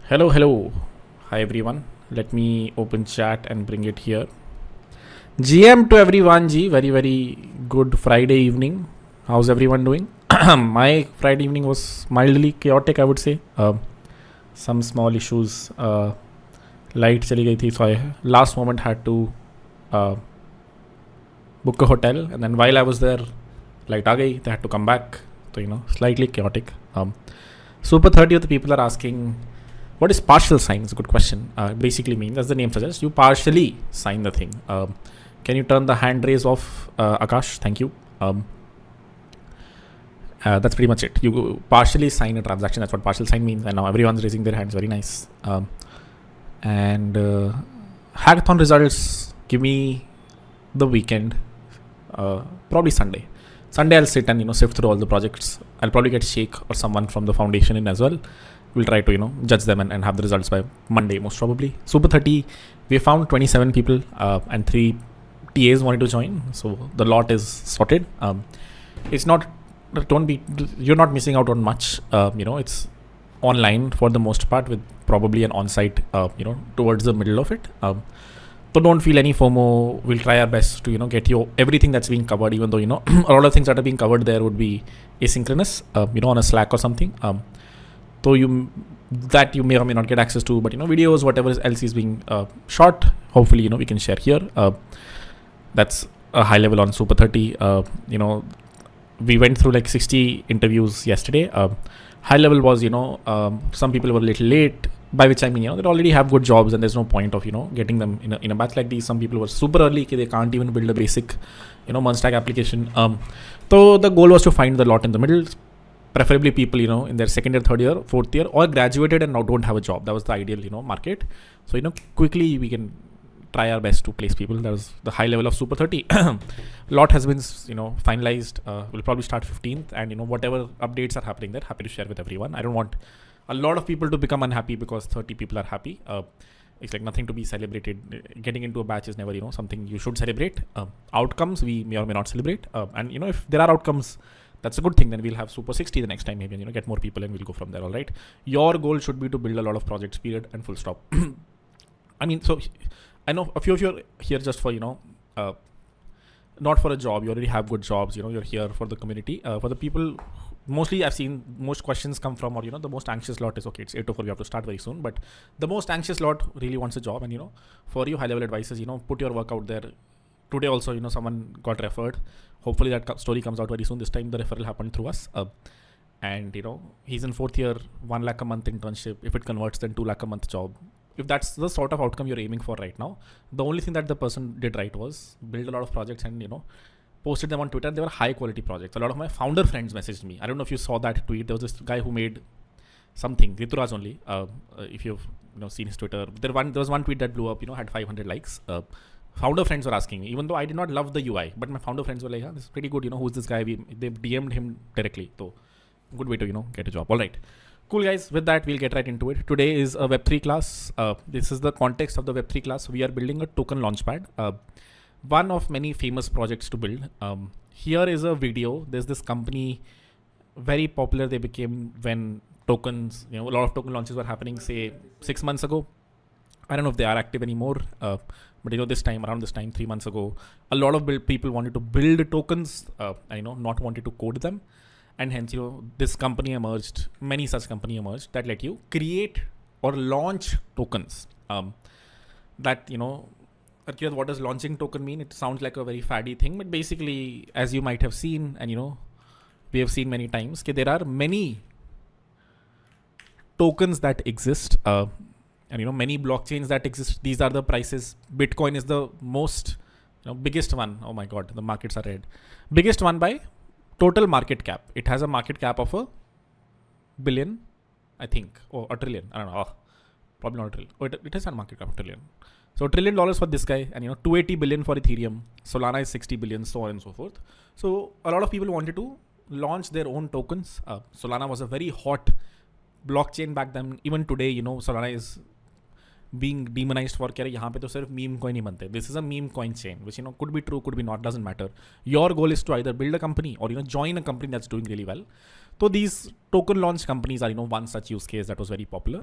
Hello, hello. Hi everyone. Let me open chat and bring it here. GM to everyone, G. Very, very good Friday evening. How's everyone doing? My Friday evening was mildly chaotic, I would say. Some small issues. Light chali gayi thi, so I last moment had to uh, book a hotel, and then while I was there, light aa gayi. They had to come back. So slightly chaotic. Super 30th people are asking, what is partial sign? It's a good question. Basically means, as the name suggests, you partially sign the thing. Can you turn the hand raise off, Akash? Thank you. That's pretty much it. You partially sign a transaction. That's what partial sign means. And now everyone's raising their hands. Very nice. And hackathon results, give me the weekend. Probably Sunday. Sunday I'll sit and sift through all the projects. I'll probably get Sheikh or someone from the foundation in as well. We'll try to judge them and have the results by Monday most probably. Super 30, we found 27 people and 3 TAs wanted to join, so the lot is sorted. It's not, you're not missing out on much. It's online for the most part with probably an on-site towards the middle of it. So don't feel any FOMO. We'll try our best to get you everything that's being covered, even though a lot of things that are being covered there would be asynchronous, on a Slack or something. So you may or may not get access to, but videos, whatever else is being shot, hopefully we can share here. That's a high level on Super 30. We went through like 60 interviews yesterday. High level was some people were a little late, by which I mean they already have good jobs and there's no point of getting them in a batch like these. Some people were super early, they can't even build a basic merge stack application. So the goal was to find the lot in the middle, preferably people in their second year, third year, fourth year, or graduated and now don't have a job. That was the ideal market. So quickly we can try our best to place people. That was the high level of Super 30. Lot has been finalized. We'll probably start 15th, and whatever updates are happening there, happy to share with everyone. I don't want a lot of people to become unhappy because 30 people are happy. It's like nothing to be celebrated. Getting into a batch is never something you should celebrate. Outcomes we may or may not celebrate, and if there are outcomes, that's a good thing. Then we'll have Super 60 the next time maybe, and get more people, and we'll go from there. All right. Your goal should be to build a lot of projects, period, and full stop. I mean, so I know a few of you are here just for not for a job. You already have good jobs. You're here for the community. For the people, mostly I've seen most questions come from, or the most anxious lot is, okay, it's 8:04. We have to start very soon. But the most anxious lot really wants a job, and for you, high level advice is put your work out there. Today also, someone got referred. Hopefully that story comes out very soon. This time the referral happened through us. And he's in 4th year, 1 lakh a month internship. If it converts, then 2 lakh a month job. If that's the sort of outcome you're aiming for right now, the only thing that the person did right was build a lot of projects and posted them on Twitter. They were high quality projects. A lot of my founder friends messaged me. I don't know if you saw that tweet. There was this guy who made something, Rituraj only. If you've seen his Twitter, there was one tweet that blew up. Had 500 likes. Founder friends were asking me, even though I did not love the UI, but my founder friends were like, this is pretty good. Who's this guy? They DM'd him directly. So good way to get a job. All right. Cool, guys. With that, we'll get right into it. Today is a Web3 class. This is the context of the Web3 class. We are building a token launchpad. One of many famous projects to build. Here is a video. There's this company, very popular. They became when tokens, a lot of token launches were happening, say 6 months ago. I don't know if they are active anymore. But around this time, 3 months ago, a lot of people wanted to build tokens, not wanted to code them. And hence, this company emerged, many such company emerged that let you create or launch tokens. What does launching token mean? It sounds like a very faddy thing, but basically, as you might have seen, and we have seen many times, there are many tokens that exist, and many blockchains that exist. These are the prices. Bitcoin is the most, biggest one. Oh my God, the markets are red. Biggest one by total market cap. It has a market cap of $1 billion, I think, or $1 trillion. I don't know. Probably not $1 trillion. It has a market cap of $1 trillion. So $1 trillion for this guy, and $280 billion for Ethereum. Solana is $60 billion, so on and so forth. So a lot of people wanted to launch their own tokens. Solana was a very hot blockchain back then. Even today, Solana is being demonized for कि यहाँ पे तो सिर्फ meme coin ही बनते. This is a meme coin chain, which could be true, could be not, doesn't matter. Your goal is to either build a company or join a company that's doing really well. So these token launch companies are one such use case that was very popular.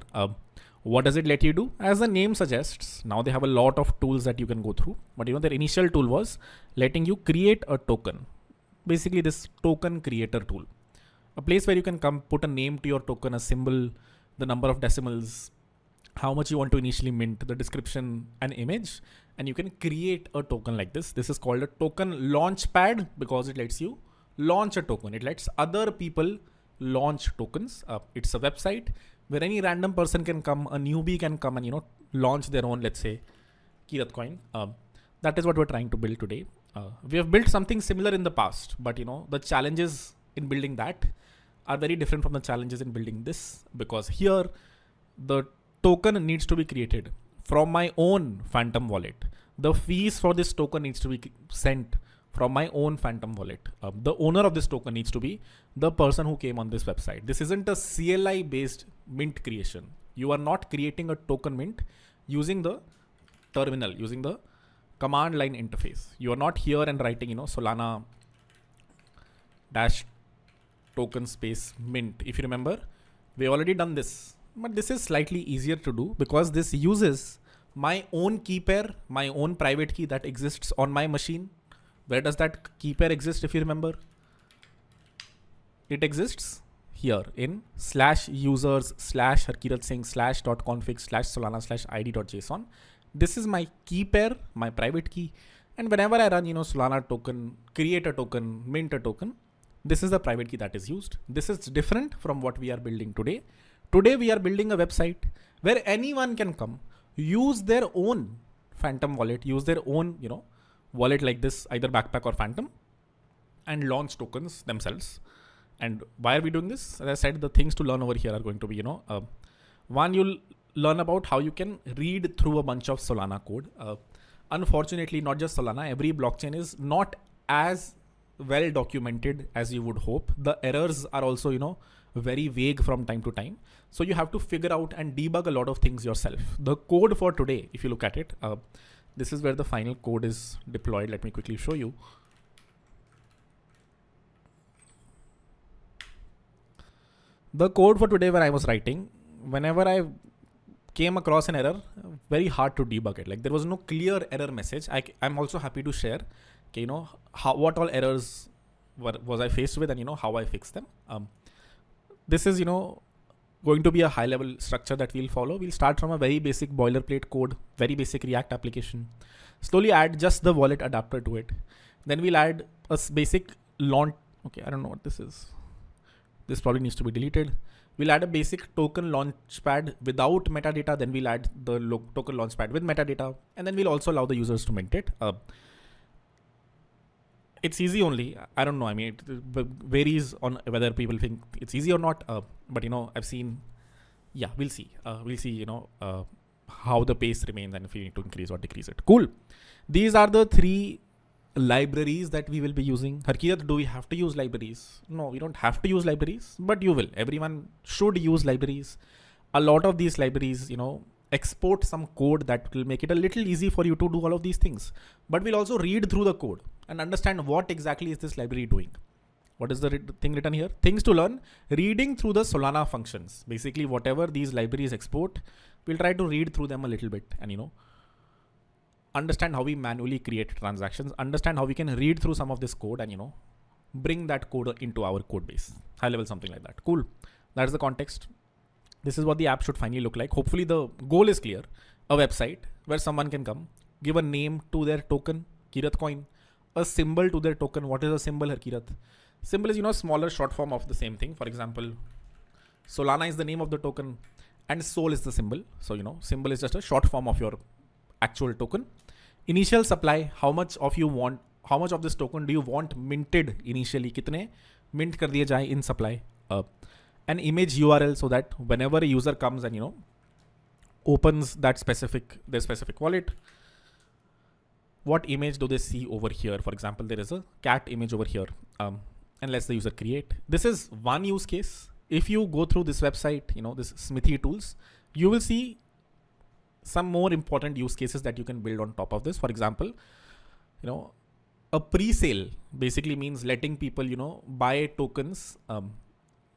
What does it let you do? As the name suggests, now they have a lot of tools that you can go through. But their initial tool was letting you create a token. Basically, this token creator tool. A place where you can come, put a name to your token, a symbol, the number of decimals, how much you want to initially mint, the description, an image, and you can create a token like this. This is called a token launchpad because it lets you launch a token. It lets other people launch tokens. It's a website where any random person can come, a newbie can come and launch their own, let's say, Kirat coin. That is what we're trying to build today. We have built something similar in the past, but the challenges in building that are very different from the challenges in building this, because here the token needs to be created from my own Phantom wallet. The fees for this token needs to be sent from my own Phantom wallet. The owner of this token needs to be the person who came on this website. This isn't a CLI based mint creation. You are not creating a token mint using the terminal, using the command line interface. You are not here and writing, Solana dash token space mint. If you remember, we already done this, but this is slightly easier to do because this uses my own key pair, my own private key that exists on my machine. Where does that key pair exist? If you remember, it exists here in /users/harkiratsingh/.config/solana/id.json. This is my key pair, my private key. And whenever I run, Solana token, create a token, mint a token, this is the private key that is used. This is different from what we are building today. Today, we are building a website where anyone can come, use their own Phantom wallet, use their own, wallet like this, either Backpack or Phantom, and launch tokens themselves. And why are we doing this? As I said, the things to learn over here are going to be, one, you'll learn about how you can read through a bunch of Solana code. Unfortunately, not just Solana, every blockchain is not as well documented as you would hope. The errors are also, very vague from time to time. So you have to figure out and debug a lot of things yourself. The code for today, if you look at it, this is where the final code is deployed. Let me quickly show you. The code for today, when I was writing, whenever I came across an error, very hard to debug it. Like there was no clear error message. I'm also happy to share, what all errors was I faced with and how I fixed them. This is going to be a high level structure that we'll follow. We'll start from a very basic boilerplate code, very basic React application, slowly add just the wallet adapter to it. Then we'll add a basic launch. Okay, I don't know what this is. This probably needs to be deleted. We'll add a basic token launchpad without metadata. Then we'll add the token launchpad with metadata. And then we'll also allow the users to mint it. It's easy only. I don't know. I mean, it varies on whether people think it's easy or not. But I've seen. Yeah, we'll see. We'll see. How the pace remains and if we need to increase or decrease it. Cool. These are the 3 libraries that we will be using. Harkirat, do we have to use libraries? No, we don't have to use libraries, but you will. Everyone should use libraries. A lot of these libraries, export some code that will make it a little easy for you to do all of these things. But we'll also read through the code and understand what exactly is this library doing. What is the thing written here? Things to learn. Reading through the Solana functions. Basically, whatever these libraries export, we'll try to read through them a little bit and understand how we manually create transactions, understand how we can read through some of this code and bring that code into our code base. High level, something like that. Cool. That's the context. This is what the app should finally look like. Hopefully the goal is clear. A website where someone can come, give a name to their token, Kirat coin, a symbol to their token. What is a symbol here, Kirat? Symbol is, smaller short form of the same thing. For example, Solana is the name of the token and Sol is the symbol. So, symbol is just a short form of your actual token. Initial supply, how much of this token do you want minted initially? Kitne mint kar diye jaye in supply? An image URL so that whenever a user comes and opens their specific wallet, what image do they see over here? For example, there is a cat image over here, and lets the user create. This is one use case. If you go through this website, this Smithy tools, you will see some more important use cases that you can build on top of this. For example, a pre-sale basically means letting people, buy tokens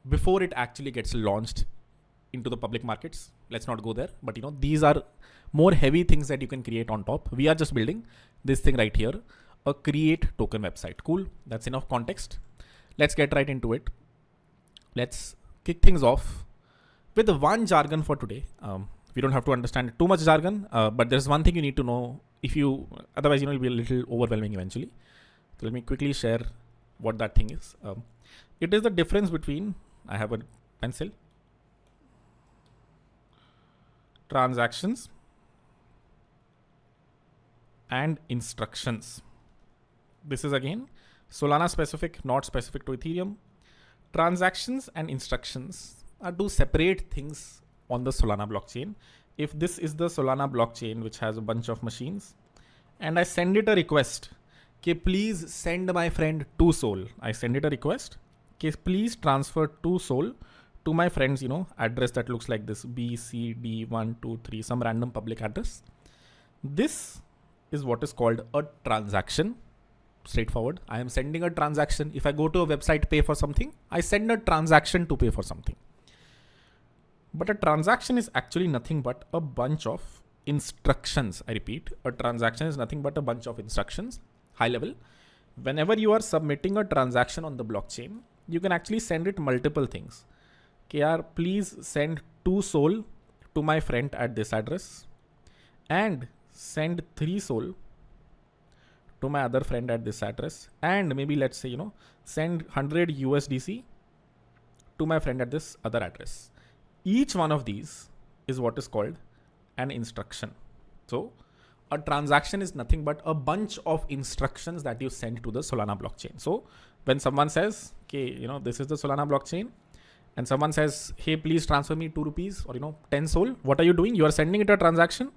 before it actually gets launched into the public markets. Let's not go there, but these are more heavy things that you can create on top. We are just building this thing right here, a create token website. Cool. That's enough context. Let's get right into it. Let's kick things off with the one jargon for today. We don't have to understand too much jargon, but there's one thing you need to know. Otherwise, it'll be a little overwhelming eventually. So let me quickly share what that thing is. It is the difference between, I have a pencil, transactions and instructions. This is again Solana specific, not specific to Ethereum. Transactions and instructions are two separate things on the Solana blockchain. If this is the Solana blockchain, which has a bunch of machines, and I send it a request, okay, please send my friend 2 Sol. I send it a request, okay, please transfer 2 Sol to my friend's, address that looks like this, BCD123, some random public address. This is what is called a transaction. Straightforward. I am sending a transaction. If I go to a website, pay for something, I send a transaction to pay for something. But a transaction is actually nothing but a bunch of instructions. I repeat, a transaction is nothing but a bunch of instructions. High level. Whenever you are submitting a transaction on the blockchain, you can actually send it multiple things. KR, please send 2 Sol to my friend at this address and send 3 Sol to my other friend at this address, and maybe let's say, send 100 USDC to my friend at this other address. Each one of these is what is called an instruction. So a transaction is nothing but a bunch of instructions that you send to the Solana blockchain. So when someone says, okay, this is the Solana blockchain, and someone says, hey, please transfer me 2 rupees or, 10 Sol, what are you doing? You are sending it a transaction,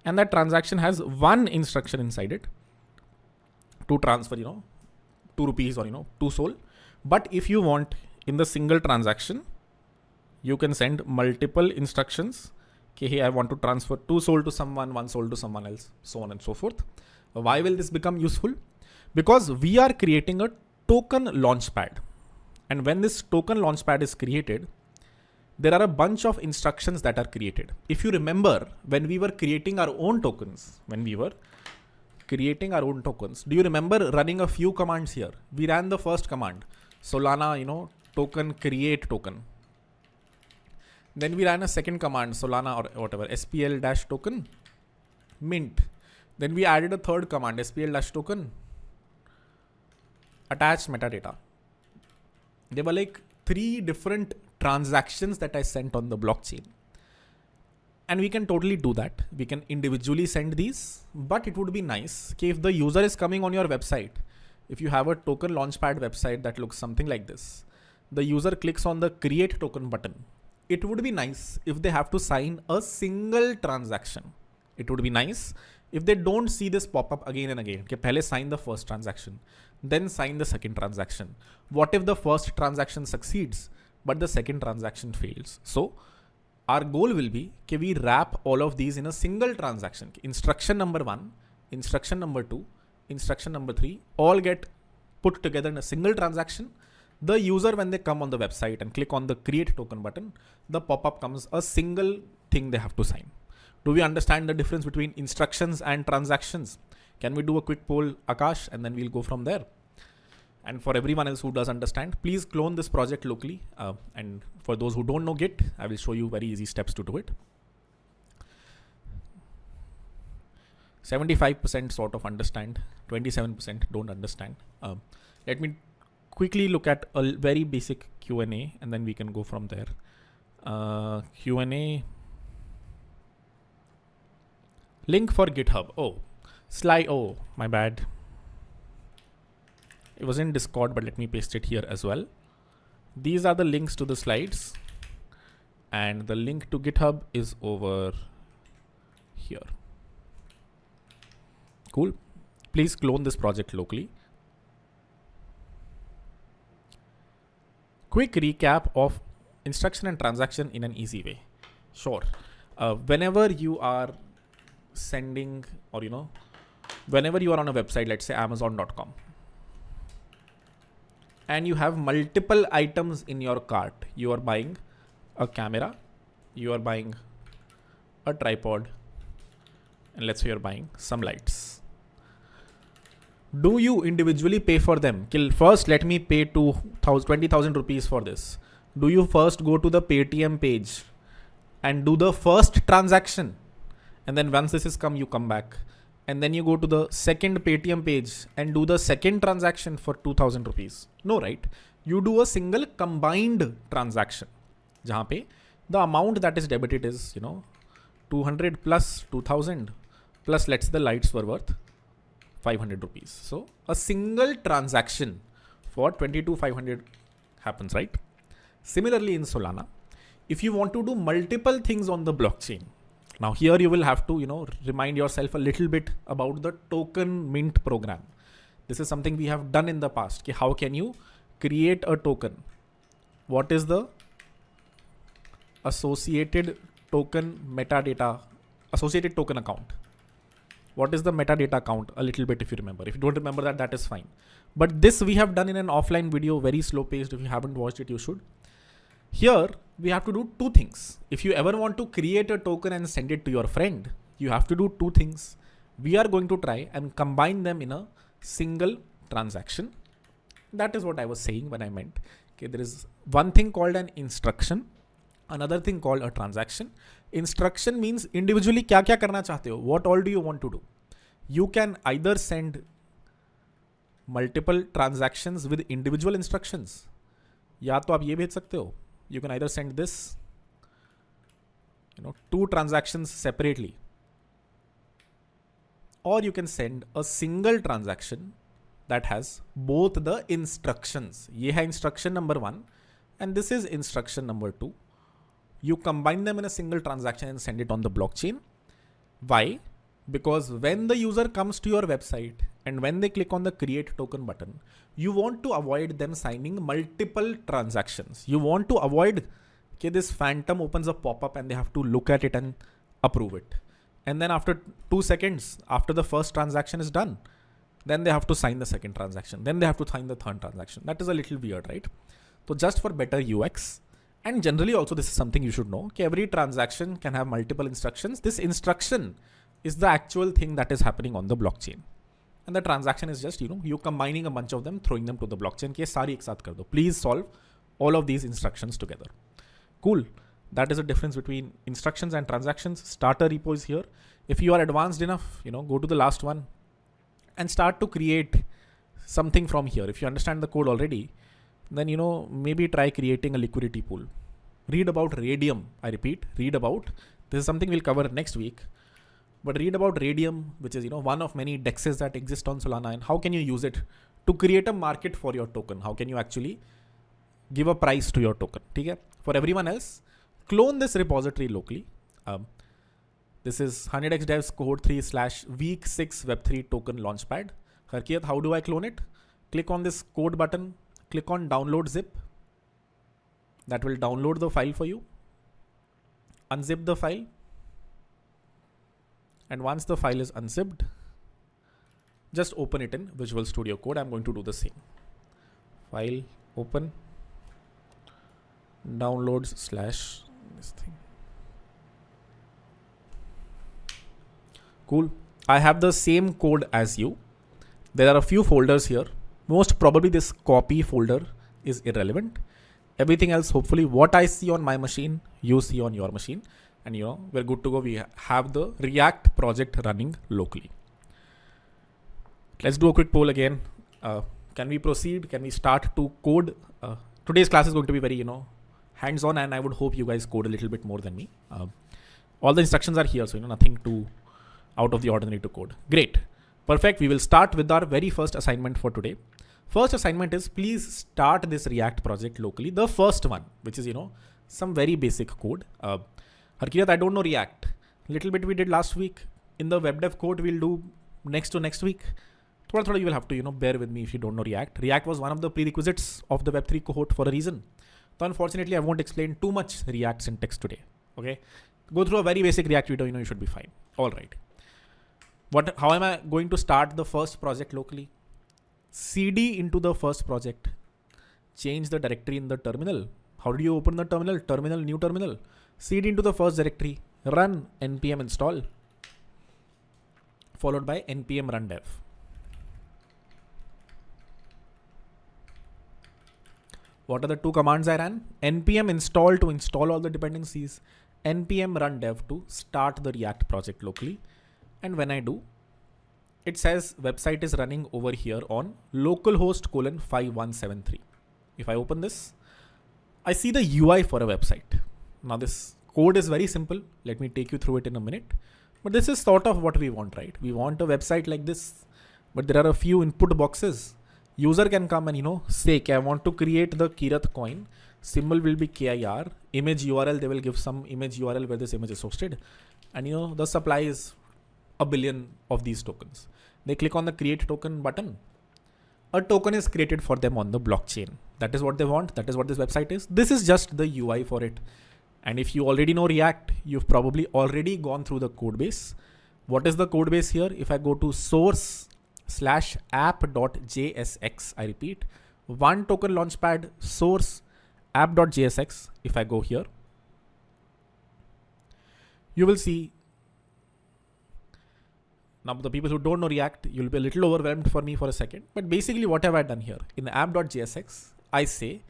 and that transaction has one instruction inside it to transfer, 2 rupees or, 2 Sol. But if you want in the single transaction, you can send multiple instructions. Okay, hey, I want to transfer 2 Sol to someone, 1 Sol to someone else, so on and so forth. Why will this become useful? Because we are creating a token launchpad. And when this token launchpad is created, there are a bunch of instructions that are created. If you remember, when we were creating our own tokens, do you remember running a few commands here? We ran the first command, Solana, token create token. Then we ran a second command, Solana or whatever, SPL-token mint. Then we added a third command, SPL-token attach metadata. There were like 3 different transactions that I sent on the blockchain. And we can totally do that. We can individually send these, but it would be nice if the user is coming on your website. If you have a token launchpad website that looks something like this, the user clicks on the create token button. It would be nice if they have to sign a single transaction. It would be nice if they don't see this pop up again and again. Okay, pehle sign the first transaction, then sign the second transaction. What if the first transaction succeeds, but the second transaction fails? So our goal will be, okay, we wrap all of these in a single transaction. Instruction number 1, instruction number 2, instruction number 3, all get put together in a single transaction. The user, when they come on the website and click on the create token button, the pop-up comes a single thing they have to sign. Do we understand the difference between instructions and transactions? Can we do a quick poll, Akash, and then we'll go from there? And for everyone else who does understand, please clone this project locally. And for those who don't know Git, I will show you very easy steps to do it. 75% sort of understand, 27% don't understand. Let me quickly look at a very basic Q&A and then we can go from there. Q&A. Link for GitHub. Oh, my bad. It was in Discord, but let me paste it here as well. These are the links to the slides. And the link to GitHub is over here. Cool. Please clone this project locally. Quick recap of instruction and transaction in an easy way. Sure. Whenever you are sending, or whenever you are on a website, let's say Amazon.com, and you have multiple items in your cart, you are buying a camera, you are buying a tripod, and let's say you're buying some lights. Do you individually pay for them? First, let me pay 20,000 rupees for this. Do you first go to the Paytm page and do the first transaction? And then once this is come, you come back. And then you go to the second Paytm page and do the second transaction for 2,000 rupees. No, right? You do a single combined transaction. Jahan pe the amount that is debited is, 200 plus 2,000 plus, let's say the lights were worth 500 rupees. So a single transaction for 22,500 happens, right? Similarly in Solana, if you want to do multiple things on the blockchain, now here you will have to, remind yourself a little bit about the token mint program. This is something we have done in the past. How can you create a token? What is the associated token metadata, associated token account? What is the metadata account? A little bit if you remember. If you don't remember that, that is fine. But this we have done in an offline video, very slow paced. If you haven't watched it, you should. Here, we have to do two things. If you ever want to create a token and send it to your friend, you have to do two things. We are going to try and combine them in a single transaction. That is what I was saying when I meant, there is one thing called an instruction, another thing called a transaction. Instruction means individually क्या क्या करना चाहते हो? What all do you want to do? You can either send multiple transactions with individual instructions. या तो आप ये भेज सकते हो. You can either send this, two transactions separately, or you can send a single transaction that has both the instructions. ये है instruction number 1 and this is instruction number 2. You combine them in a single transaction and send it on the blockchain. Why? Because when the user comes to your website and when they click on the create token button, you want to avoid them signing multiple transactions. You want to avoid this phantom opens a pop-up and they have to look at it and approve it. And then after 2 seconds, after the first transaction is done, then they have to sign the second transaction. Then they have to sign the third transaction. That is a little weird, right? So just for better UX, and generally also this is something you should know, every transaction can have multiple instructions. This instruction is the actual thing that is happening on the blockchain. And the transaction is just, you combining a bunch of them, throwing them to the blockchain. Ke sari ek saath kar do. Please solve all of these instructions together. Cool. That is the difference between instructions and transactions. Starter repo is here. If you are advanced enough, go to the last one and start to create something from here. If you understand the code already, then, maybe try creating a liquidity pool. Read about Radium. I repeat, read about. This is something we'll cover next week. But read about Radium, which is, one of many dexes that exist on Solana, and how can you use it to create a market for your token? How can you actually give a price to your token? Okay? For everyone else, clone this repository locally. This is 100x devs cohort 3/week 6 web3 token launchpad. Harkiyat, how do I clone it? Click on this code button. Click on download zip. That will download the file for you. Unzip the file. And once the file is unzipped, just open it in Visual Studio Code. I'm going to do the same. File, open, downloads / this thing. Cool. I have the same code as you. There are a few folders here. Most probably this copy folder is irrelevant. Everything else, hopefully what I see on my machine, you see on your machine. And we're good to go. We have the React project running locally. Let's do a quick poll again. Can we proceed? Can we start to code? Today's class is going to be very, hands-on, and I would hope you guys code a little bit more than me. All the instructions are here, so nothing too out of the ordinary to code. Great. Perfect. We will start with our very first assignment for today. First assignment is please start this React project locally. The first one, which is, some very basic code. Harkirat, I don't know React. Little bit we did last week. In the web dev code, we'll do next to next week. Thoda you will have to, bear with me if you don't know React. React was one of the prerequisites of the Web3 cohort for a reason. So unfortunately, I won't explain too much React syntax today. Okay. Go through a very basic React video, you should be fine. All right. How am I going to start the first project locally? CD into the first project. Change the directory in the terminal. How do you open the terminal? Terminal, new terminal. CD into the first directory. Run npm install. Followed by npm run dev. What are the two commands I ran? Npm install to install all the dependencies. Npm run dev to start the React project locally. And when I do, it says website is running over here on localhost :5173. If I open this, I see the UI for a website. Now this code is very simple. Let me take you through it in a minute. But this is sort of what we want, right? We want a website like this, but there are a few input boxes. User can come and, say, I want to create the Kirath coin. Symbol will be KIR. Image URL, they will give some image URL where this image is hosted. And, the supply is a billion of these tokens. They click on the create token button. A token is created for them on the blockchain. That is what they want. That is what this website is. This is just the UI for it. And if you already know React, you've probably already gone through the code base. What is the code base here? If I go to source/app.jsx, I repeat, one token launchpad source app.jsx. If I go here, you will see. Now, the people who don't know React, you'll be a little overwhelmed for me for a second. But basically, what have I done here? In the app.jsx, I say,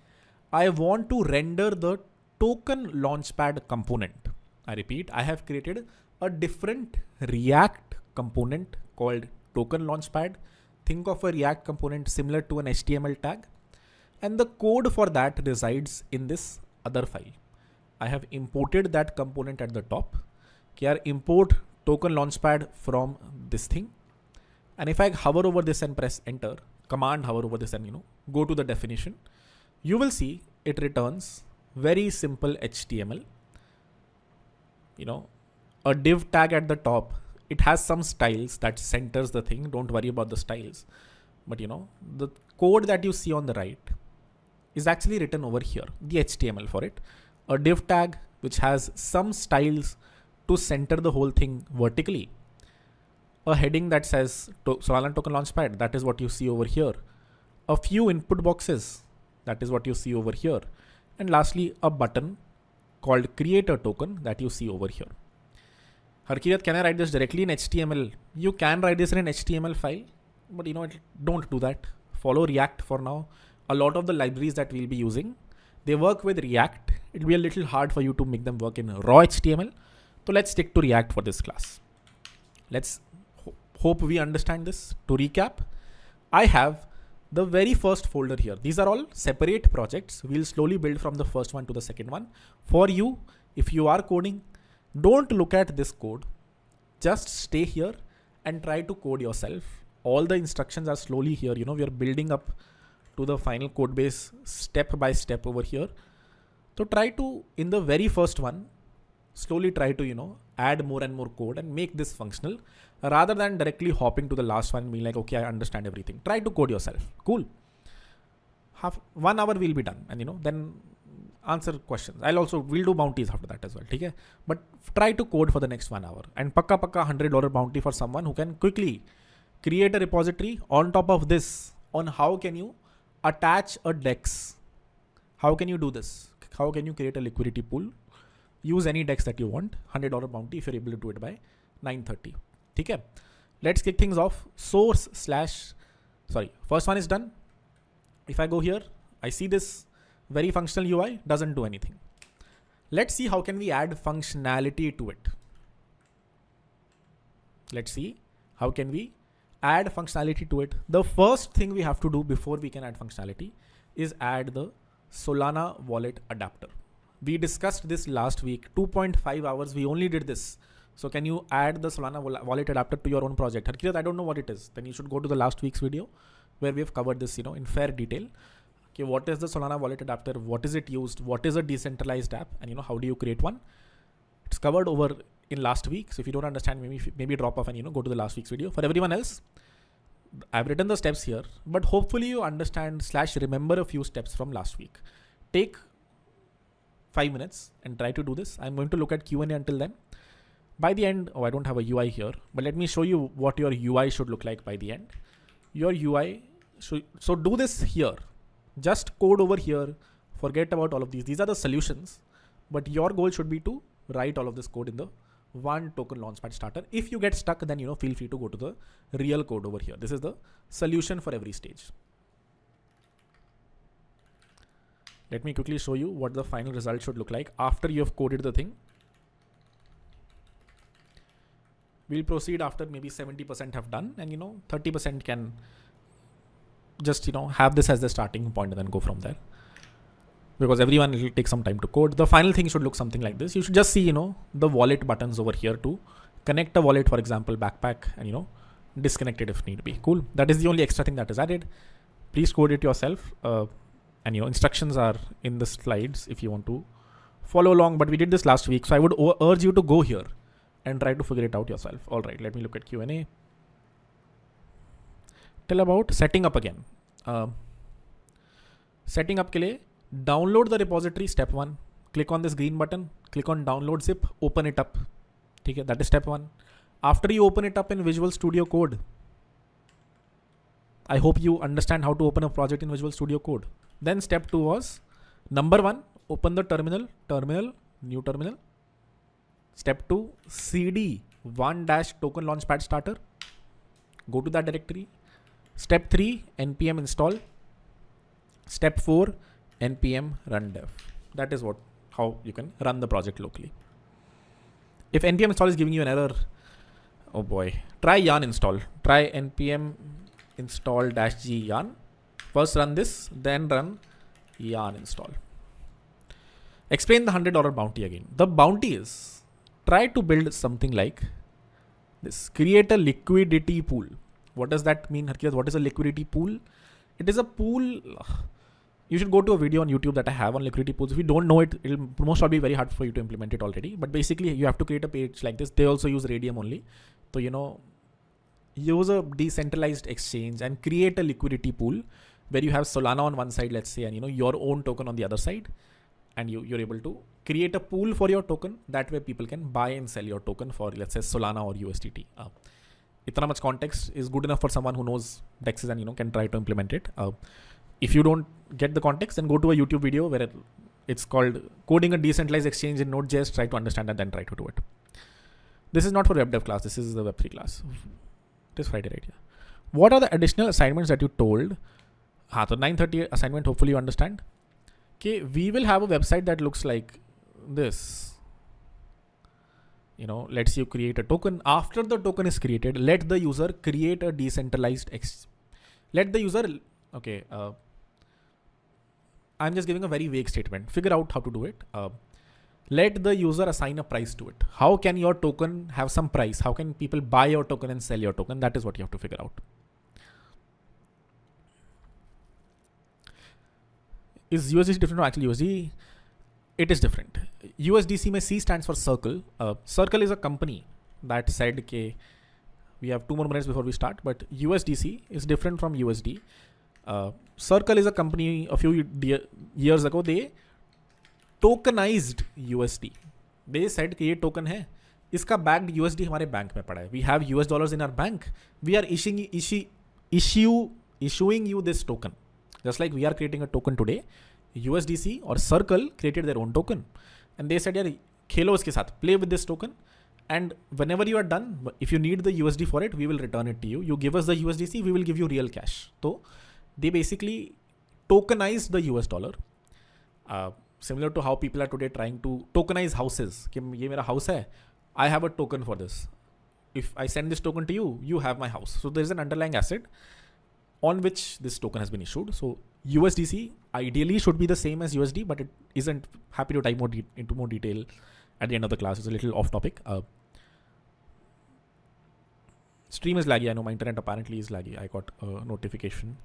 I want to render the token launchpad component. I repeat, I have created a different React component called token launchpad. Think of a React component similar to an HTML tag. And the code for that resides in this other file. I have imported that component at the top. Here, import token launchpad from this thing. And if I hover over this and press enter, command hover over this and go to the definition, you will see it returns very simple HTML. A div tag at the top. It has some styles that centers the thing. Don't worry about the styles. But the code that you see on the right is actually written over here, the HTML for it. A div tag which has some styles to center the whole thing vertically. A heading that says Solana token launchpad, that is what you see over here. A few input boxes, that is what you see over here. And lastly, a button called create a token that you see over here. Harkirat, can I write this directly in HTML? You can write this in an HTML file, but don't do that. Follow React for now. A lot of the libraries that we'll be using, they work with React. It'll be a little hard for you to make them work in raw HTML. So let's stick to React for this class. Let's hope we understand this. To recap, I have the very first folder here. These are all separate projects. We'll slowly build from the first one to the second one. For you, if you are coding, don't look at this code. Just stay here and try to code yourself. All the instructions are slowly here. We are building up to the final code base step by step over here. So try to, in the very first one, slowly try to, add more and more code and make this functional rather than directly hopping to the last one and being like, okay, I understand everything. Try to code yourself. Cool. 1 hour we'll be done. And, then answer questions. We'll do bounties after that as well. Okay? But try to code for the next 1 hour and pakka $100 bounty for someone who can quickly create a repository on top of this on how can you attach a DEX. How can you do this? How can you create a liquidity pool? Use any DEX that you want. $100 bounty if you're able to do it by 9:30. Okay. Let's kick things off. First one is done. If I go here, I see this very functional UI, doesn't do anything. Let's see how can we add functionality to it. Let's see how can we add functionality to it. The first thing we have to do before we can add functionality is add the Solana wallet adapter. We discussed this last week, 2.5 hours. We only did this. So can you add the Solana wallet adapter to your own project? Harkirat, I don't know what it is. Then you should go to the last week's video where we have covered this, in fair detail. Okay, what is the Solana wallet adapter? What is it used? What is a decentralized app? And how do you create one? It's covered over in last week. So if you don't understand, maybe drop off and go to the last week's video. For everyone else, I've written the steps here, but hopefully you understand / remember a few steps from last week. Take 5 minutes and try to do this. I'm going to look at Q&A until then. By the end, I don't have a UI here, but let me show you what your UI should look like by the end. Your UI, so do this here. Just code over here. Forget about all of these. These are the solutions, but your goal should be to write all of this code in the one token Launchpad starter. If you get stuck, then feel free to go to the real code over here. This is the solution for every stage. Let me quickly show you what the final result should look like after you have coded the thing. We'll proceed after maybe 70% have done, and 30% can just have this as the starting point and then go from there. Because everyone will take some time to code. The final thing should look something like this. You should just see the wallet buttons over here to connect a wallet, for example, backpack, and disconnect it if need be. Cool. That is the only extra thing that is added. Please code it yourself. And instructions are in the slides if you want to follow along. But we did this last week, so I would urge you to go here and try to figure it out yourself. All right, let me look at Q&A. Tell about setting up again. Setting up ke liye, download the repository, step 1. Click on this green button, click on download zip, open it up. Okay, that is step 1. After you open it up in Visual Studio Code, I hope you understand how to open a project in Visual Studio Code. Then step 2 was, number 1, open the terminal, new terminal. Step 2, cd /token launchpad starter. Go to that directory. Step 3, npm install. Step 4, npm run dev. That is how you can run the project locally. If npm install is giving you an error, oh boy, try yarn install. Try npm install -g yarn. First run this, then run yarn install. Explain the $100 bounty again. The bounty is, try to build something like this. Create a liquidity pool. What does that mean, Harkirat? What is a liquidity pool? It is a pool. You should go to a video on YouTube that I have on liquidity pools. If you don't know it, it'll most probably be very hard for you to implement it already. But basically, you have to create a page like this. They also use Radium only. So, use a decentralized exchange and create a liquidity pool where you have Solana on one side, let's say, and your own token on the other side. And you're able to create a pool for your token. That way people can buy and sell your token for, let's say, Solana or USDT. Itna much context is good enough for someone who knows DEXs and can try to implement it. If you don't get the context, then go to a YouTube video where it's called Coding a Decentralized Exchange in Node.js. Try to understand and then try to do it. This is not for web dev class. This is the web3 class. It is Friday, right? Yeah. What are the additional assignments that you told? So 9:30 assignment, hopefully you understand. Okay, we will have a website that looks like this. Lets you create a token. After the token is created, let the user create a decentralized let the user, okay, I'm just giving a very vague statement. Figure out how to do it. Let the user assign a price to it. How can your token have some price? How can people buy your token and sell your token? That is what you have to figure out. Is USDC different from actually USD? It is different. USDC mein C stands for Circle. Circle is a company that said ke we have 2 more minutes before we start, but USDC is different from USD. Circle is a company a few years ago, they tokenized USD. They said कि ये token है, इसका backed USD हमारे bank में पड़ा है. We have US dollars in our bank. We are issuing you this token. Just like we are creating a token today, USDC or Circle created their own token. And they said, यार खेलो इसके साथ, play with this token. And whenever you are done, if you need the USD for it, we will return it to you. You give us the USDC, we will give you real cash. So they basically tokenized the US dollar. Similar to how people are today trying to tokenize houses. कि ये मेरा house है, I have a token for this. If I send this token to you, you have my house. So there is an underlying asset on which this token has been issued. So USDC ideally should be the same as USD, but it isn't. Happy to dive into more detail at the end of the class. It's a little off topic. Stream is laggy. I know my internet apparently is laggy. I got a notification.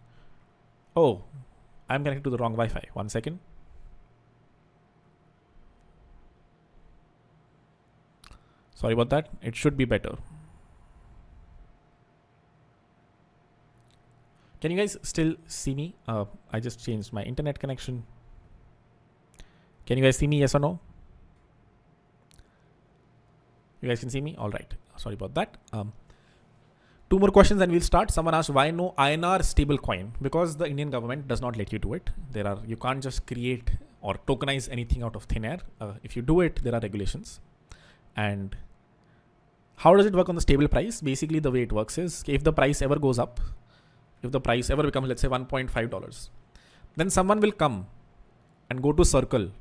Oh, I'm connected to the wrong Wi-Fi. 1 second. Sorry about that. It should be better. Can you guys still see me? I just changed my internet connection. Can you guys see me? Yes or no? You guys can see me? All right. Sorry about that. Two more questions and we'll start. Someone asked, why no INR stable coin? Because the Indian government does not let you do it. You can't just create or tokenize anything out of thin air. If you do it, there are regulations. And how does it work on the stable price? Basically, the way it works is, if the price ever goes up, if the price ever becomes, let's say, $1.5, then someone will come and go to Circle.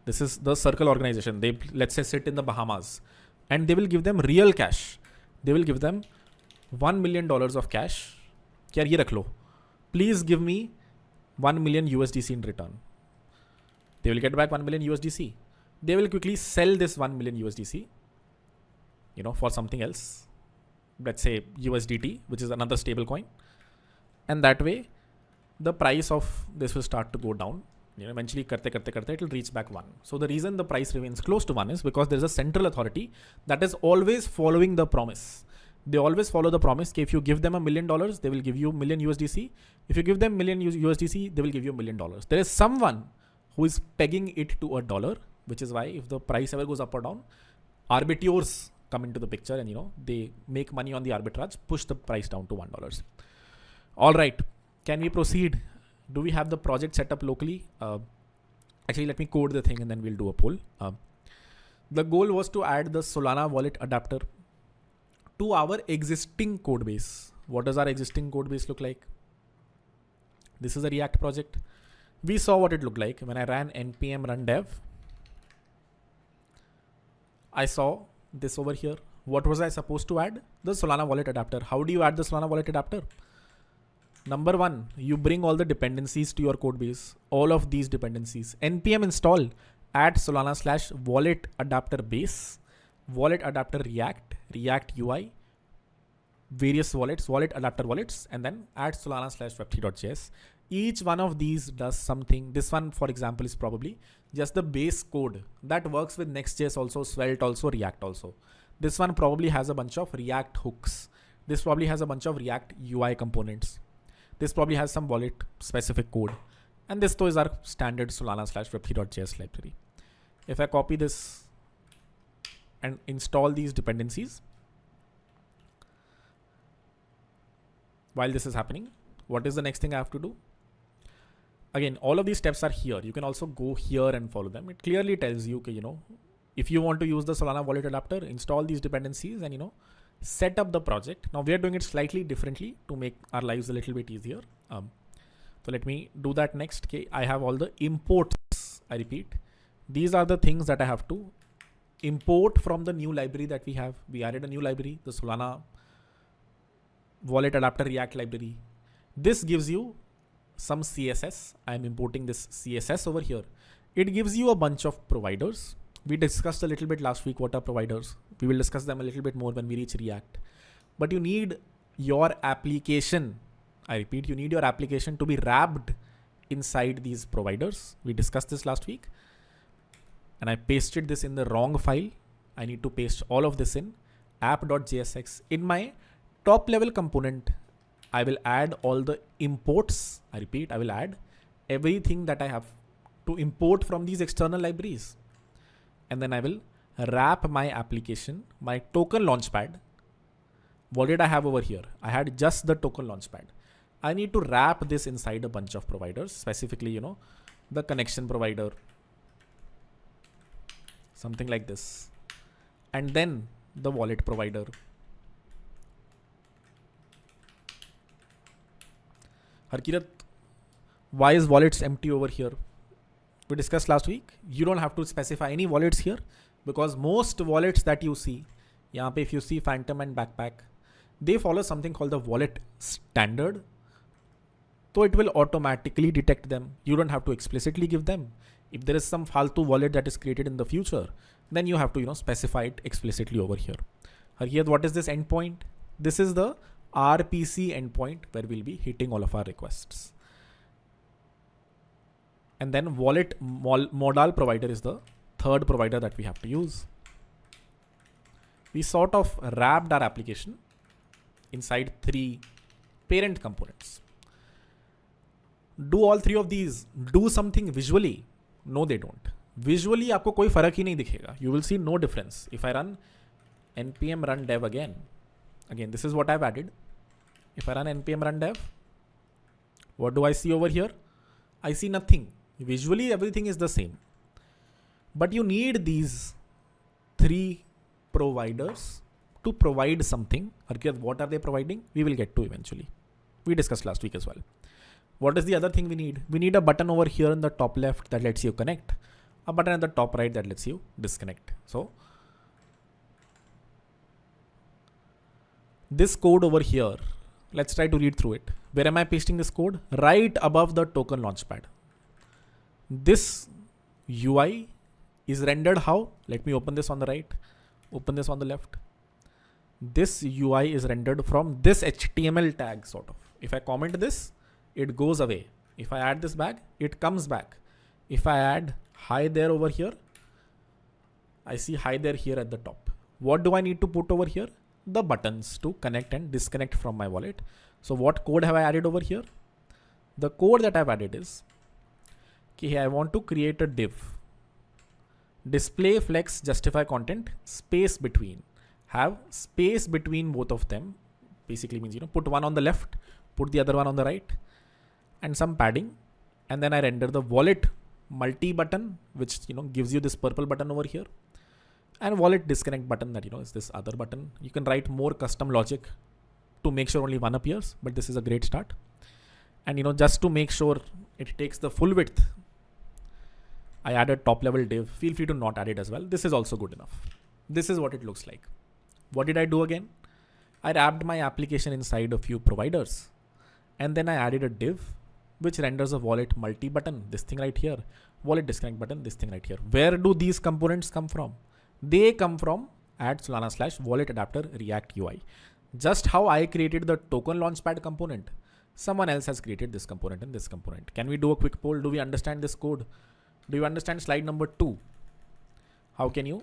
This is the Circle organization. They, let's say, sit in the Bahamas, and they will give them real cash. They will give them $1 million of cash. Kya ye rakh lo. Please give me 1 million USDC in return. They will get back 1 million USDC. They will quickly sell this 1 million USDC, for something else. Let's say USDT, which is another stable coin. And that way, the price of this will start to go down. Eventually, it will reach back 1. So the reason the price remains close to 1 is because there's a central authority that is always following the promise. They always follow the promise. If you give them $1 million, they will give you million USDC. If you give them million USDC, they will give you $1 million. There is someone who is pegging it to $1, which is why if the price ever goes up or down, arbiters come into the picture and they make money on the arbitrage, push the price down to $1. All right, can we proceed? Do we have the project set up locally? Actually, let me code the thing and then we'll do a poll. The goal was to add the Solana wallet adapter to our existing code base. What does our existing code base look like? This is a React project. We saw what it looked like when I ran npm run dev. I saw this over here. What was I supposed to add? The Solana wallet adapter. How do you add the Solana wallet adapter? Number one, you bring all the dependencies to your code base. All of these dependencies. npm install add Solana / wallet adapter base, wallet adapter React UI, various wallets, wallet adapter wallets, and then add Solana / web3.js. Each one of these does something. This one, for example, is probably just the base code that works with Next.js also, Svelte also, React also. This one probably has a bunch of React hooks. This probably has a bunch of React UI components. This probably has some wallet specific code. And this though is our standard Solana / web3.js library. If I copy this and install these dependencies, while this is happening, what is the next thing I have to do? Again, all of these steps are here. You can also go here and follow them. It clearly tells you, if you want to use the Solana wallet adapter, install these dependencies and, set up the project. Now we are doing it slightly differently to make our lives a little bit easier. So let me do that next. Okay, I have all the imports. I repeat, these are the things that I have to import from the new library that we have. We added a new library, the Solana wallet adapter React library. This gives you some CSS. I'm importing this CSS over here. It gives you a bunch of providers. We discussed a little bit last week what are providers. We will discuss them a little bit more when we reach React. But you need your application. I repeat, you need your application to be wrapped inside these providers. We discussed this last week. And I pasted this in the wrong file. I need to paste all of this in app.jsx. In my top level component, I will add all the imports. I repeat, I will add everything that I have to import from these external libraries. And then I will wrap my application, my token Launchpad. What did I have over here? I had just the token Launchpad. I need to wrap this inside a bunch of providers, specifically, the connection provider, something like this. And then the wallet provider. Harkirat, why is wallets empty over here? We discussed last week. You don't have to specify any wallets here because most wallets that you see, if you see Phantom and Backpack, they follow something called the wallet standard. So it will automatically detect them. You don't have to explicitly give them. If there is some faltu wallet that is created in the future, then you have to, specify it explicitly over here. Here, what is this endpoint? This is the RPC endpoint where we'll be hitting all of our requests. And then wallet modal provider is the third provider that we have to use. We sort of wrapped our application inside 3 parent components. Do all 3 of these do something visually? No, they don't. Visually आपको कोई फर्क ही नहीं दिखेगा. You will see no difference. If I run npm run dev again, this is what I've added. If I run npm run dev, what do I see over here? I see nothing. Visually everything is the same. But you need these three providers to provide something. What are they providing? We will get to eventually. We discussed last week as well. What is the other thing we need? We need a button over here in the top left that lets you connect. A button at the top right that lets you disconnect. So this code over here, let's try to read through it. Where am I pasting this code? Right above the token launchpad. This UI is rendered how? Let me open this on the right, open this on the left. This UI is rendered from this HTML tag sort of. If I comment this, it goes away. If I add this back, it comes back. If I add hi there over here, I see hi there here at the top. What do I need to put over here? The buttons to connect and disconnect from my wallet. So what code have I added over here? The code that I've added is, okay, I want to create a div. Display flex justify content space between. Have space between both of them. Basically means, put one on the left, put the other one on the right, and some padding. And then I render the wallet multi button, which, gives you this purple button over here, and wallet disconnect button that, is this other button. You can write more custom logic to make sure only one appears, but this is a great start. And, just to make sure it takes the full width, I added top level div. Feel free to not add it as well. This is also good enough. This is what it looks like. What did I do again? I wrapped my application inside a few providers, and then I added a div which renders a wallet multi button, this thing right here, wallet disconnect button, this thing right here. Where do these components come from? They come from at Solana/wallet adapter React UI. Just how I created the token launchpad component, someone else has created this component and this component. Can we do a quick poll? Do we understand this code? Do you understand slide number 2? How can you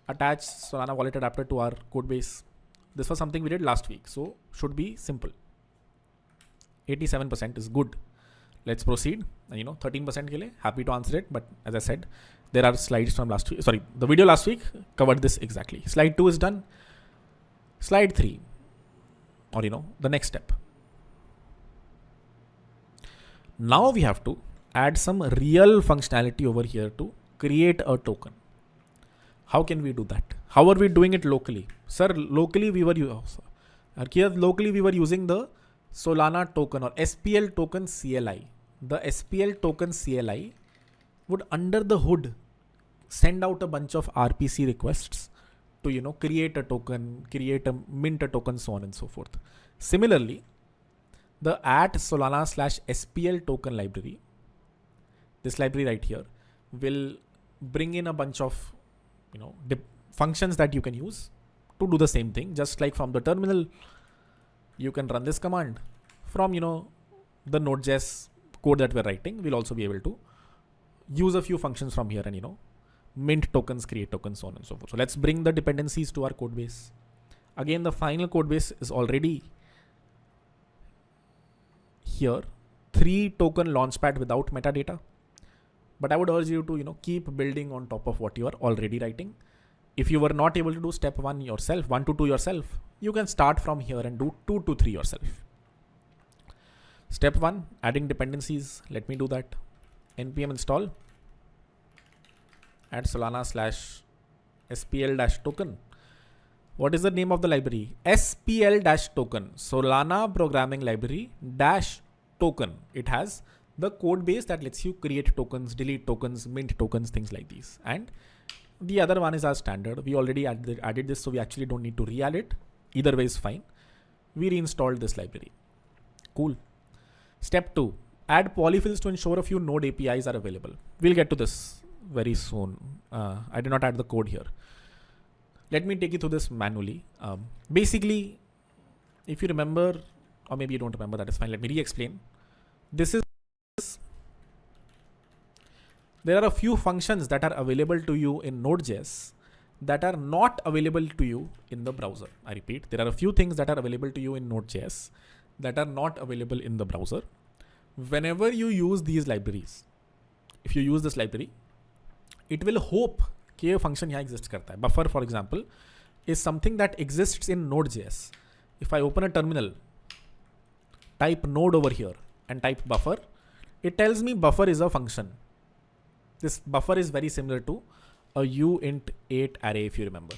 attach Solana wallet adapter to our code base? This was something we did last week, so should be simple. 87% is good. Let's proceed. 13% ke liye, happy to answer it. But as I said, there are slides from last week. Sorry, the video last week covered this exactly. Slide 2 is done. Slide 3, or the next step. Now we have to add some real functionality over here to create a token. How can we do that? How are we doing it locally? Sir, locally we were using the Solana token or SPL token CLI. The SPL token CLI would under the hood send out a bunch of RPC requests to, create a token, mint a token, so on and so forth. Similarly, the at Solana/SPL token library, this library right here, will bring in a bunch of, functions that you can use to do the same thing. Just like from the terminal, you can run this command. From, the Node.js code that we're writing, we'll also be able to use a few functions from here and, mint tokens, create tokens, so on and so forth. So let's bring the dependencies to our code base. Again, the final code base is already here. 3 token launchpad without metadata. But I would urge you to, keep building on top of what you are already writing. If you were not able to do step 1 yourself, 1 to 2 yourself, you can start from here and do 2 to 3 yourself. Step 1, adding dependencies. Let me do that. npm install add Solana/SPL-token. What is the name of the library? SPL-token. Solana programming library -token. It has the code base that lets you create tokens, delete tokens, mint tokens, things like these. And the other one is our standard. We already added this, so we actually don't need to re-add it. Either way is fine. We reinstalled this library. Cool. Step 2, add polyfills to ensure a few node APIs are available. We'll get to this very soon. I did not add the code here. Let me take you through this manually. Basically, if you remember, or maybe you don't remember, that is fine. Let me re-explain. There are a few functions that are available to you in Node.js that are not available to you in the browser. I repeat, there are a few things that are available to you in Node.js that are not available in the browser. Whenever you use these libraries, if you use this library, it will hope कि ये function यहाँ exist करता है. Buffer, for example, is something that exists in Node.js. If I open a terminal, type node over here and type buffer, it tells me buffer is a function. This buffer is very similar to a uint8 array, if you remember.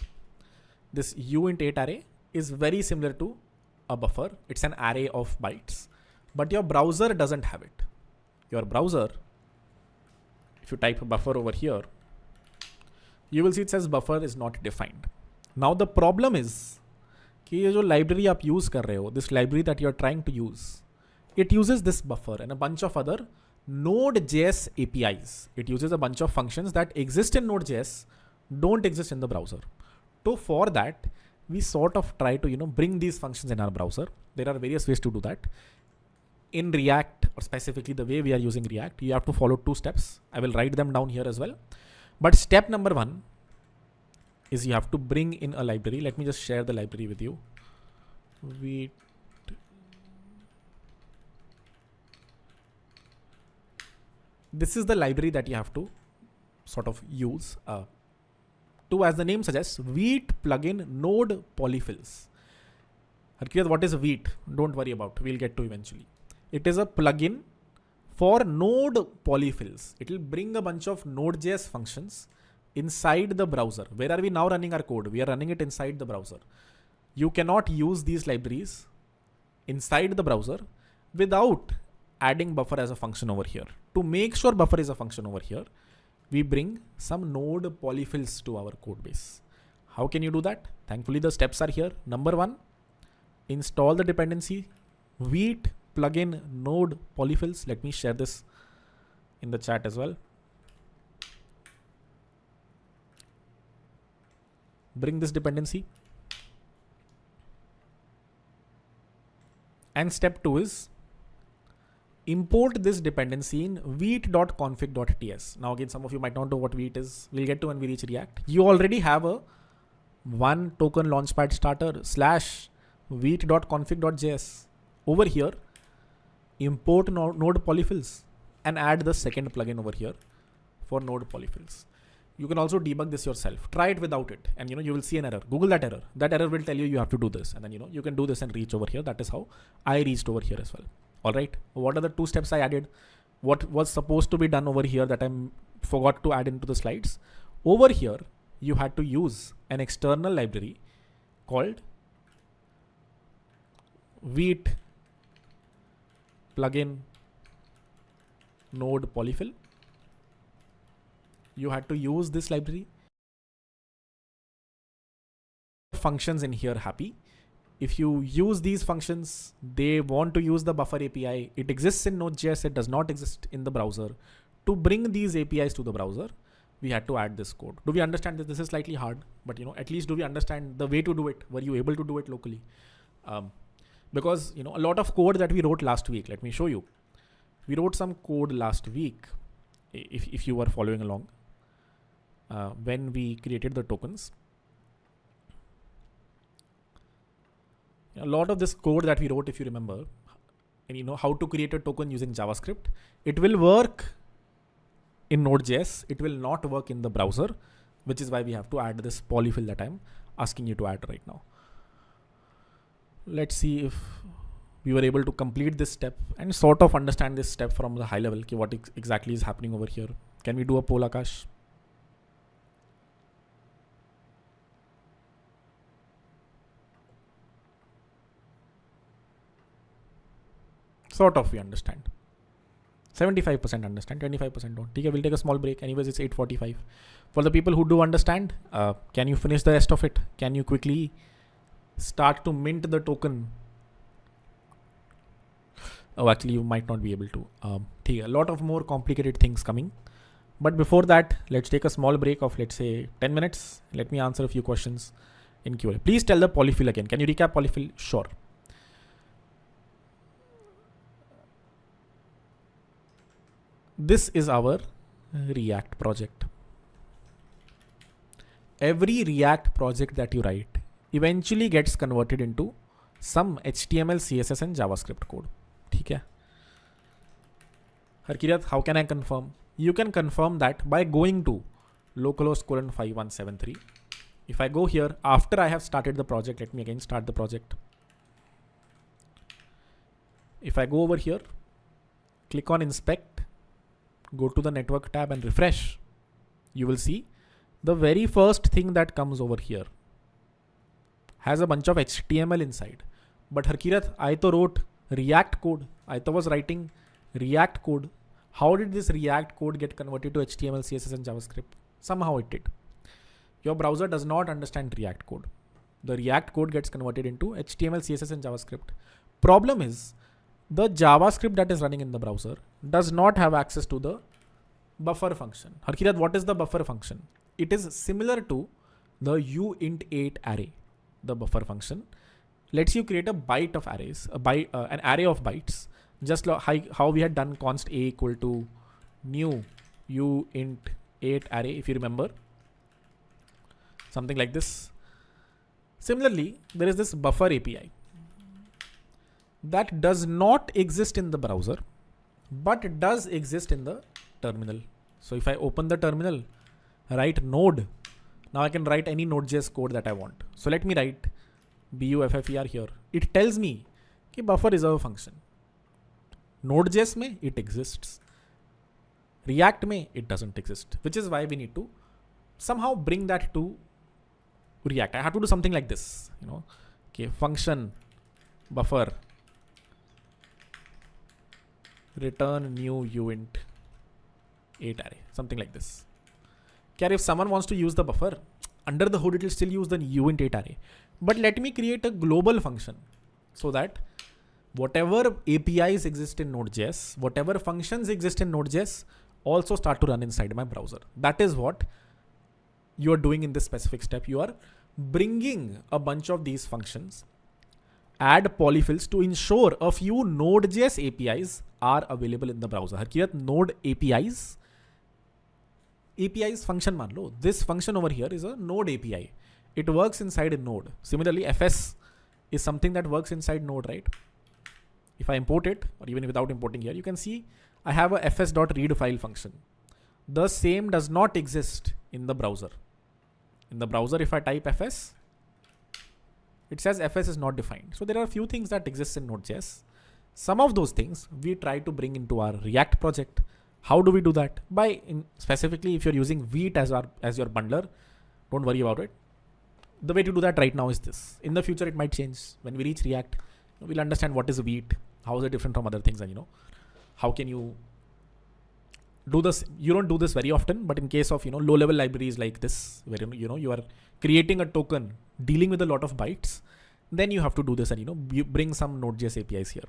This uint8 array is very similar to a buffer. It's an array of bytes, but your browser doesn't have it. Your browser, if you type buffer over here, you will see it says buffer is not defined. Now the problem is कि ये जो library आप use कर रहे हो, this library that you are trying to use, it uses this buffer and a bunch of other Node.js APIs. It uses a bunch of functions that exist in Node.js, don't exist in the browser. So for that, we sort of try to bring these functions in our browser. There are various ways to do that. In React, or specifically the way we are using React, you have to follow 2 steps. I will write them down here as well. But step number 1 is you have to bring in a library. Let me just share the library with you. This is the library that you have to sort of use to, as the name suggests, Vite plugin node polyfills. Harkirat, what is Vite? Don't worry about, we'll get to eventually. It is a plugin for node polyfills. It will bring a bunch of Node.js functions inside the browser. Where are we now running our code? We are running it inside the browser. You cannot use these libraries inside the browser without adding buffer as a function over here. To make sure buffer is a function over here, we bring some node polyfills to our code base. How can you do that? Thankfully, the steps are here. Number 1, install the dependency Vite plugin node polyfills. Let me share this in the chat as well. Bring this dependency. And step 2 is import this dependency in vite.config.ts. Now again, some of you might not know what Vite is. We'll get to when we reach React. You already have a one token launchpad starter / vite.config.js. Over here, import node polyfills and add the second plugin over here for node polyfills. You can also debug this yourself. Try it without it, and you will see an error. Google that error. That error will tell you have to do this, and then you can do this and reach over here. That is how I reached over here as well. All right. What are the 2 steps I added? What was supposed to be done over here that I forgot to add into the slides? Over here, you had to use an external library called Vite plugin node polyfill. You had to use this library. Functions in here happy. If you use these functions, they want to use the buffer API. It exists in Node.js. It does not exist in the browser. To bring these APIs to the browser, we had to add this code. Do we understand that this is slightly hard? But at least do we understand the way to do it? Were you able to do it locally? Because a lot of code that we wrote last week. Let me show you. We wrote some code last week. If you were following along, when we created the tokens. A lot of this code that we wrote, if you remember, and how to create a token using JavaScript, it will work in Node.js. It will not work in the browser, which is why we have to add this polyfill that I'm asking you to add right now. Let's see if we were able to complete this step and sort of understand this step from the high level. Okay, what exactly is happening over here? Can we do a poll, Akash? Sort of we understand. 75% understand, 25% don't. Okay, we'll take a small break. Anyways, it's 8:45. For the people who do understand, can you finish the rest of it? Can you quickly start to mint the token? Oh, actually, you might not be able to. A lot of more complicated things coming. But before that, let's take a small break of, let's say, 10 minutes. Let me answer a few questions in Q&A. Please tell the polyfill again. Can you recap polyfill? Sure. This is our React project. Every React project that you write eventually gets converted into some HTML, CSS and JavaScript code. Okay. Harkirat, how can I confirm? You can confirm that by going to localhost colon 5173. If I go here, after I have started the project, let me again start the project. If I go over here, click on inspect, go to the network tab and refresh, you will see the very first thing that comes over here has a bunch of HTML inside. But Harkirat, I to wrote React code. I to was writing React code. How did this React code get converted to HTML, CSS and JavaScript? Somehow it did. Your browser does not understand React code. The React code gets converted into HTML, CSS and JavaScript. Problem is, the JavaScript that is running in the browser does not have access to the buffer function. Harkirat, what is the buffer function? It is similar to the uint8 array. The buffer function lets you create a byte of arrays, an array of bytes, just like how we had done const a equal to new uint8 array, if you remember. Something like this. Similarly, there is this buffer API that does not exist in the browser, but does exist in the terminal. So if I open the terminal, write node, now I can write any Node.js code that I want. So let me write buffer here. It tells me that buffer is a function. Node.js mein it exists. React mein it doesn't exist, which is why we need to somehow bring that to React. I have to do something like this, okay, function buffer return new uint8 array, something like this. If someone wants to use the buffer, under the hood it will still use the uint8 array. But let me create a global function so that whatever APIs exist in Node.js, whatever functions exist in Node.js also start to run inside my browser. That is what you are doing in this specific step. You are bringing a bunch of these functions, add polyfills to ensure a few Node.js APIs are available in the browser. Harkirat, Node APIs function मान लो. This function over here is a Node API. It works inside a Node. Similarly, FS is something that works inside Node, right? If I import it, or even without importing here, you can see I have a fs.read file function. The same does not exist in the browser. In the browser, if I type fs, it says fs is not defined. So there are a few things that exist in Node.js. Some of those things we try to bring into our React project. How do we do that? By specifically, if you're using Vite as your bundler, don't worry about it. The way to do that right now is this. In the future, it might change. When we reach React, we'll understand what is Vite, how is it different from other things, and how can you do this. You don't do this very often, but in case of low-level libraries like this, where you are creating a token dealing with a lot of bytes, then you have to do this and you bring some Node.js APIs here.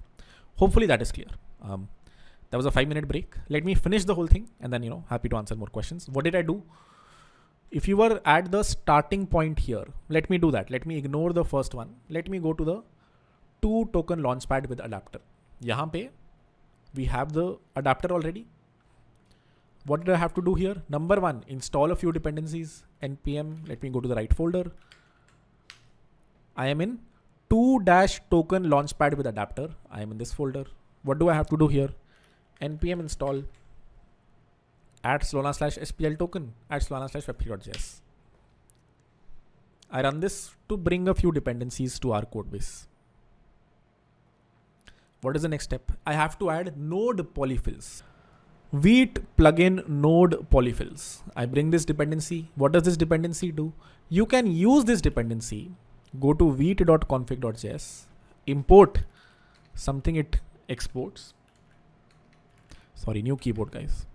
Hopefully that is clear. That was a 5-minute break. Let me finish the whole thing and then happy to answer more questions. What did I do? If you were at the starting point here, let me do that. Let me ignore the first one. Let me go to the 2 token launchpad with adapter. Yahan pe we have the adapter already. What did I have to do here? Number 1, install a few dependencies. npm, let me go to the right folder. I am in 2-token launchpad with adapter. I am in this folder. What do I have to do here? npm install /spl token /web3.js. I run this to bring a few dependencies to our code base. What is the next step? I have to add node polyfills. Vite plugin node polyfills. I bring this dependency. What does this dependency do? You can use this dependency. Go to vite.config.js, import something it exports. Sorry, new keyboard, guys.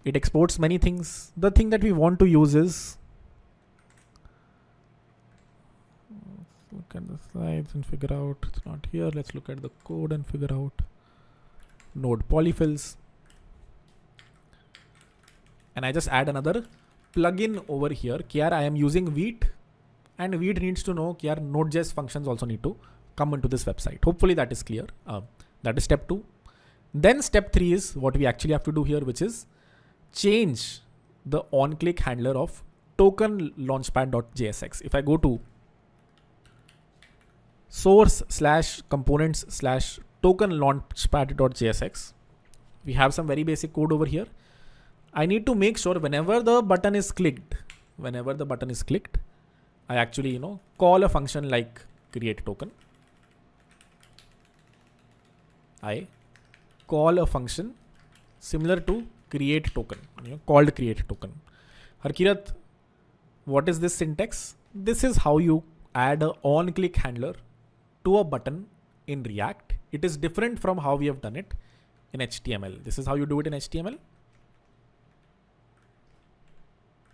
It exports many things. The thing that we want to use is, let's look at the slides and figure out, it's not here. Let's look at the code and figure out node polyfills. And I just add another plugin over here. Here I am using Vite, and Vite needs to know that Node.js functions also need to come into this website. Hopefully that is clear. That is step 2. Then step 3 is what we actually have to do here, which is change the on-click handler of token launchpad.jsx. If I go to source/components/ token launchpad.jsx. We have some very basic code over here. I need to make sure whenever the button is clicked, I actually, call a function like create token. I call a function similar to create token, called create token. Harkirat, what is this syntax? This is how you add a on-click handler to a button in React. It is different from how we have done it in HTML. This is how you do it in HTML.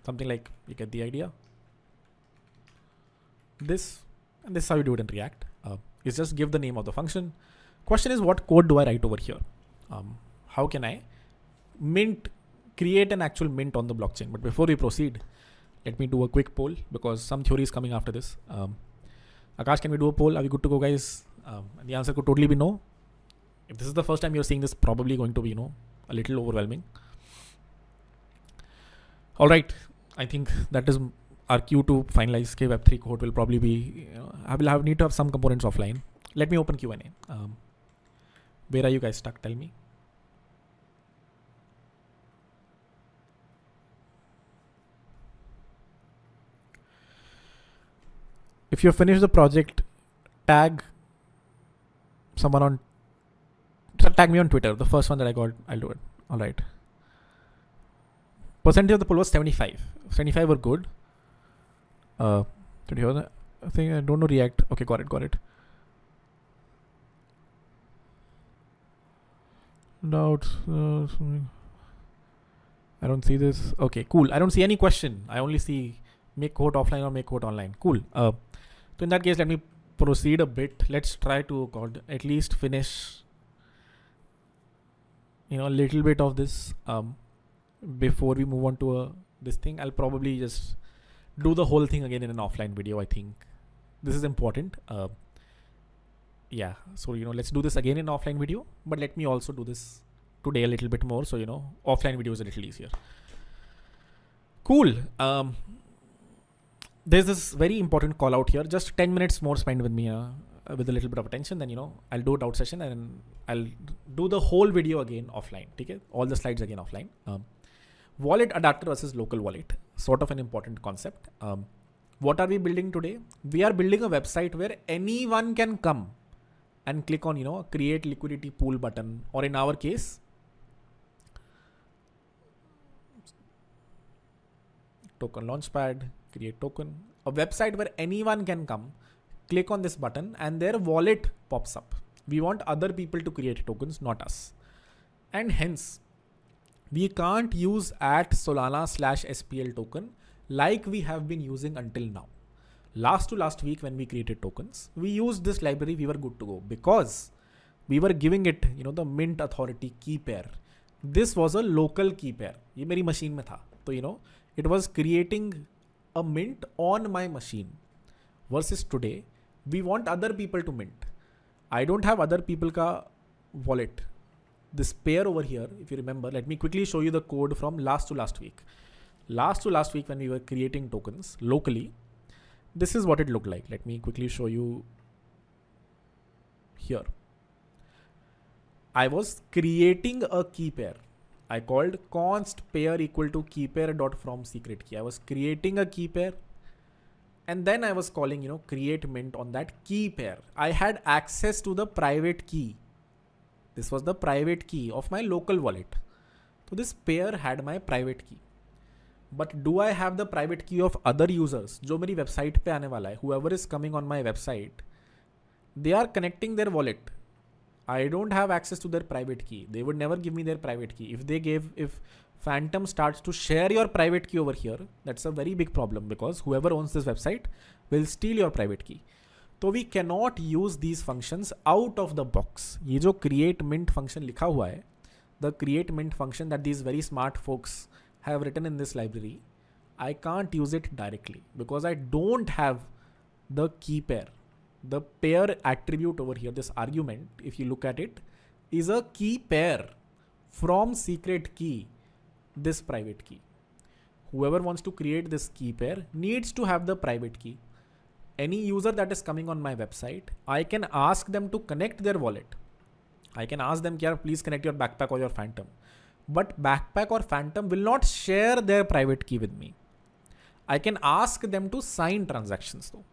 Something like, you get the idea. This, and this is how you do it in React. Is just give the name of the function. Question is, what code do I write over here? How can I create an actual mint on the blockchain? But before we proceed, let me do a quick poll because some theory is coming after this. Akash, can we do a poll? Are we good to go, guys? The answer could totally be no. If this is the first time you're seeing this, probably going to be, a little overwhelming. All right. I think that is our cue to finalize. Web3 code will probably be, I will need to have some components offline. Let me open Q&A. Where are you guys stuck? Tell me. If you finish the project, tag me on Twitter. The first one that I got, I'll do it. All right. Percentage of the poll was 75. 75 were good. Did you hear that? I think I don't know React. Okay, got it. Doubts. I don't see this. Okay, cool. I don't see any question. I only see make quote offline or make quote online. Cool. So in that case, let me proceed a bit. Let's try to at least finish, a little bit of this before we move on to this thing. I'll probably just do the whole thing again in an offline video. I think this is important. Yeah. So, let's do this again in an offline video, but let me also do this today a little bit more. So, offline video is a little easier. Cool. There's this very important call out here. Just 10 minutes more spent with me with a little bit of attention. Then, I'll do a doubt session and I'll do the whole video again offline. Okay? All the slides again offline. Wallet adapter versus local wallet. Sort of an important concept. What are we building today? We are building a website where anyone can come and click on, create liquidity pool button, or in our case, token launchpad, create token, a website where anyone can come, click on this button and their wallet pops up. We want other people to create tokens, not us. And hence, we can't use @Solana/SPL token like we have been using until now. Last week when we created tokens, we used this library, we were good to go because we were giving it, the mint authority key pair. This was a local key pair. Ye meri machine mein tha. So, it was creating a mint on my machine. Versus today, we want other people to mint. I don't have other people ka wallet. This pair over here, if you remember, let me quickly show you the code from last week. Last week when we were creating tokens locally, this is what it looked like. Let me quickly show you here. I was creating a key pair. I called const pair equal to key pair dot from secret key. I was creating a key pair and then I was calling, create mint on that key pair. I had access to the private key. This was the private key of my local wallet. So this pair had my private key. But do I have the private key of other users? जो मेरी website पे आने वाला है, whoever is coming on my website, they are connecting their wallet. I don't have access to their private key. They would never give me their private key. If Phantom starts to share your private key over here, that's a very big problem because whoever owns this website will steal your private key. So we cannot use these functions out of the box. ये जो create mint function लिखा हुआ है, the create mint function that these very smart folks have written in this library, I can't use it directly because I don't have the key pair. The pair attribute over here, this argument, if you look at it, is a key pair from secret key, this private key. Whoever wants to create this key pair needs to have the private key. Any user that is coming on my website, I can ask them to connect their wallet I can ask them, please connect your backpack or your phantom. But backpack or phantom will not share their private key with me. I can ask them to sign transactions though.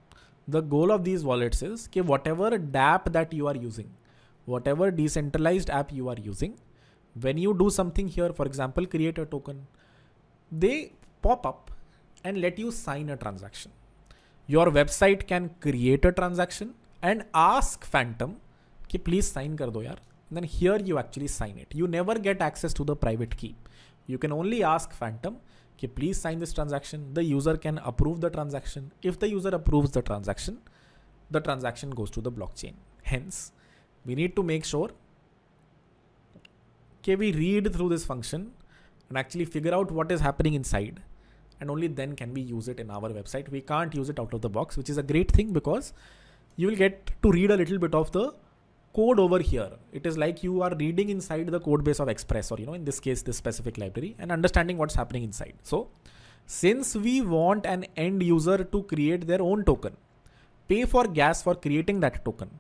The goal of these wallets is that whatever dApp that you are using, whatever decentralized app you are using, when you do something here, for example, create a token, they pop up and let you sign a transaction. Your website can create a transaction and ask Phantom, कि please sign कर दो यार. And then here you actually sign it. You never get access to the private key. You can only ask Phantom, कि please sign this transaction. The user can approve the transaction. If the user approves the transaction goes to the blockchain. Hence, we need to make sure that we read through this function and actually figure out what is happening inside. And only then can we use it in our website. We can't use it out of the box, which is a great thing because you will get to read a little bit of the code over here. It is like you are reading inside the code base of Express, or in this case, this specific library, and understanding what's happening inside. So since we want an end user to create their own token, pay for gas for creating that token,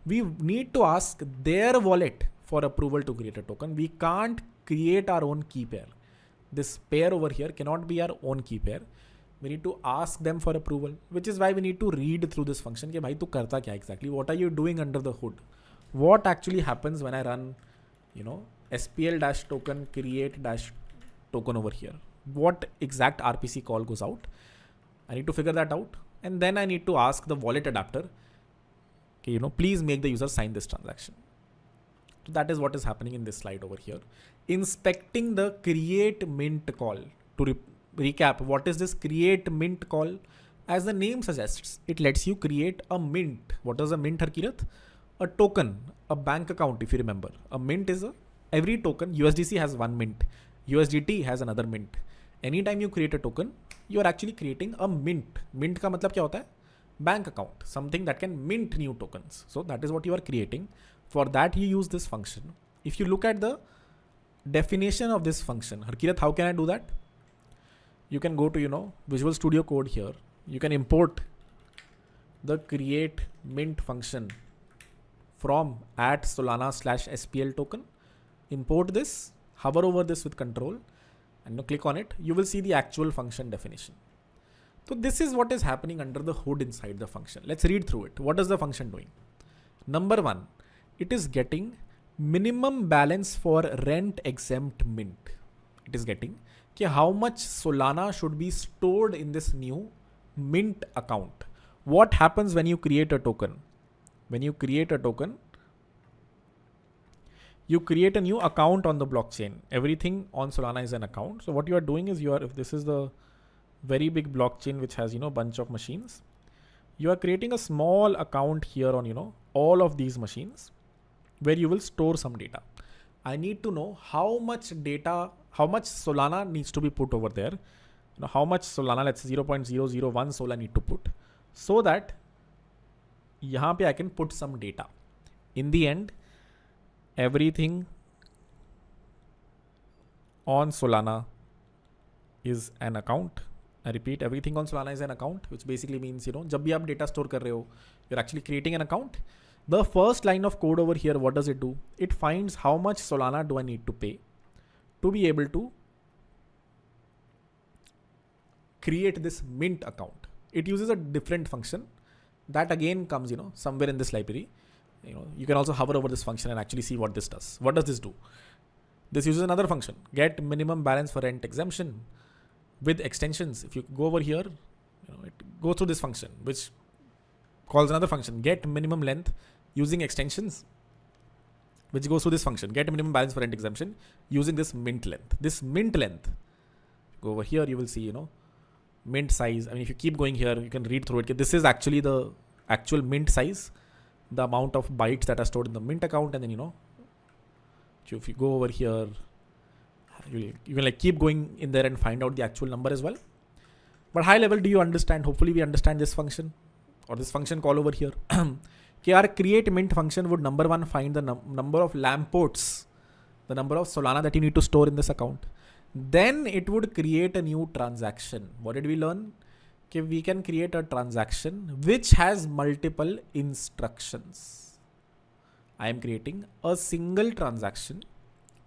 we need to ask their wallet for approval to create a token. We can't create our own key pair. This pair over here cannot be our own key pair. We need to ask them for approval, which is why we need to read through this function. कि भाई तू करता क्या exactly? What are you doing under the hood? What actually happens when I run, SPL-token create-token over here? What exact RPC call goes out? I need to figure that out. And then I need to ask the wallet adapter, okay, please make the user sign this transaction. So that is what is happening in this slide over here. Inspecting the create mint call. To recap, what is this create mint call? As the name suggests, it lets you create a mint. What is a mint, Harkirat? A token, a bank account, if you remember. A mint is every token. USDC has one mint. USDT has another mint. Anytime you create a token, you are actually creating a mint. Mint का मतलब क्या होता है? Bank account, something that can mint new tokens. So that is what you are creating. For that, you use this function. If you look at the definition of this function, Harkirat, how can I do that? You can go to, Visual Studio Code here. You can import the create mint function from @solana/SPL token. Import this, hover over this with control, and click on it. You will see the actual function definition. So this is what is happening under the hood inside the function. Let's read through it. What is the function doing? Number one, it is getting minimum balance for rent exempt mint. It is getting how much Solana should be stored in this new mint account. What happens when you create a token? When you create a token, you create a new account on the blockchain. Everything on Solana is an account. So what you are doing is if this is the very big blockchain which has, bunch of machines, you are creating a small account here on, all of these machines where you will store some data. I need to know how much data, how much Solana needs to be put over there. How much Solana, let's say 0.001 Solana need to put, so that यहाँ पे I can put some data. In the end, everything on Solana is an account. I repeat, everything on Solana is an account, which basically means, जब भी आप data store कर रहे हो, you're actually creating an account. The first line of code over here, what does it do? It finds how much Solana do I need to pay to be able to create this mint account. It uses a different function that again comes, somewhere in this library. You can also hover over this function and actually see what this does. What does this do? This uses another function, get minimum balance for rent exemption with extensions. If you go over here, it goes through this function, which calls another function, get minimum length using extensions, which goes through this function, get minimum balance for rent exemption using this mint length. This mint length, go over here, you will see, mint size. I mean, if you keep going here, you can read through it. This is actually the actual mint size, the amount of bytes that are stored in the mint account. And then, so if you go over here, you can keep going in there and find out the actual number as well. But high level, do you understand? Hopefully we understand this function or this function call over here. Our create mint function would number one find the number of lampposts, the number of Solana that you need to store in this account. Then it would create a new transaction. What did we learn? We can create a transaction which has multiple instructions. I am creating a single transaction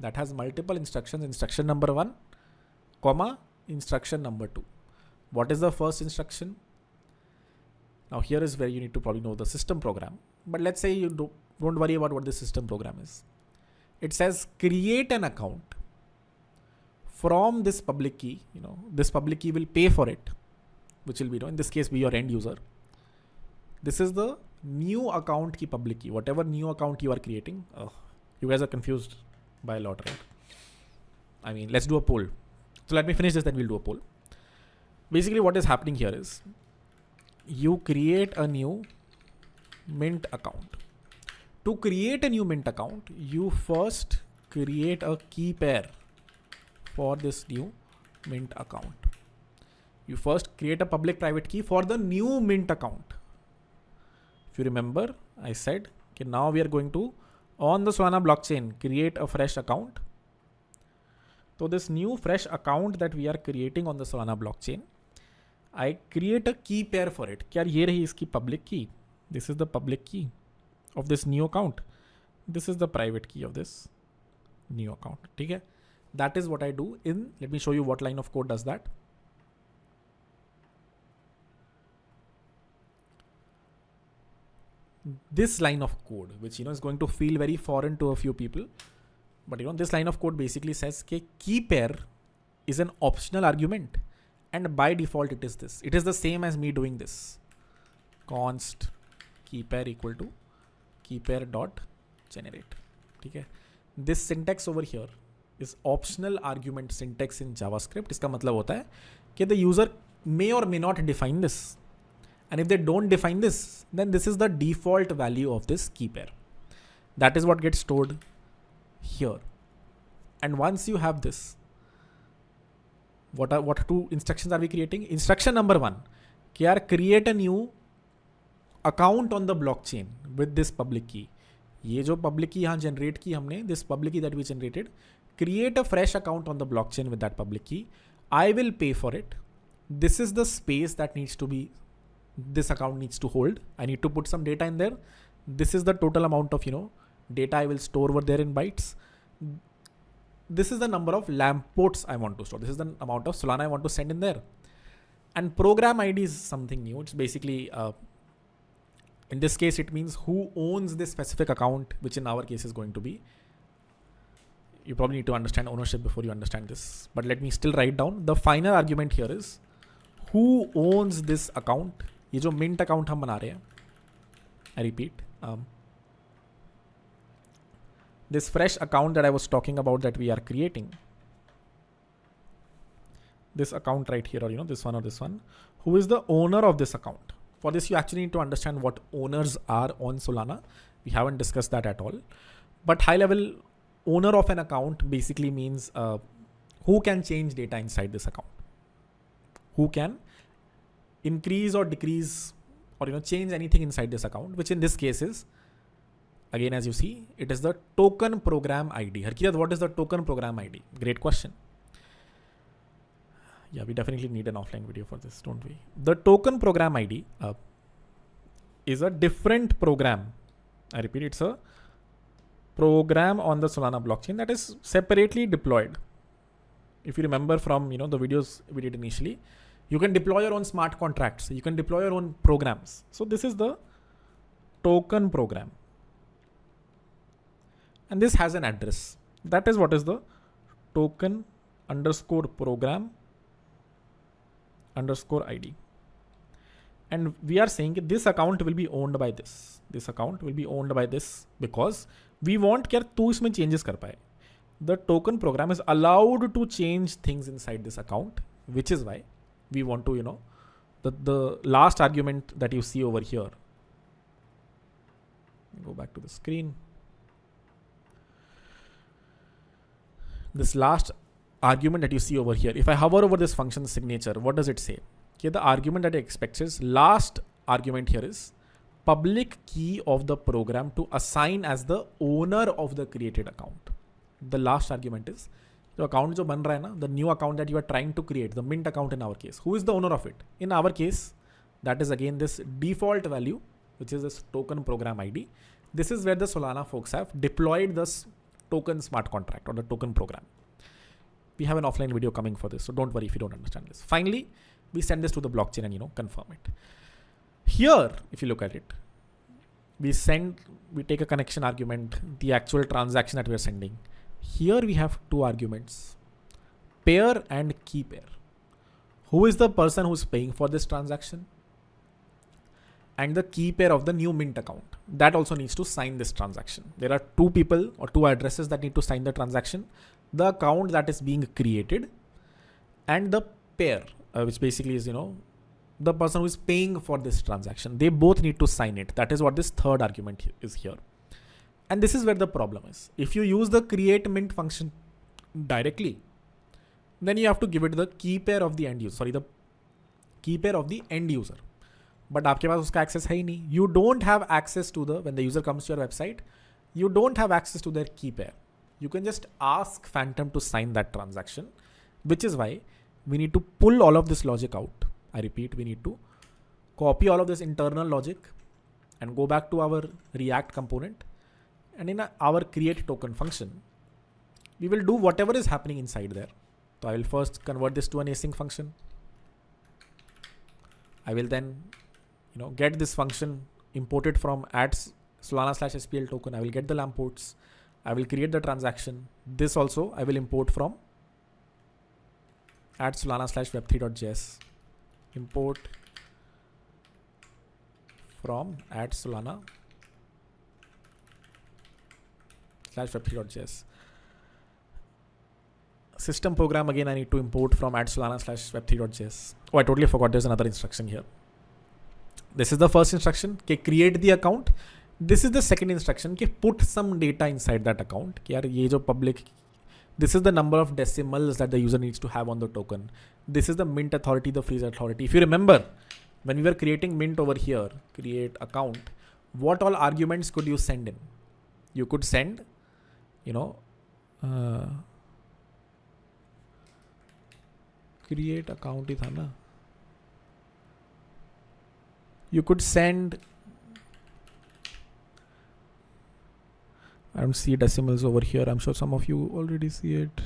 that has multiple instructions. Instruction number 1, comma, instruction number 2. What is the first instruction? Now here is where you need to probably know the system program. But let's say you don't worry about what the system program is. It says create an account from this public key. This public key will pay for it, which will be, in this case, be your end user. This is the new account key public key. Whatever new account you are creating. You guys are confused by a lot, right? I mean, let's do a poll. So let me finish this, then we'll do a poll. Basically, what is happening here is you create a new Mint account. To create a new Mint account, you first create a key pair for this new Mint account. You first create a public private key for the new Mint account. If you remember, I said, okay, now we are going to, on the Solana blockchain, create a fresh account. So this new fresh account that we are creating on the Solana blockchain, I create a key pair for it. Kya ye rahi iski public key? This is the public key of this new account. This is the private key of this new account. Okay? That is what I do let me show you what line of code does that. This line of code, which is going to feel very foreign to a few people, but this line of code basically says that key pair is an optional argument, and by default it is this. It is the same as me doing this. Const key pair equal to key pair dot generate. Okay? This syntax over here is optional argument syntax in JavaScript. इसका मतलब होता है कि the user may or may not define this. And if they don't define this, then this is the default value of this key pair. That is what gets stored here. And once you have this, what two instructions are we creating? Instruction number 1, create a new account on the blockchain with this public key. ये जो public key यहाँ generate की हमने, this public key that we generated, create a fresh account on the blockchain with that public key. I will pay for it. This is the space that this account needs to hold. I need to put some data in there. This is the total amount of, data I will store over there in bytes. This is the number of lamp ports I want to store. This is the amount of Solana I want to send in there. And program ID is something new. It's basically, in this case, it means who owns this specific account, which in our case is going to be. You probably need to understand ownership before you understand this. But let me still write down. The final argument here is who owns this account. ये जो mint account हम बना रहे हैं, I repeat, this fresh account that I was talking about that we are creating, this account right here, or this one or this one, who is the owner of this account? For this, you actually need to understand what owners are on Solana. We haven't discussed that at all. But high level, owner of an account basically means who can change data inside this account, who can increase or decrease or change anything inside this account, which in this case is, again, as you see, it is the token program ID. Harkirat, what is the token program ID? Great question. Yeah, we definitely need an offline video for this, don't we? The token program ID is a different program. I repeat, it's a program on the Solana blockchain that is separately deployed. If you remember from the videos we did initially, you can deploy your own smart contracts. You can deploy your own programs. So this is the token program. And this has an address. That is what is the token underscore program underscore ID. And we are saying this account will be owned by this. This account will be owned by this because we want कि तू इसमें changes कर पाए. The token program is allowed to change things inside this account, which is why we want to, the last argument that you see over here. Go back to the screen. This last argument that you see over here, if I hover over this function signature, what does it say? Okay, the argument that it expects is last argument here is public key of the program to assign as the owner of the created account. The last argument is the account जो बन रहा है ना, the new account that you are trying to create, the mint account in our case. Who is the owner of it? In our case, that is again this default value, which is this token program ID. This is where the Solana folks have deployed the token smart contract or the token program. We have an offline video coming for this, so don't worry if you don't understand this. Finally, we send this to the blockchain and confirm it. Here, if you look at it, we take a connection argument, the actual transaction that we are sending. Here we have two arguments, pair and key pair. Who is the person who's paying for this transaction? And the key pair of the new mint account. That also needs to sign this transaction. There are two people or two addresses that need to sign the transaction. The account that is being created and the pair, which basically is, the person who is paying for this transaction. They both need to sign it. That is what this third argument is here. And this is where the problem is. If you use the create mint function directly, then you have to give it the key pair of the end user. The key pair of the end user. But आपके पास उसका access है ही नहीं. You don't have access to when the user comes to your website, you don't have access to their key pair. You can just ask Phantom to sign that transaction, which is why we need to pull all of this logic out. I repeat, we need to copy all of this internal logic and go back to our React component. And in our create token function, we will do whatever is happening inside there. So I will first convert this to an async function. I will then get this function imported from @solana/SPL token. I will get the LAMP ports. I will create the transaction. This also I will import from @solana/web3.js. Import from @solana/web3.js. System program again I need to import from @solana/web3.js. Oh, I totally forgot there's another instruction here. This is the first instruction, create the account. This is the second instruction, put some data inside that account. Ye jo public, this is the number of decimals that the user needs to have on the token. This is the mint authority, the freeze authority. If you remember, when we were creating mint over here, create account, what all arguments could you send in? You could send, create account ही था ना. You could send, I don't see decimals over here. I'm sure some of you already see it.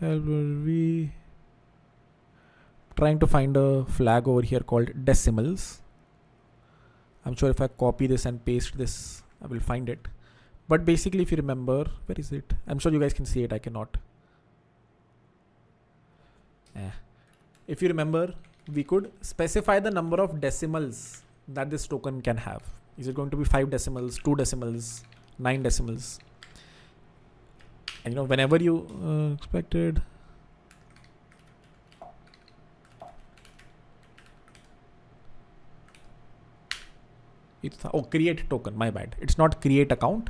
We trying to find a flag over here called decimals. I'm sure if I copy this and paste this, I will find it. But basically, if you remember, where is it? I'm sure you guys can see it. I cannot. If you remember, we could specify the number of decimals that this token can have. Is it going to be 5 decimals, 2 decimals, 9 decimals? And whenever you expected, create token, my bad. It's not create account.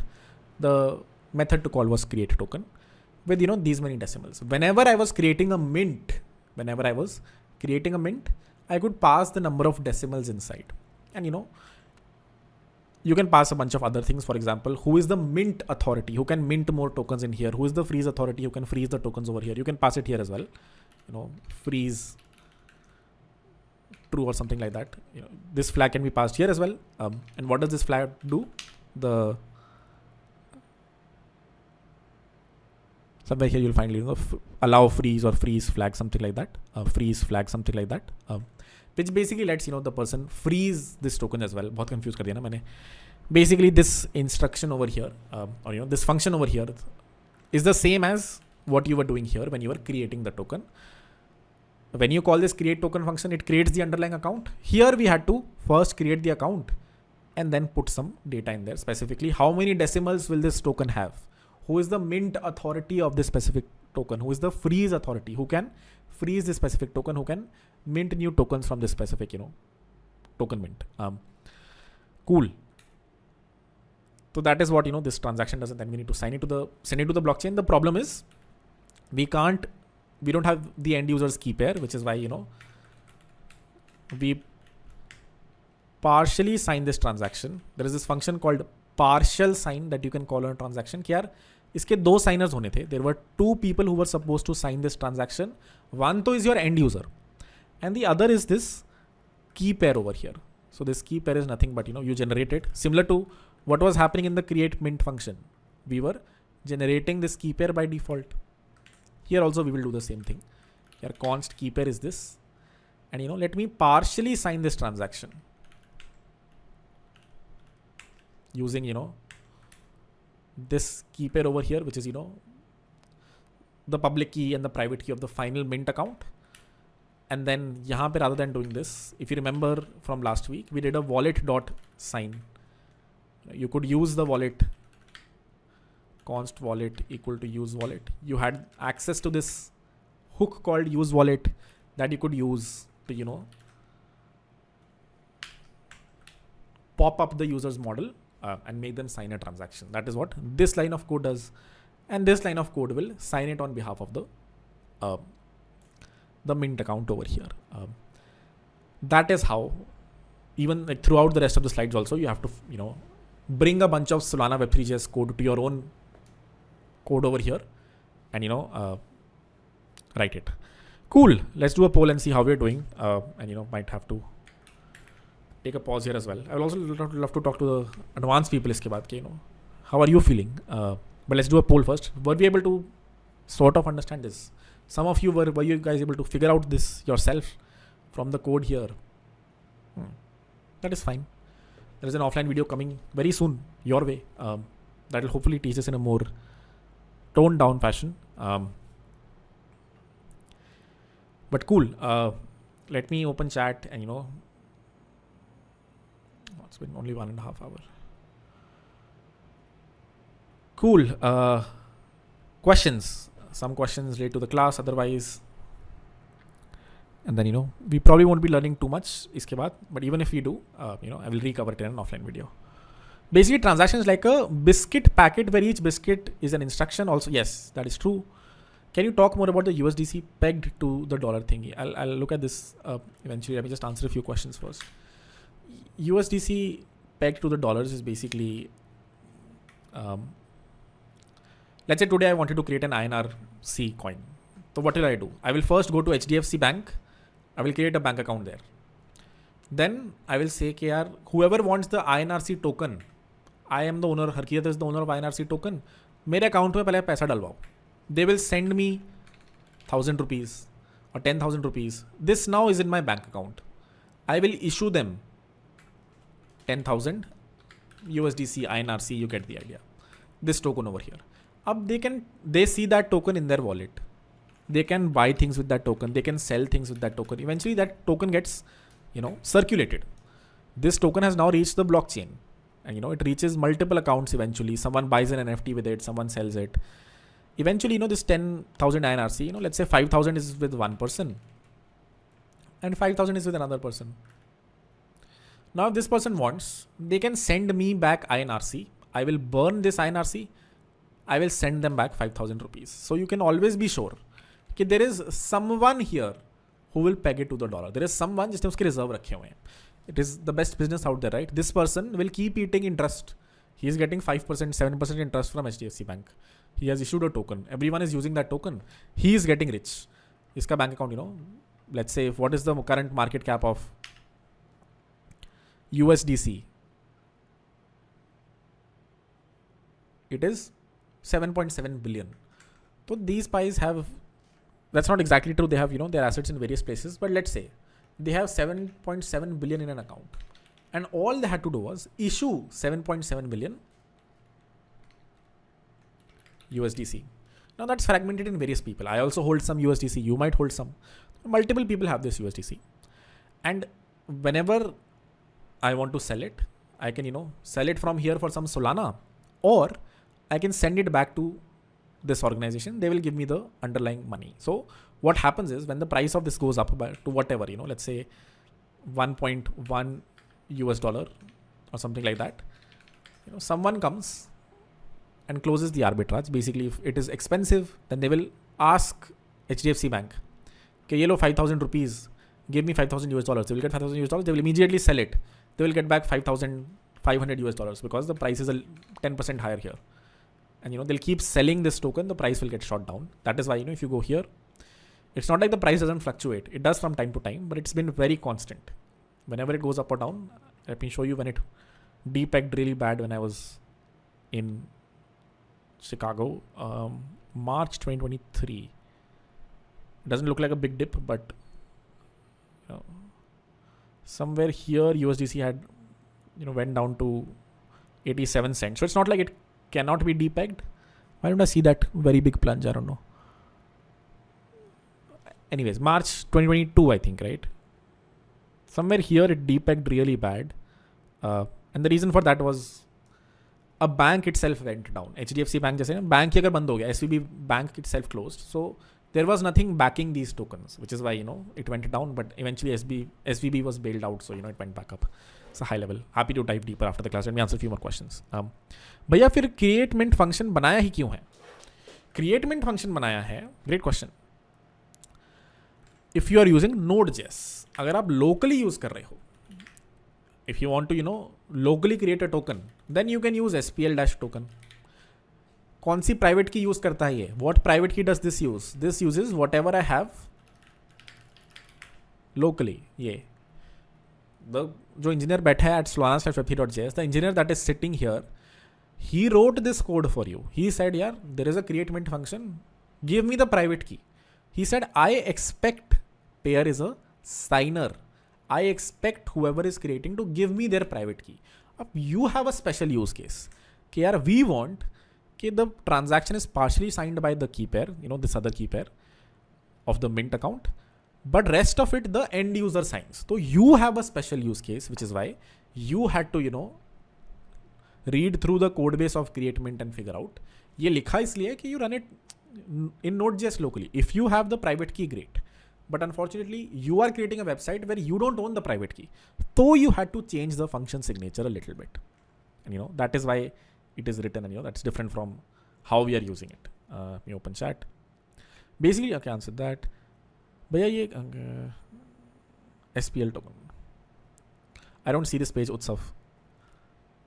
The method to call was create token with, these many decimals. Whenever I was creating a mint, I could pass the number of decimals inside. And you can pass a bunch of other things. For example, who is the mint authority? Who can mint more tokens in here? Who is the freeze authority? Who can freeze the tokens over here? You can pass it here as well. Freeze true or something like that. This flag can be passed here as well. And what does this flag do? Somewhere here you'll find allow freeze or freeze flag, something like that. Freeze flag, something like that. Which basically lets the person freeze this token as well. बहुत confused कर दिया ना मैंने. Basically this instruction over here or this function over here is the same as what you were doing here when you were creating the token. When you call this create token function, it creates the underlying account. Here we had to first create the account and then put some data in there. Specifically, how many decimals will this token have? Who is the mint authority of this specific token? Who is the freeze authority? Who can freeze this specific token? Who can mint new tokens from this specific, token mint? Cool. So that is what, this transaction does. And then we need to send it to the blockchain. The problem is we don't have the end user's key pair, which is why, we partially sign this transaction. There is this function called partial sign that you can call on a transaction. Ki इसके 2 signers होने थे. There were 2 people who were supposed to sign this transaction. One is your end user and the other is this key pair over here. So this key pair is nothing but, you generate it similar to what was happening in the create mint function. We were generating this key pair by default. Here also we will do the same thing. Here const key pair is this, and let me partially sign this transaction using this key pair over here, which is the public key and the private key of the final mint account. And then yahan pe, rather than doing this, if you remember from last week, we did a wallet dot sign. You could use the wallet, const wallet equal to use wallet. You had access to this hook called use wallet that you could use to pop up the user's model and make them sign a transaction. That is what this line of code does, and this line of code will sign it on behalf of the mint account over here. That is how, even like throughout the rest of the slides also, you have to bring a bunch of Solana Web3.js code to your own code over here and write it. Cool. Let's do a poll and see how we're doing. And might have to take a pause here as well. I will also love to talk to the advanced people iske baad ke, how are you feeling? But let's do a poll first. Were we able to sort of understand this? Some of you were you guys able to figure out this yourself from the code here? That is fine. There is an offline video coming very soon your way. That will hopefully teach us in a more toned down fashion. But cool. Let me open chat and it's been only 1.5 hours. Cool. Questions. Some questions relate to the class, otherwise. And then, we probably won't be learning too much iske baad, but even if we do, I will recover it in an offline video. Basically, transaction is like a biscuit packet where each biscuit is an instruction also. Yes, that is true. Can you talk more about the USDC pegged to the dollar thingy? I'll look at this eventually. Let me just answer a few questions first. USDC pegged to the dollars is basically, let's say today I wanted to create an INRC coin. So what will I do? I will first go to HDFC Bank. I will create a bank account there. Then I will say, whoever wants the INRC token, I am the owner, Harkiyat is the owner of INRC token. Mere account mein pehle paisa dalwao. They will send me 1,000 rupees or 10,000 rupees. This now is in my bank account. I will issue them 10,000 USDC, INRC, you get the idea. This token over here. They see that token in their wallet. They can buy things with that token. They can sell things with that token. Eventually that token gets, circulated. This token has now reached the blockchain, and it reaches multiple accounts eventually. Someone buys an NFT with it, someone sells it. Eventually, this 10,000 INRC, let's say 5,000 is with one person and 5,000 is with another person. Now, if this person wants, they can send me back INRC. I will burn this INRC. I will send them back 5,000 rupees. So you can always be sure that there is someone here who will peg it to the dollar. There is someone जिसने उसके reserve रखे हुए हैं. It is the best business out there, right? This person will keep eating interest. He is getting 5%, 7% interest from HDFC Bank. He has issued a token. Everyone is using that token. He is getting rich. Iska bank account, let's say, what is the current market cap of USDC? It is 7.7 billion. So these pies have, that's not exactly true. They have, their assets in various places, but let's say they have 7.7 billion in an account, and all they had to do was issue 7.7 billion USDC. Now that's fragmented in various people. I also hold some USDC. You might hold some. Multiple people have this USDC. And whenever I want to sell it, I can, sell it from here for some Solana, or I can send it back to this organization. They will give me the underlying money. So what happens is when the price of this goes up to whatever, let's say 1.1 US dollar or something like that, someone comes and closes the arbitrage. Basically, if it is expensive, then they will ask HDFC Bank, okay, ye lo 5,000 rupees, give me 5,000 US dollars. They will get 5,000 US dollars. They will immediately sell it. They will get back 5,500 US dollars because the price is 10% higher here. And they'll keep selling this token. The price will get shot down. That is why, if you go here, it's not like the price doesn't fluctuate. It does from time to time, but it's been very constant. Whenever it goes up or down, Let me show you when it depegged really bad when I was in Chicago, March 2023. It doesn't look like a big dip, but you know, somewhere here USDC had went down to 87 cents. So it's not like it cannot be depegged. Why don't I see that very big plunge? I don't know. Anyways, March 2022, I think, right? Somewhere here it depegged really bad. And the reason for that was a bank itself went down. HDFC Bank जैसे ना bank ही अगर बंद हो गया, SVB Bank itself closed. So there was nothing backing these tokens, which is why it went down. But eventually SVB was bailed out, so it went back up. It's a high level. Happy to dive deeper after the class. Let me answer a few more questions. भैया फिर create mint function बनाया ही क्यों है? Create mint function बनाया है. Great question. If you are using Node.js, अगर आप locally use कर रहे हो, if you want to locally create a token, then you can use SPL-token. कौन सी प्राइवेट की यूज करता है ये? What private key does this use? This uses whatever I have locally. ये जो इंजीनियर बैठा है at solana/web3.js, the engineer that is sitting here, he wrote this code for you. He said, yeah, there is a create mint function. Give me the private key. He said, I expect pair is a signer. I expect whoever is creating to give me their private key. अब you have a special use case. कि यार we want कि the transaction is partially signed by the key pair, this other key pair of the mint account, but rest of it the end user signs. So you have a special use case, which is why you had to read through the code base of create mint and figure out. ये लिखा इसलिए कि you run it in Node.js locally. If you have the private key, great. But unfortunately, you are creating a website where you don't own the private key. So you had to change the function signature a little bit. And that is why it is written, and that's different from how we are using it. Let me open chat. Basically, I can answer that. Bhaiya ye SPL token. I don't see this page, Utsav.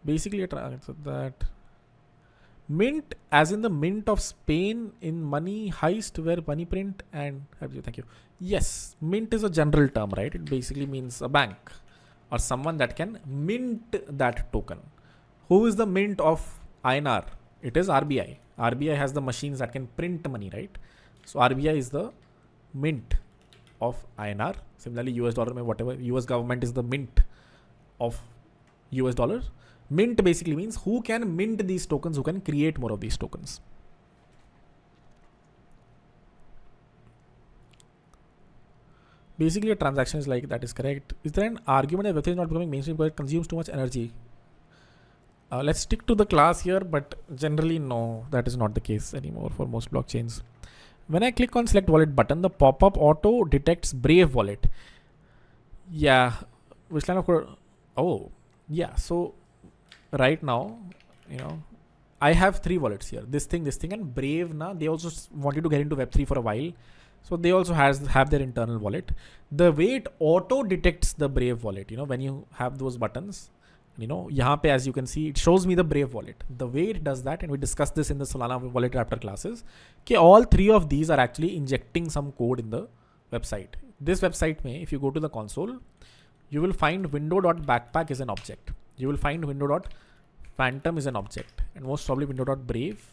Basically, I answer that. Mint, as in the mint of Spain in money heist, where money print and thank you. Yes, mint is a general term, right? It basically means a bank or someone that can mint that token. Who is the mint of INR? It is RBI. RBI has the machines that can print money, right? So RBI is the mint of INR. Similarly, US dollar, whatever US government is the mint of US dollars. Mint basically means who can mint these tokens, who can create more of these tokens. Basically, a transaction is like that is correct. Is there an argument that Web3 is not becoming mainstream because it consumes too much energy? Let's stick to the class here, but generally, no, that is not the case anymore for most blockchains. When I click on select wallet button, the pop-up auto detects Brave wallet. Yeah, which line of code? Oh, yeah. So right now, I have 3 wallets here. This thing, and Brave. They also wanted to get into Web3 for a while. So they also have their internal wallet. The way it auto detects the Brave wallet, when you have those buttons, यहाँ पे as you can see, it shows me the Brave wallet. The way it does that, and we discussed this in the Solana wallet adapter classes, कि all 3 of these are actually injecting some code in the website. This website may, if you go to the console, you will find window.backpack is an object. You will find window.phantom is an object, and most probably window.brave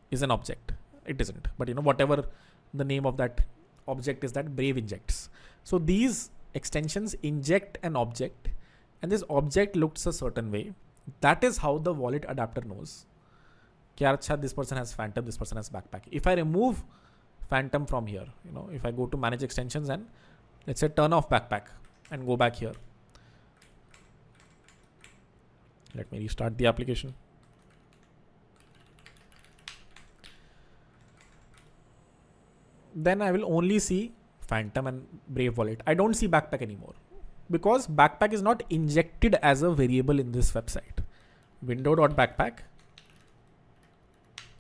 is an object. It isn't, but whatever the name of that object is, that Brave injects. So these extensions inject an object, and this object looks a certain way. That is how the wallet adapter knows कि this person has phantom, this person has backpack. If I remove phantom from here, if I go to manage extensions and let's say turn off backpack and go back here, let me restart the application. Then I will only see phantom and Brave wallet. I don't see backpack anymore because backpack is not injected as a variable in this website. Window.backpack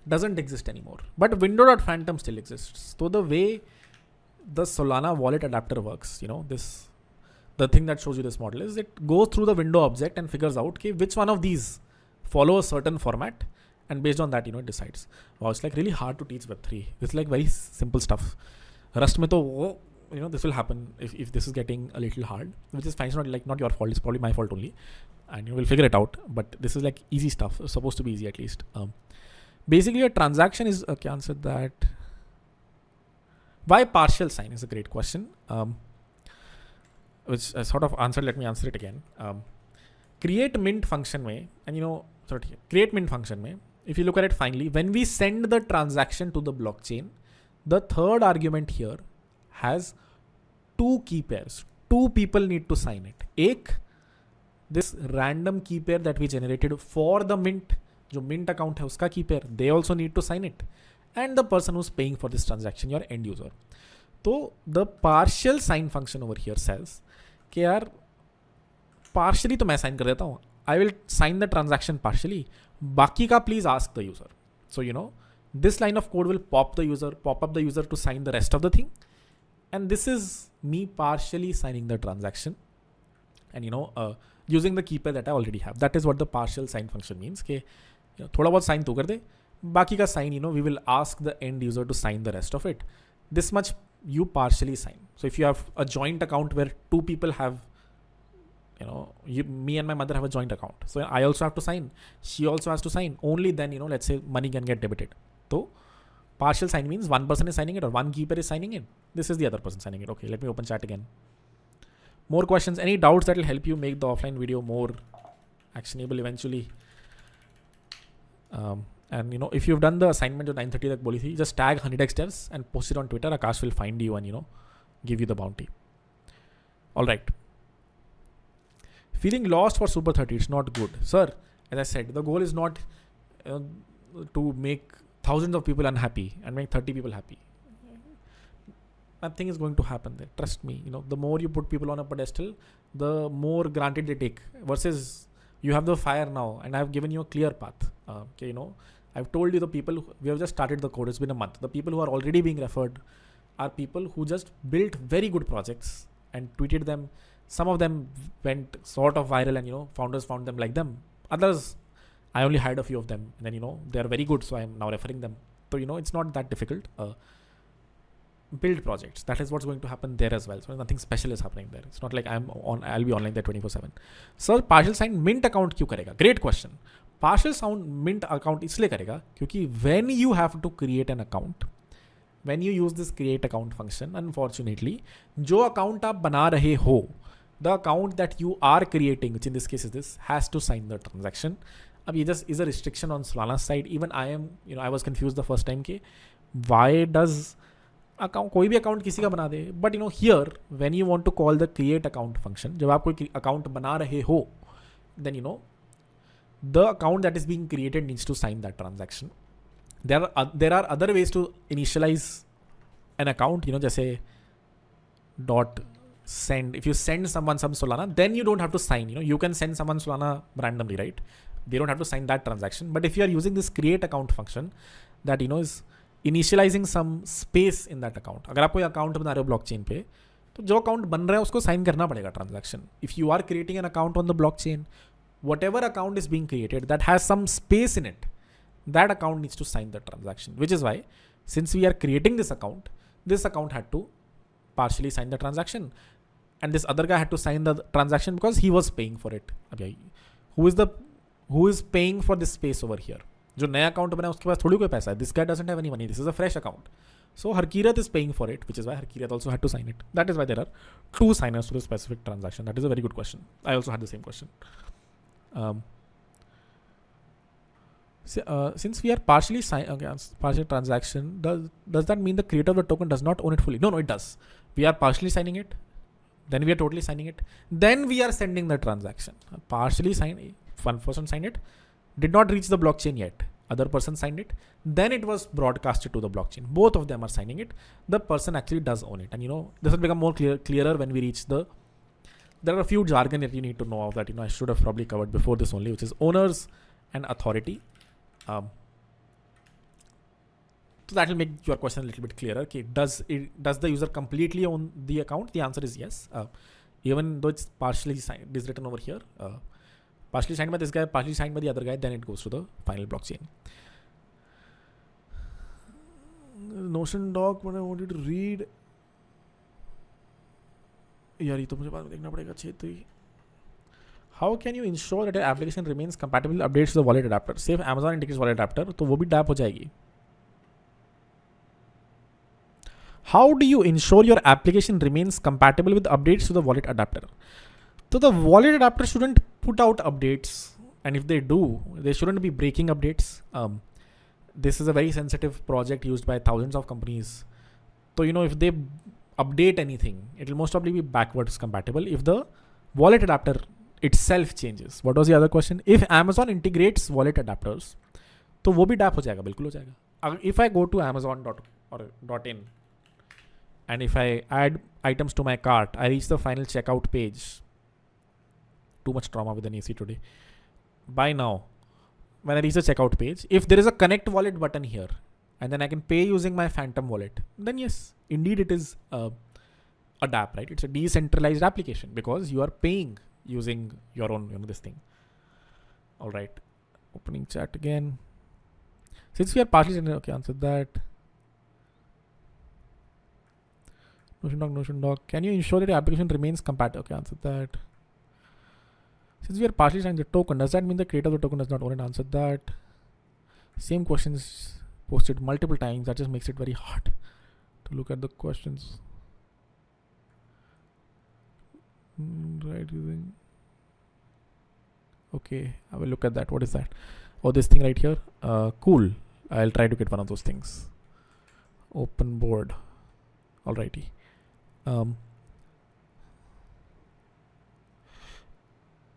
doesn't exist anymore, but window.phantom still exists. So the way the Solana wallet adapter works, the thing that shows you this model is it goes through the window object and figures out which one of these follow a certain format, and based on that, it decides. Wow, it's like really hard to teach Web3. It's like very simple stuff. Rust में तो वो this will happen if this is getting a little hard, which is fine. It's not your fault. It's probably my fault only, and we'll figure it out. But this is like easy stuff. It's supposed to be easy at least. Basically, a transaction is okay. Answer that. Why partial sign is a great question. Which I sort of answered. Let me answer it again. Create mint function में, and create mint function में, if you look at it finally, when we send the transaction to the blockchain, the third argument here has two key pairs. Two people need to sign it. एक, this random key pair that we generated for the mint, जो mint account है उसका key pair, they also need to sign it. And the person who's paying for this transaction, your end user. So the partial sign function over here says कि यार partially तो मैं sign कर देता हूँ. I will sign the transaction partially. बाकी का please ask the user. So this line of code will pop up the user to sign the rest of the thing. And this is me partially signing the transaction. And using the key pair that I already have. That is what the partial sign function means. कि थोड़ा बहुत sign तू कर दे. बाकी का sign, we will ask the end user to sign the rest of it. This much you partially sign. So if you have a joint account where two people have, me and my mother have a joint account. So I also have to sign. She also has to sign. Only then, let's say money can get debited. So partial sign means one person is signing it or one keeper is signing it. This is the other person signing it. Okay, let me open chat again. More questions. Any doubts that will help you make the offline video more actionable eventually? And if you've done the assignment to 9:30 tak boli thi, just tag 100x devs and post it on Twitter. Akash will find you and give you the bounty. All right. Feeling lost for Super 30, it's not good. Sir, as I said, the goal is not to make thousands of people unhappy and make 30 people happy. Nothing is going to happen there. Trust me. The more you put people on a pedestal, the more granted they take. Versus you have the fire now and I've given you a clear path. I've told you the people, we have just started the code. It's been a month. The people who are already being referred are people who just built very good projects and tweeted them. Some of them went sort of viral and, founders found them like them. Others, I only hired a few of them and then, they are very good. So I'm now referring them. So, it's not that difficult. Build projects. That is what's going to happen there as well. So nothing special is happening there. It's not like I'll be online there 24/7. Sir, partial sign mint account क्यों करेगा? Great question. Partial sound mint account इसलिए करेगा क्योंकि when you have to create an account, when you use this create account function, unfortunately, जो account आप बना रहे हो, the account that you are creating, which in this case is this, has to sign the transaction. अब ये just is a restriction on Solana's side. Even I was confused the first time कि why does account कोई भी account किसी का बना दे, but here when you want to call the create account function, जब आप कोई account बना रहे हो, then the account that is being created needs to sign that transaction. There are other ways to initialize an account, जैसे dot send. If you send someone some Solana, then you don't have to sign. You can send someone Solana randomly, right? They don't have to sign that transaction. But if you are using this create account function, that is initializing some space in that account. अगर आप कोई account बना रहे हो blockchain पे, तो जो account बन रहा है उसको sign करना पड़ेगा transaction. If you are creating an account on the blockchain, whatever account is being created that has some space in it, that account needs to sign the transaction. Which is why, since we are creating this account had to partially sign the transaction. And this other guy had to sign the transaction because he was paying for it. Who is paying for this space over here? जो नया account बना उसके पास थोड़ी कोई पैसा है. This guy doesn't have any money. This is a fresh account. So Harkirat is paying for it, which is why Harkirat also had to sign it. That is why there are two signers to the specific transaction. That is a very good question. I also had the same question. Since we are partially partial transaction, does that mean the creator of the token does not own it fully? No, it does. We are partially signing it. Then we are totally signing it. Then we are sending the transaction. Partially signed. One person signed it. Did not reach the blockchain yet. Other person signed it. Then it was broadcasted to the blockchain. Both of them are signing it. The person actually does own it. And this will become more clearer when we reach the... There are a few jargon that you need to know of that I should have probably covered before this only, which is owners and authority. So that will make your question a little bit clearer. Okay, does the user completely own the account? The answer is yes. Even though it's partially signed, it is written over here. Partially signed by this guy, partially signed by the other guy, then it goes to the final blockchain. Notion doc, what I wanted to read. यार ये तो मुझे बाद में देखना पड़ेगा. 6 How can you ensure that your application remains compatible with updates to the wallet adapter? Say if Amazon integrates wallet adapter, तो वो भी डैप हो जाएगी. How do you ensure your application remains compatible with updates to the wallet adapter? So the wallet adapter shouldn't put out updates, and if they do, they shouldn't be breaking updates. This is a very sensitive project used by thousands of companies. So if they update anything, it will most probably be backwards compatible if the wallet adapter itself changes. What was the other question? If Amazon integrates wallet adapters, तो वो भी dab हो जाएगा, बिल्कुल हो जाएगा. If I go to Amazon.in and if I add items to my cart, I reach the final checkout page. Too much trauma with an AC today. Buy now. When I reach the checkout page, if there is a connect wallet button here, and then I can pay using my Phantom wallet, then yes, indeed it is a dApp, right? It's a decentralized application because you are paying using your own, this thing. All right. Opening chat again. Since we are partially, okay, answered that. Notion doc. Can you ensure that your application remains compatible? Okay, answered that. Since we are partially signing the token, does that mean the creator of the token does not own it? Answered that. Same questions posted multiple times. That just makes it very hard to look at the questions. Right, using. Okay, I will look at that. What is that? Oh, this thing right here. Cool. I'll try to get one of those things. Open board. Alrighty.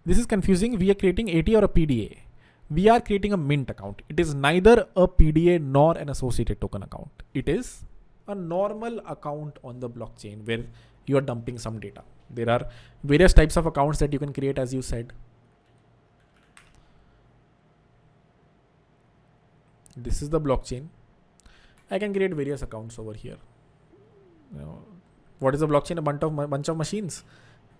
This is confusing. We are creating AT or a PDA. We are creating a mint account. It is neither a PDA nor an associated token account. It is a normal account on the blockchain where you are dumping some data. There are various types of accounts that you can create, as you said. This is the blockchain. I can create various accounts over here. What is a blockchain? A bunch of machines.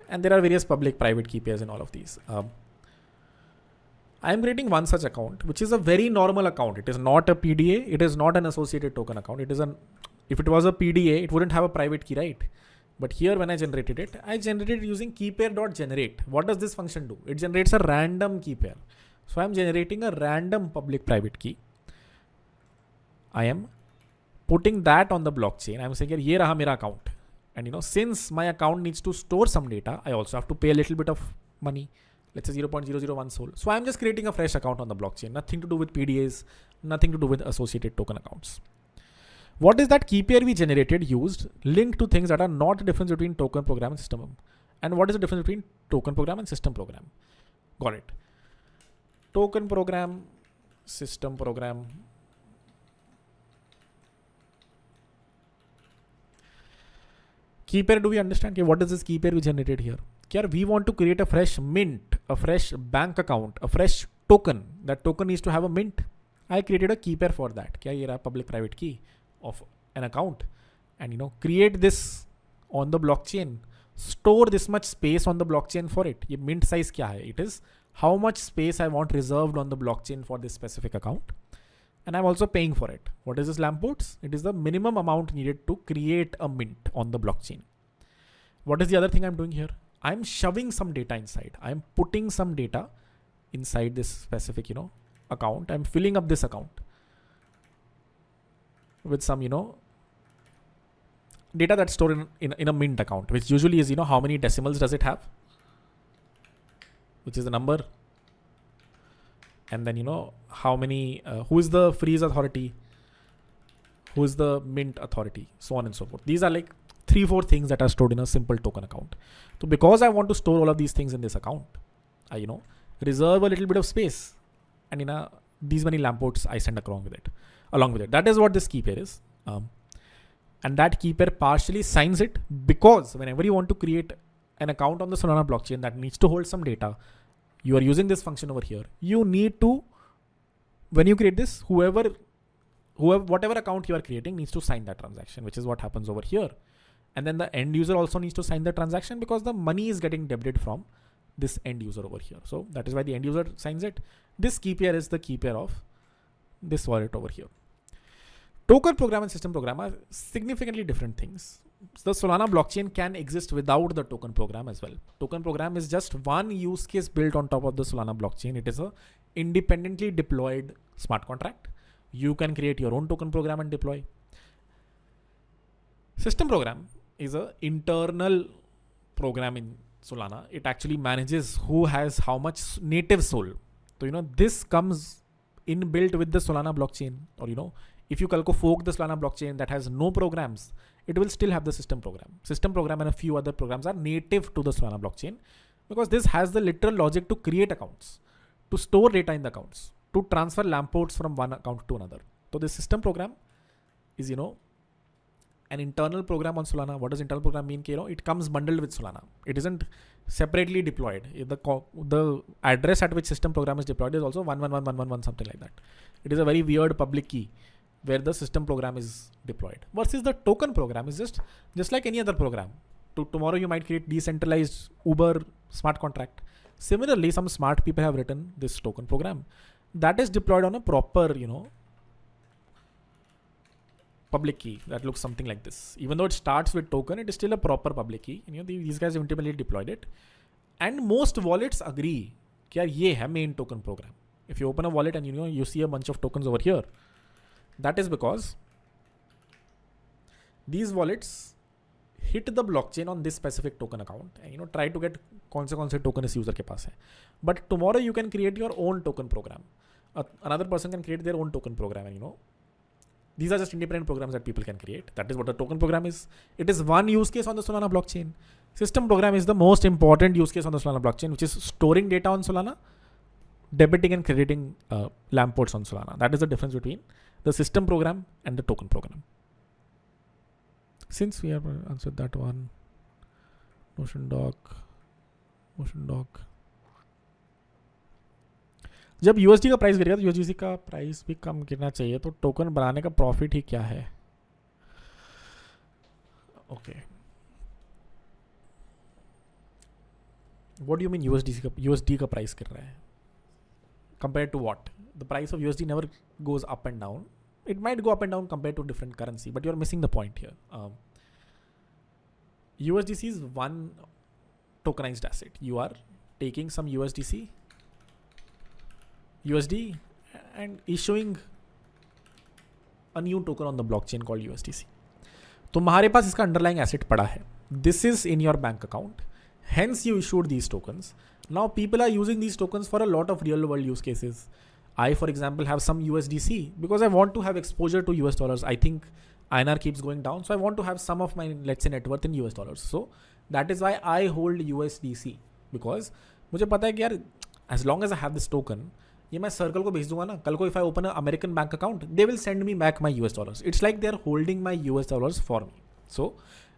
And there are various public, private key pairs in all of these. I am creating one such account, which is a very normal account. It is not a PDA. It is not an associated token account. If it was a PDA, it wouldn't have a private key, right? But here, when I generated it using keypair.generate. What does this function do? It generates a random key pair. So I am generating a random public private key. I am putting that on the blockchain. I am saying, here raha mera account. And since my account needs to store some data, I also have to pay a little bit of money. Let's say 0.001 Sol. So I'm just creating a fresh account on the blockchain. Nothing to do with PDAs, nothing to do with associated token accounts. What is that key pair we generated used linked to things that are not the difference between token program and system? And what is the difference between token program and system program? Got it. Token program, system program. Key pair, do we understand? Okay, what is this key pair we generated here? Okay, we want to create a fresh mint, a fresh bank account, a fresh token. That token needs to have a mint. I created a key pair for that. Okay, here a public private key of an account. And create this on the blockchain. Store this much space on the blockchain for it. Ye mint size kya hai? It is how much space I want reserved on the blockchain for this specific account. And I'm also paying for it. What is this lampposts? It is the minimum amount needed to create a mint on the blockchain. What is the other thing I'm doing here? I'm shoving some data inside. I'm putting some data inside this specific, account. I'm filling up this account with some, data that's stored in a mint account, which usually is, how many decimals does it have? Which is the number. And then, how many, who is the freeze authority? Who is the mint authority? So on and so forth. These are like 3-4 things that are stored in a simple token account. So because I want to store all of these things in this account, I, reserve a little bit of space. And these many lampposts I send along with it. That is what this key pair is. And that key pair partially signs it because whenever you want to create an account on the Solana blockchain that needs to hold some data, you are using this function over here. You need to, when you create this, whatever account you are creating needs to sign that transaction, which is what happens over here. And then the end user also needs to sign the transaction because the money is getting debited from this end user over here. So that is why the end user signs it. This key pair is the key pair of this wallet over here. Token program and system program are significantly different things. The Solana blockchain can exist without the token program as well. Token program is just one use case built on top of the Solana blockchain. It is a independently deployed smart contract. You can create your own token program and deploy. System program is a internal program in Solana. It actually manages who has how much native sol. So this comes inbuilt with the Solana blockchain, or if you kal ko fork the Solana blockchain that has no programs, it will still have the system program. System program and a few other programs are native to the Solana blockchain because this has the literal logic to create accounts, to store data in the accounts, to transfer lamp ports from one account to another. So the system program is, an internal program on Solana. What does internal program mean? It comes bundled with Solana. It isn't separately deployed. The address at which system program is deployed is also 1111111, something like that. It is a very weird public key where the system program is deployed. Versus the token program is just like any other program. Tomorrow you might create decentralized Uber smart contract. Similarly, some smart people have written this token program that is deployed on a proper, public key that looks something like this. Even though it starts with token, it is still a proper public key. And these guys ultimately deployed it. And most wallets agree that this is main token program. If you open a wallet and you see a bunch of tokens over here, that is because these wallets hit the blockchain on this specific token account and try to get kaun se token is user ke paas hai. But tomorrow you can create your own token program. Another person can create their own token program and these are just independent programs that people can create. That is what a token program is. It is one use case on the Solana blockchain. System program is the most important use case on the Solana blockchain, which is storing data on Solana, debiting and crediting lamp ports on Solana. That is the difference between the system program and the token program. Since we have answered that one, motion doc. जब USD का price गिरेगा तो USD का price भी कम गिरना चाहिए, तो token बनाने का प्रॉफिट ही क्या है? Okay, what do you mean USD का प्राइस गिर रहा है? Compared to what? The price of USD never goes up and down. It might go up and down compared to different currency, but you're missing the point here. USDC is one tokenized asset. You are taking some USD and issuing a new token on the blockchain called USDC. तुम्हारे पास इसका underlying asset पड़ा है. This is in your bank account. Hence you issued these tokens. Now people are using these tokens for a lot of real world use cases. I, for example, have some USDC because I want to have exposure to US dollars. I think INR keeps going down. So I want to have some of my, let's say, net worth in US dollars. So that is why I hold USDC, because मुझे पता है कि यार, as long as I have this token, ये मैं circle को भेज दूंगा ना, कल को if I open an American bank account, they will send me back my US dollars. It's like they're holding my US dollars for me. So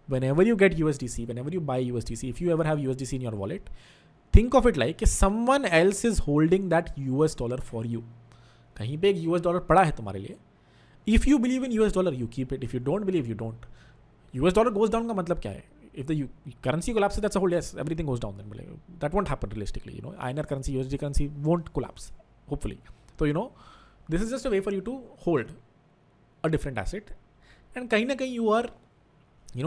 whenever you get USDC, whenever you buy USDC, if you ever have USDC in your wallet, think of it like someone else is holding that US dollar for you. कहीं पे एक US dollar पड़ा है तुम्हारे लिए. If you believe in US dollar, you keep it. If you don't believe, you don't. US dollar goes down का मतलब क्या है? If the currency collapses, that's a whole yes, everything goes down. Then that won't happen realistically. INR currency, USD currency won't collapse. Hopefully. So this is just a way for you to hold a different asset. And कहीं ना कहीं you are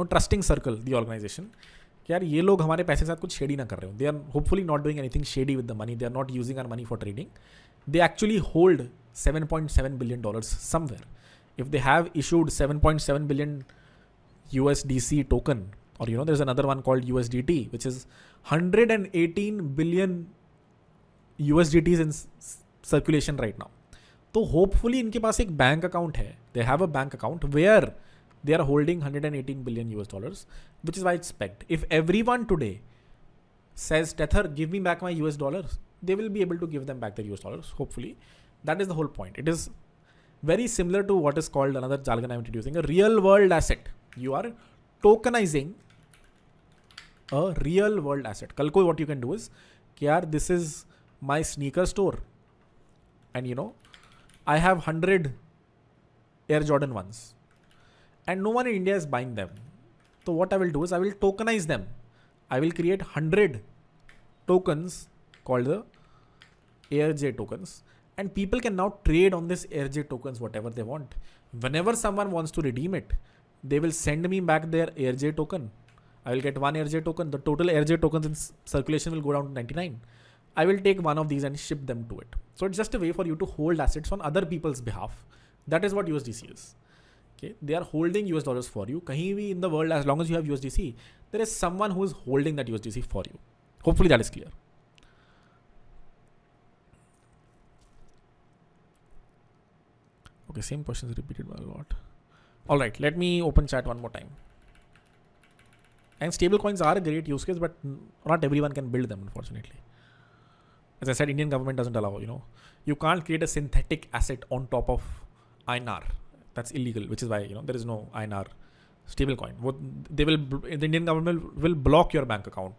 trusting circle the organization कि यार ये लोग हमारे पैसे के साथ कुछ shady ना कर रहे हो. They are hopefully not doing anything shady with the money. They are not using our money for trading. They actually hold $7.7 billion somewhere. If they have issued 7.7 billion USDC token, or there's another one called USDT, which is 118 billion USDTs in circulation right now. So hopefully इनके पास एक bank account है. They have a bank account where they are holding 118 billion US dollars, which is why it's pegged. If everyone today says, Tether, give me back my US dollars, they will be able to give them back their US dollars, hopefully. That is the whole point. It is very similar to what is called, another jargon I'm introducing, a real world asset. You are tokenizing a real world asset. Kal ko what you can do is, yaar, this is my sneaker store. And I have 100 Air Jordan 1s. And no one in India is buying them. So what I will do is I will tokenize them. I will create 100 tokens called the AirJ tokens. And people can now trade on this AirJ tokens whatever they want. Whenever someone wants to redeem it, they will send me back their AirJ token. I will get one AirJ token. The total AirJ tokens in circulation will go down to 99. I will take one of these and ship them to it. So it's just a way for you to hold assets on other people's behalf. That is what USDC is. Okay, they are holding US dollars for you. Kahin bhi in the world, as long as you have USDC, there is someone who is holding that USDC for you. Hopefully that is clear. Okay, same question is repeated by a lot. All right, let me open chat one more time. And stable coins are a great use case, but not everyone can build them, unfortunately. As I said, Indian government doesn't allow, you can't create a synthetic asset on top of INR. That's illegal, which is why, there is no INR stable coin. The Indian government will block your bank account.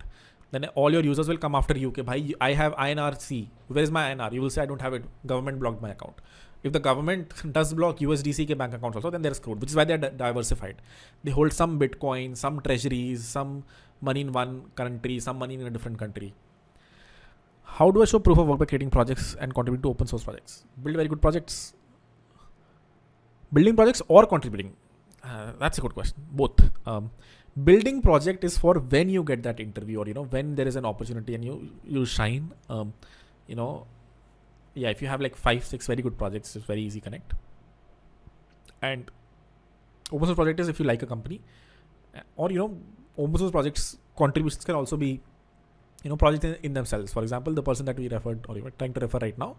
Then all your users will come after you. Bhai, I have INRC. Where is my INR? You will say, I don't have it. Government blocked my account. If the government does block USDC ke bank accounts also, then they're screwed, which is why they're diversified. They hold some Bitcoin, some treasuries, some money in one country, some money in a different country. How do I show proof of work by creating projects and contributing to open source projects? Build very good projects. Building projects or contributing? That's a good question. Both. Building project is for when you get that interview, or when there is an opportunity and you shine. If you have like 5-6 very good projects, it's very easy connect. And open source project is if you like a company, or open source projects contributions can also be projects in themselves. For example, the person that we referred, or we're trying to refer right now,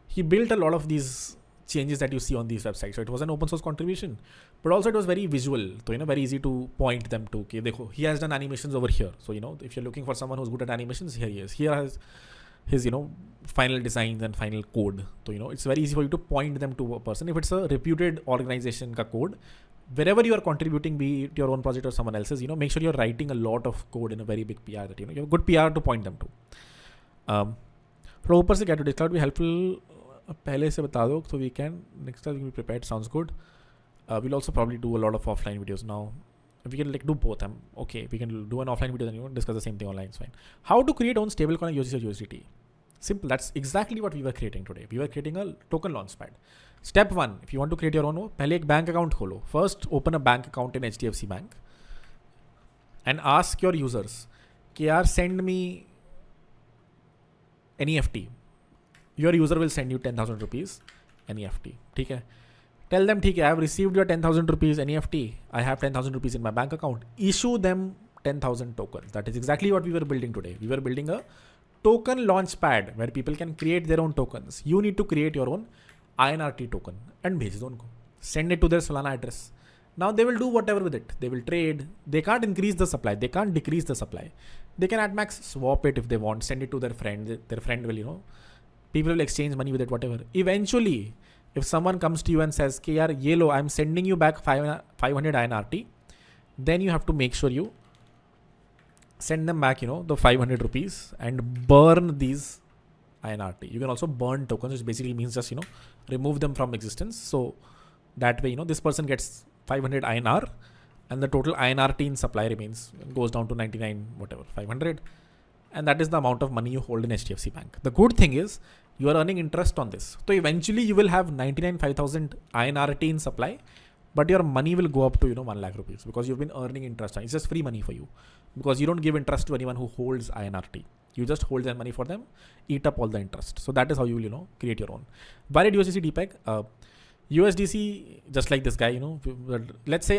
he built a lot of these changes that you see on these websites. So it was an open source contribution, but also it was very visual. So very easy to point them to. Okay, he has done animations over here. So if you're looking for someone who's good at animations, here he is. Here has his final designs and final code. So it's very easy for you to point them to a person. If it's a reputed organization ka code, wherever you are contributing, be it your own project or someone else's, make sure you're writing a lot of code in a very big PR that you have good PR to point them to. From ऊपर से get to Discord be helpful. पहले से बता दो so we can next time we be prepared. Sounds good. We'll also probably do a lot of offline videos now. We can do both. Okay, we can do an offline video and discuss the same thing online. It's fine. How to create own stablecoin USDC or USDT? Simple. That's exactly what we were creating today. We were creating a token launchpad. Step 1, if you want to create your own, पहले एक bank account खोलो. First, open a bank account in HDFC Bank and ask your users, send me NEFT. Your user will send you 10,000 rupees NEFT. Okay? Tell them, I have received your 10,000 rupees NEFT. I have 10,000 rupees in my bank account. Issue them 10,000 tokens. That is exactly what we were building today. We were building a token launchpad where people can create their own tokens. You need to create your own INRT token and bhej do unko. Send it to their Solana address. Now they will do whatever with it. They will trade. They can't increase the supply. They can't decrease the supply. They can at max swap it if they want. Send it to their friend. Their friend will, people will exchange money with it, whatever. Eventually, if someone comes to you and says, ye lo, I'm sending you back 500 INRT, then you have to make sure you send them back, the 500 rupees and burn these INRT. You can also burn tokens, which basically means just, remove them from existence. So that way, this person gets 500 INR and the total INRT in supply remains, goes down to 99, whatever, 500. And that is the amount of money you hold in HDFC Bank. The good thing is you are earning interest on this. So eventually you will have 5,000 INRT in supply, but your money will go up to, 1 lakh rupees because you've been earning interest. It's just free money for you because you don't give interest to anyone who holds INRT. You just hold their money for them, eat up all the interest. So that is how you will, create your own. Valid USDC DPEG. USDC, just like this guy, let's say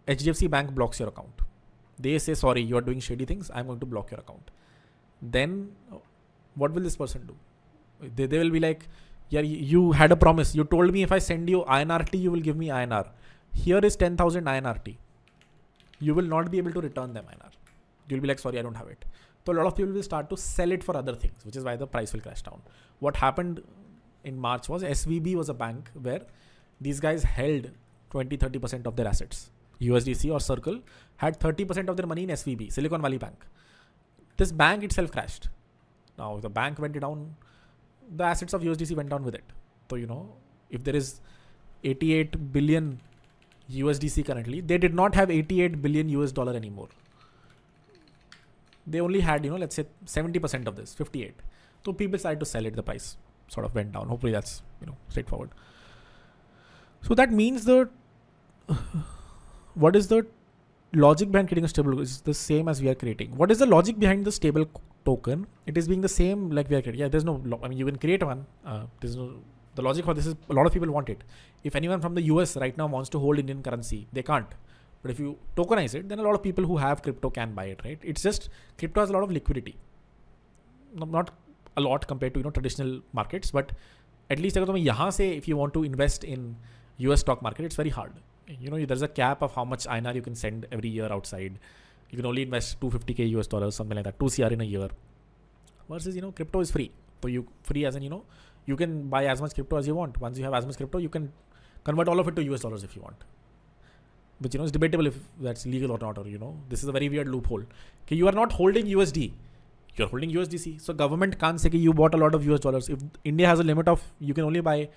HDFC Bank blocks your account. They say, sorry, you are doing shady things. I'm going to block your account. Then what will this person do? They will be like, yeah, you had a promise. You told me if I send you INRT, you will give me INR. Here is 10,000 INRT. You will not be able to return them INR. You'll be like, sorry, I don't have it. So a lot of people will start to sell it for other things, which is why the price will crash down. What happened in March was SVB was a bank where these guys held 20-30% of their assets. USDC or Circle had 30% of their money in SVB, Silicon Valley Bank. This bank itself crashed. Now, if the bank went down, the assets of USDC went down with it. So, if there is 88 billion USDC currently, they did not have 88 billion US dollar anymore. They only had, let's say 70% of this, 58. So people started to sell it the price. sort of went down. Hopefully that's straightforward. So that means that what is the logic behind creating a stable is the same as we are creating. What is the logic behind the stable token? It is being the same like we are creating. Yeah, there's no. I mean, you can create one. There's no. The logic for this is a lot of people want it. If anyone from the US right now wants to hold Indian currency, they can't. But if you tokenize it, then a lot of people who have crypto can buy it, right? It's just crypto has a lot of liquidity. Not a lot compared to traditional markets, but at least if you want to invest in US stock market, it's very hard. There's a cap of how much INR you can send every year outside. You can only invest 250k US dollars, something like that, 2 CR in a year. Versus, crypto is free. So you free as in, you can buy as much crypto as you want. Once you have as much crypto, you can convert all of it to US dollars if you want. But, it's debatable if that's legal or not, or, this is a very weird loophole. Okay, you are not holding USD. You're holding USDC. So government can't say you bought a lot of US dollars. If India has a limit of, you can only buy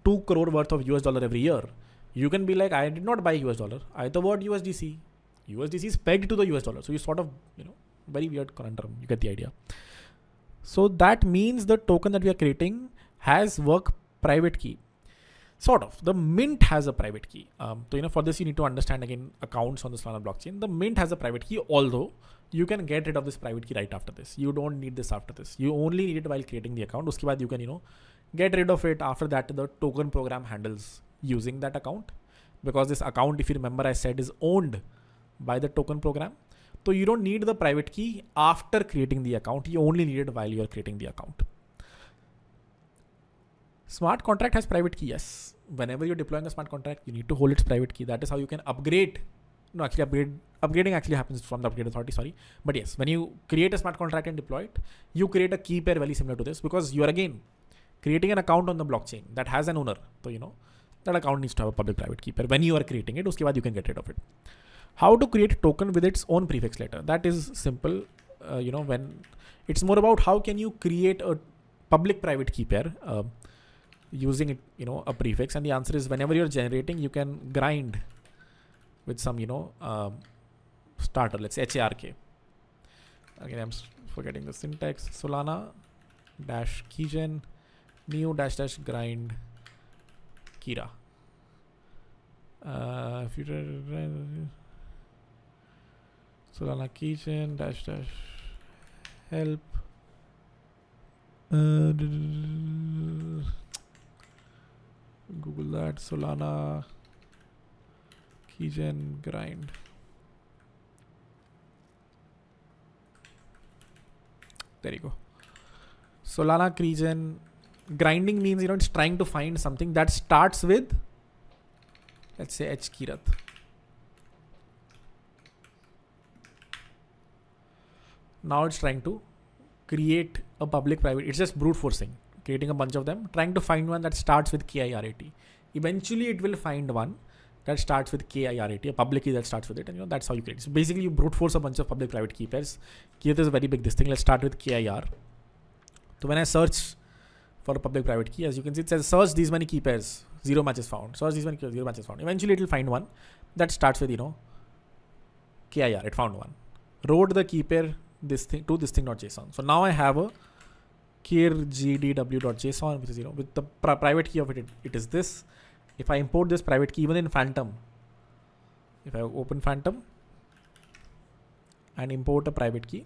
2 crore worth of US dollar every year. You can be like, I did not buy US dollar. I bought USDC. USDC is pegged to the US dollar. So you sort of, very weird conundrum. You get the idea. So that means the token that we are creating has work private key. Sort of. The mint has a private key. So, for this, you need to understand again accounts on the Solana blockchain. The mint has a private key, although you can get rid of this private key right after this. You don't need this after this. You only need it while creating the account. Uske baad you can, get rid of it. After that, the token program handles using that account, because this account, if you remember, I said is owned by the token program. So you don't need the private key after creating the account. You only need it while you are creating the account. Smart contract has private key, yes. Whenever you're deploying a smart contract, you need to hold its private key. That is how you can upgrade. No, actually upgrading actually happens from the upgrade authority, sorry. But yes, when you create a smart contract and deploy it, you create a key pair very similar to this, because you are again creating an account on the blockchain that has an owner. So, that account needs to have a public private key pair. When you are creating it, uske baad you can get rid of it. How to create a token with its own prefix letter? That is simple. When it's more about how can you create a public private key pair using it, a prefix. And the answer is, whenever you're generating, you can grind with some, starter, let's say HARK. Again, I'm forgetting the syntax. Solana dash keygen new dash grind Kira. Solana keygen dash help. Google that. Solana keygen grind. There you go. Solana keygen grinding means, it's trying to find something that starts with, let's say, H Kirat. Now it's trying to create a public private. It's just brute forcing, creating a bunch of them, trying to find one that starts with KIRAT. Eventually it will find one that starts with KIRAT, a public key that starts with it. And that's how you create it. So basically you brute force a bunch of public private key pairs. Kirat is a very big this thing. Let's start with KIR. So when I search for a public private key, as you can see, it says search these many key pairs, 0 matches found. Search these many key pairs, 0 matches found. Eventually it will find one that starts with, KIR. It found one. Wrote the key pair this thing to this thing.json. So now I have a kirgdw.json, which is, with the private key of it, it is this. If I import this private key, even in Phantom, if I open Phantom and import a private key,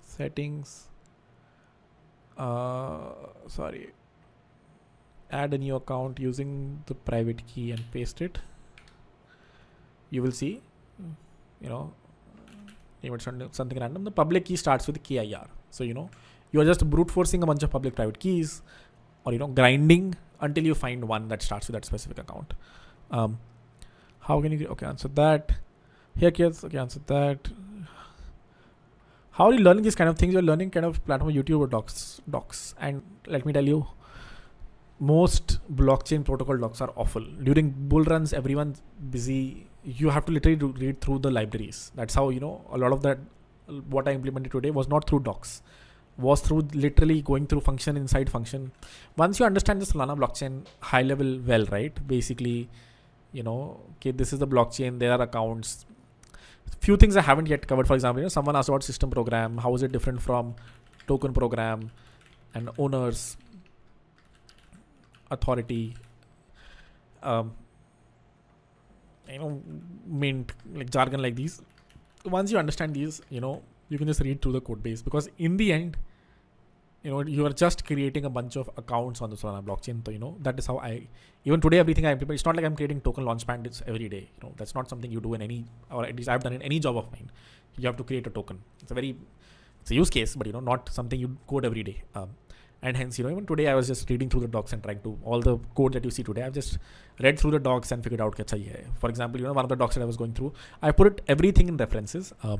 settings, add a new account using the private key and paste it, you will see, something random. The public key starts with KIR. So, you are just brute forcing a bunch of public private keys, or, grinding until you find one that starts with that specific account. How can you, answer that. Here, kids, answer that. How are you learning these kind of things? You're learning kind of platform YouTube or docs. And let me tell you, most blockchain protocol docs are awful. During bull runs, everyone's busy. You have to literally read through the libraries. That's how, a lot of that, what I implemented today was not through docs, was through literally going through function inside function. Once you understand the Solana blockchain high level well, right? Basically, this is the blockchain, there are accounts. Few things I haven't yet covered. For example, someone asked about system program. How is it different from token program and owners, authority, um, mint, like jargon like these. Once you understand these, you can just read through the code base, because in the end, you are just creating a bunch of accounts on the Solana blockchain. So, that is how even today, everything I implement, it's not like I'm creating token launchpad it's every day. That's not something you do in any, or at least I've done in any job of mine. You have to create a token. It's a use case, but, not something you code every day. And hence, even today I was just reading through the docs and trying to, all the code that you see today, I've just read through the docs and figured out kya chahiye hai. For example, one of the docs that I was going through, I put everything in references. So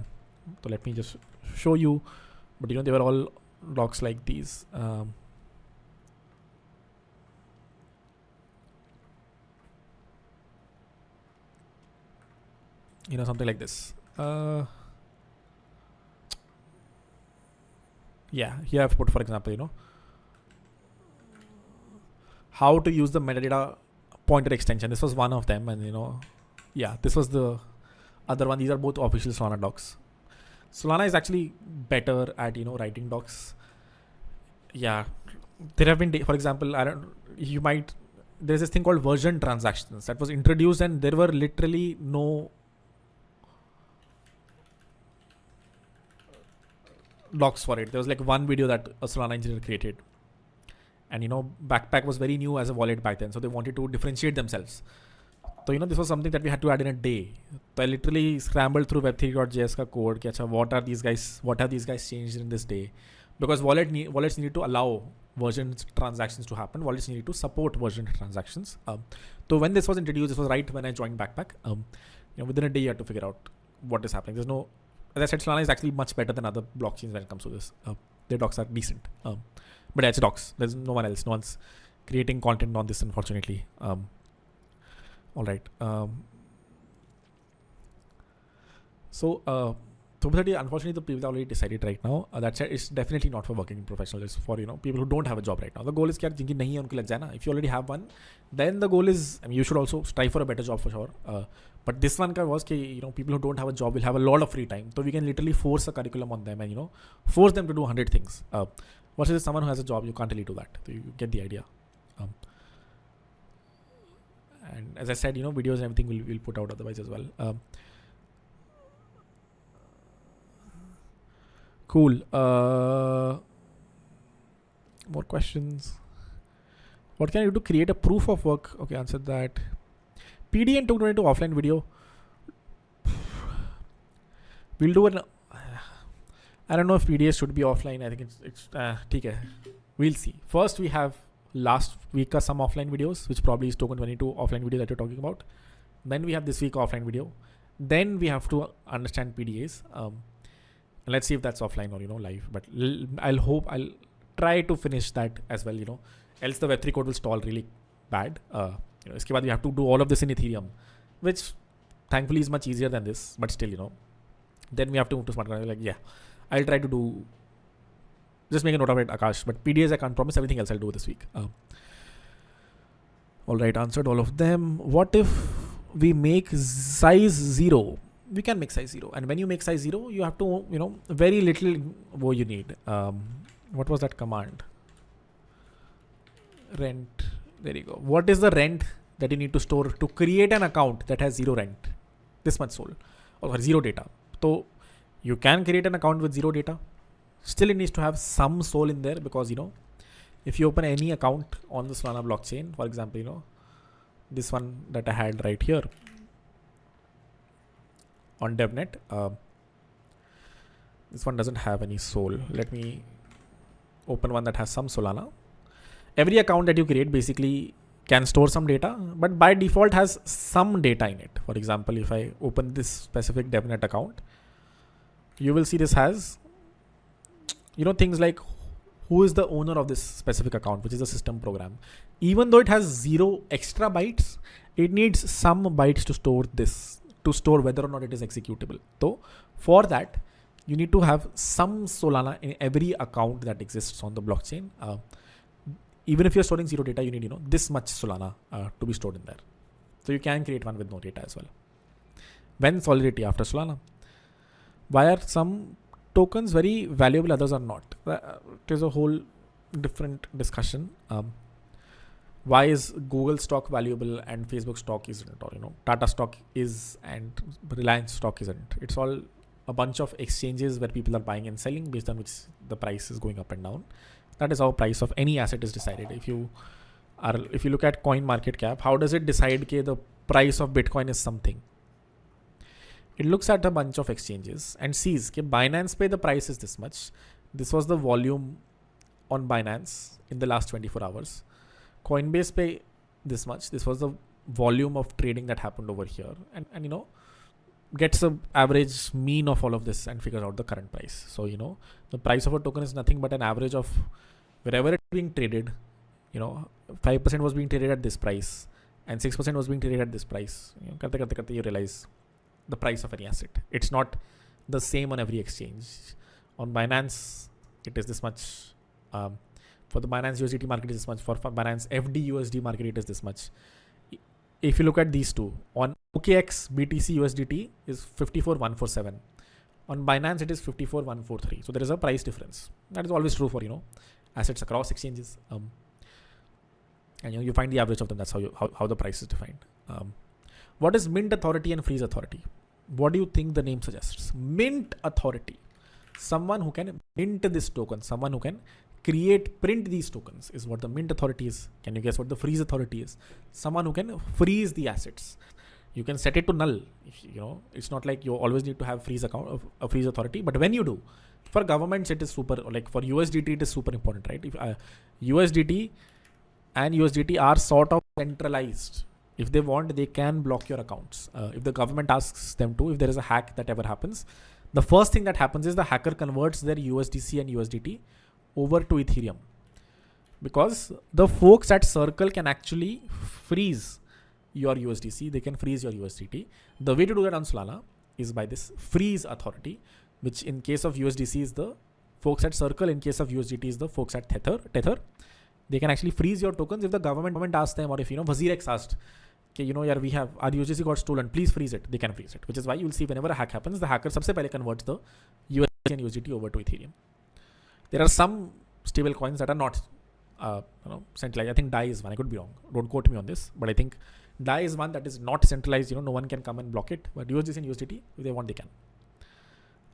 let me just show you, but they were all docs like these. Something like this. Yeah, here I've put, for example, how to use the metadata pointer extension. This was one of them, and this was the other one. These are both official Solana docs. Solana is actually better at writing docs. Yeah, there have been, for example, there's this thing called version transactions that was introduced, and there were literally no docs for it. There was like one video that a Solana engineer created, and Backpack was very new as a wallet back then, so they wanted to differentiate themselves. So this was something that we had to add in a day. So I literally scrambled through web3.js ka code. What have these guys changed in this day? Because wallets need to allow version transactions to happen. Wallets need to support version transactions. So when this was introduced, this was right when I joined Backpack. Within a day you have to figure out what is happening. There's no, as I said, Solana is actually much better than other blockchains when it comes to this. Their docs are decent. But yeah, it's docs. There's no one else. No one's creating content on this, unfortunately. All right. So unfortunately, the people already decided right now. That said, it's definitely not for working professionals. It's for people who don't have a job right now. The goal is that jinki nahi hai unki lag jaye na. If you already have one, then the goal is, you should also strive for a better job for sure. But this one was ki, people who don't have a job will have a lot of free time. So we can literally force a curriculum on them and force them to do 100 things. Versus someone who has a job, you can't really do that. So you get the idea. And as I said, videos and everything we'll put out otherwise as well. Cool. More questions. What can you do to create a proof of work? Okay, answered that. PD and 222 offline video. We'll do an. I don't know if PDS should be offline. I think it's okay. We'll see. First, we have last week some offline videos, which probably is token 22 offline video that you're talking about. Then we have this week offline video. Then we have to understand PDAs. Let's see if that's offline or live. But I'll try to finish that as well. Else the Web3 code will stall really bad. Iske baad we have to do all of this in Ethereum, which thankfully is much easier than this. But still, then we have to move to smart contract. Like, yeah, I'll try to do. Just make a note of it, Akash. But PDAs, I can't promise. Everything else I'll do this week. All right, answered all of them. What if we make size 0? We can make size 0. And when you make size 0, you have to, very little you need. What was that command? Rent. There you go. What is the rent that you need to store to create an account that has 0 rent? This much SOL. Or 0 data. So you can create an account with 0 data. Still, it needs to have some SOL in there because, if you open any account on the Solana blockchain, for example, this one that I had right here on DevNet, this one doesn't have any SOL. Let me open one that has some Solana. Every account that you create basically can store some data, but by default has some data in it. For example, if I open this specific DevNet account, you will see this has things like who is the owner of this specific account, which is a system program. Even though it has 0 extra bytes, it needs some bytes to store this, to store whether or not it is executable. So for that, you need to have some Solana in every account that exists on the blockchain. Even if you're storing 0 data, you need, this much Solana to be stored in there. So you can create one with no data as well. When solidity after Solana. Why are some tokens very valuable, others are not? It is a whole different discussion. Why is Google stock valuable and Facebook stock isn't, or Tata stock is and Reliance stock isn't? It's all a bunch of exchanges where people are buying and selling based on which the price is going up and down. That is how price of any asset is decided. If you look at coin market cap, how does it decide that the price of Bitcoin is something? It looks at a bunch of exchanges and sees that Binance pay the price is this much. This was the volume on Binance in the last 24 hours. Coinbase pay this much. This was the volume of trading that happened over here. And gets the average mean of all of this and figures out the current price. So, the price of a token is nothing but an average of wherever it's being traded. 5% was being traded at this price and 6% was being traded at this price. You realize the price of any asset. It's not the same on every exchange. On Binance, it is this much. For the Binance USDT market, it is this much. For Binance FDUSD market, it is this much. If you look at these two, on OKX BTC USDT is 54,147. On Binance, it is 54,143. So there is a price difference. That is always true for assets across exchanges. And you find the average of them. That's how the price is defined. What is mint authority and freeze authority? What do you think the name suggests? Mint authority, someone who can mint this token, someone who can print these tokens is what the mint authority is. Can you guess what the freeze authority is? Someone who can freeze the assets. You can set it to null. It's not like you always need to have freeze authority, but when you do, for governments it is super. Like for USDT, it is super important, right? If USDT and USDT are sort of centralized. If they want, they can block your accounts. If the government asks them to, if there is a hack that ever happens, the first thing that happens is the hacker converts their USDC and USDT over to Ethereum. Because the folks at Circle can actually freeze your USDC, they can freeze your USDT. The way to do that on Solana is by this freeze authority, which in case of USDC is the folks at Circle, in case of USDT is the folks at Tether. They can actually freeze your tokens if the government asks them, or if WazirX asked, okay, we have our USDC got stolen, please freeze it. They can freeze it, which is why you'll see whenever a hack happens, the hacker सबसे पहले converts the USDC and USDT over to Ethereum. There are some stable coins that are not centralized. I think DAI is one. I could be wrong. Don't quote me on this, but I think DAI is one that is not centralized. No one can come and block it. But USDC and USDT, if they want, they can.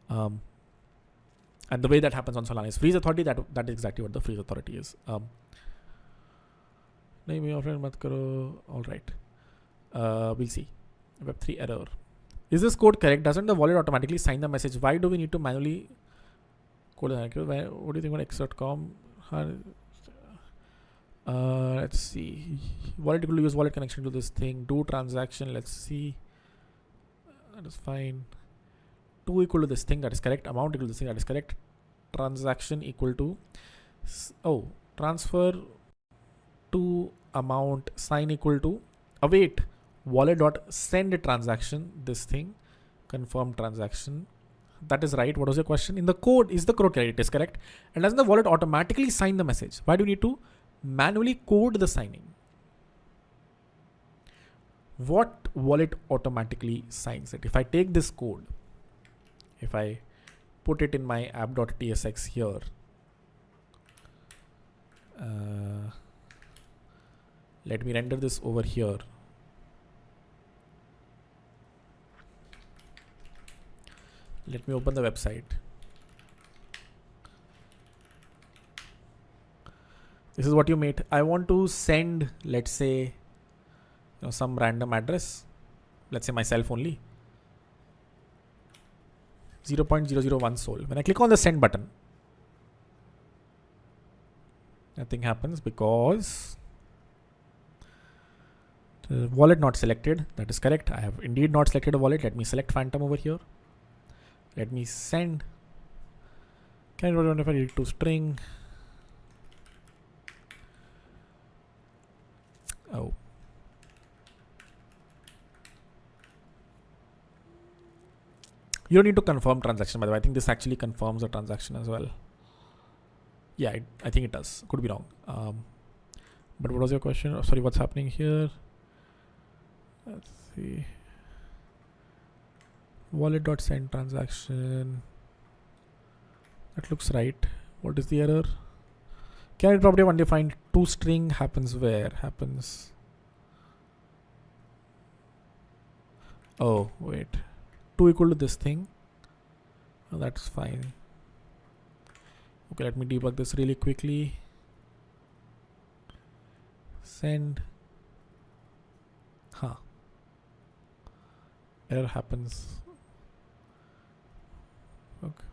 And the way that happens on Solana is freeze authority. That is exactly what the freeze authority is. All right. We'll see. Web3 error. Is this code correct? Doesn't the wallet automatically sign the message? Why do we need to manually code the account? What do you think on x.com? Let's see. Wallet equal to use wallet connection to this thing. Do transaction. Let's see. That is fine. 2 equal to this thing. That is correct. Amount equal to this thing. That is correct. Transaction equal to transfer to amount sign equal to await wallet dot send transaction this thing confirm transaction. That is right. What was your question? In the code, is the code correct? It is correct. And doesn't the wallet automatically sign the message? Why do you need to manually code the signing? What wallet automatically signs it? If I take this code, if I put it in my app.tsx here, let me render this over here. Let me open the website. This is what you made. I want to send, let's say, some random address. Let's say myself only. 0.001 Sol. When I click on the send button, nothing happens because the wallet not selected. That is correct. I have indeed not selected a wallet. Let me select Phantom over here. Let me send. Can I modify it to string? Oh. You don't need to confirm transaction, by the way. I think this actually confirms the transaction as well. Yeah, I think it does. Could be wrong. But what was your question? Oh, sorry, what's happening here? Let's see. Wallet.send transaction. That looks right. What is the error? Carried property undefined toString happens where? Happens. Oh, wait. 2 equal to this thing. Oh, that's fine. Okay, let me debug this really quickly. Send. Huh. Error happens. Okay.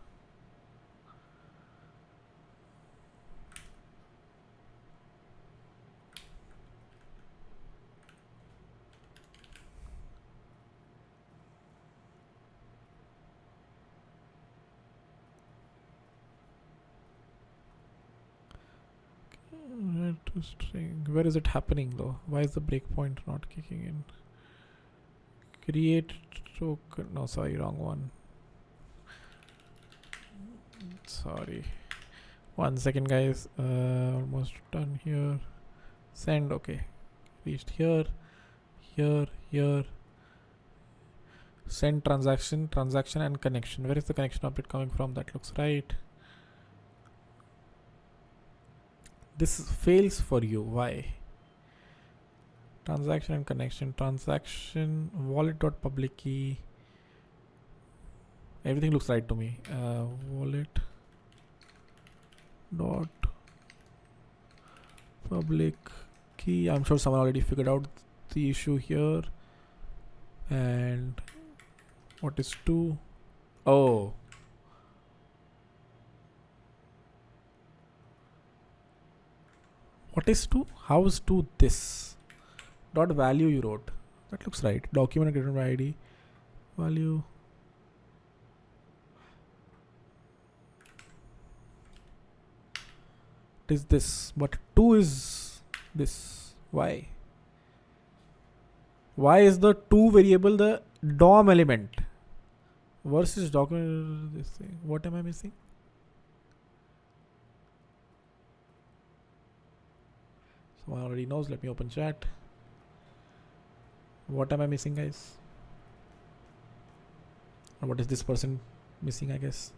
To string. Where is it happening though? Why is the breakpoint not kicking in? Create token. No, sorry, wrong one. Sorry. 1 second, guys. Almost done here. Send. Okay. Reached here. Here. Send transaction and connection. Where is the connection update coming from? That looks right. This fails for you. Why? Transaction and connection. Transaction wallet.public key. Everything looks right to me. Wallet dot public key. I'm sure someone already figured out the issue here. And what is 2? Oh. What is 2? How is 2 this? Dot value you wrote. That looks right. Document created by ID. Value. It is this. But 2 is this. Why? Why is the 2 variable the DOM element? Versus document this thing. What am I missing? Someone already knows. Let me open chat. What am I missing, guys? Or what is this person missing, I guess?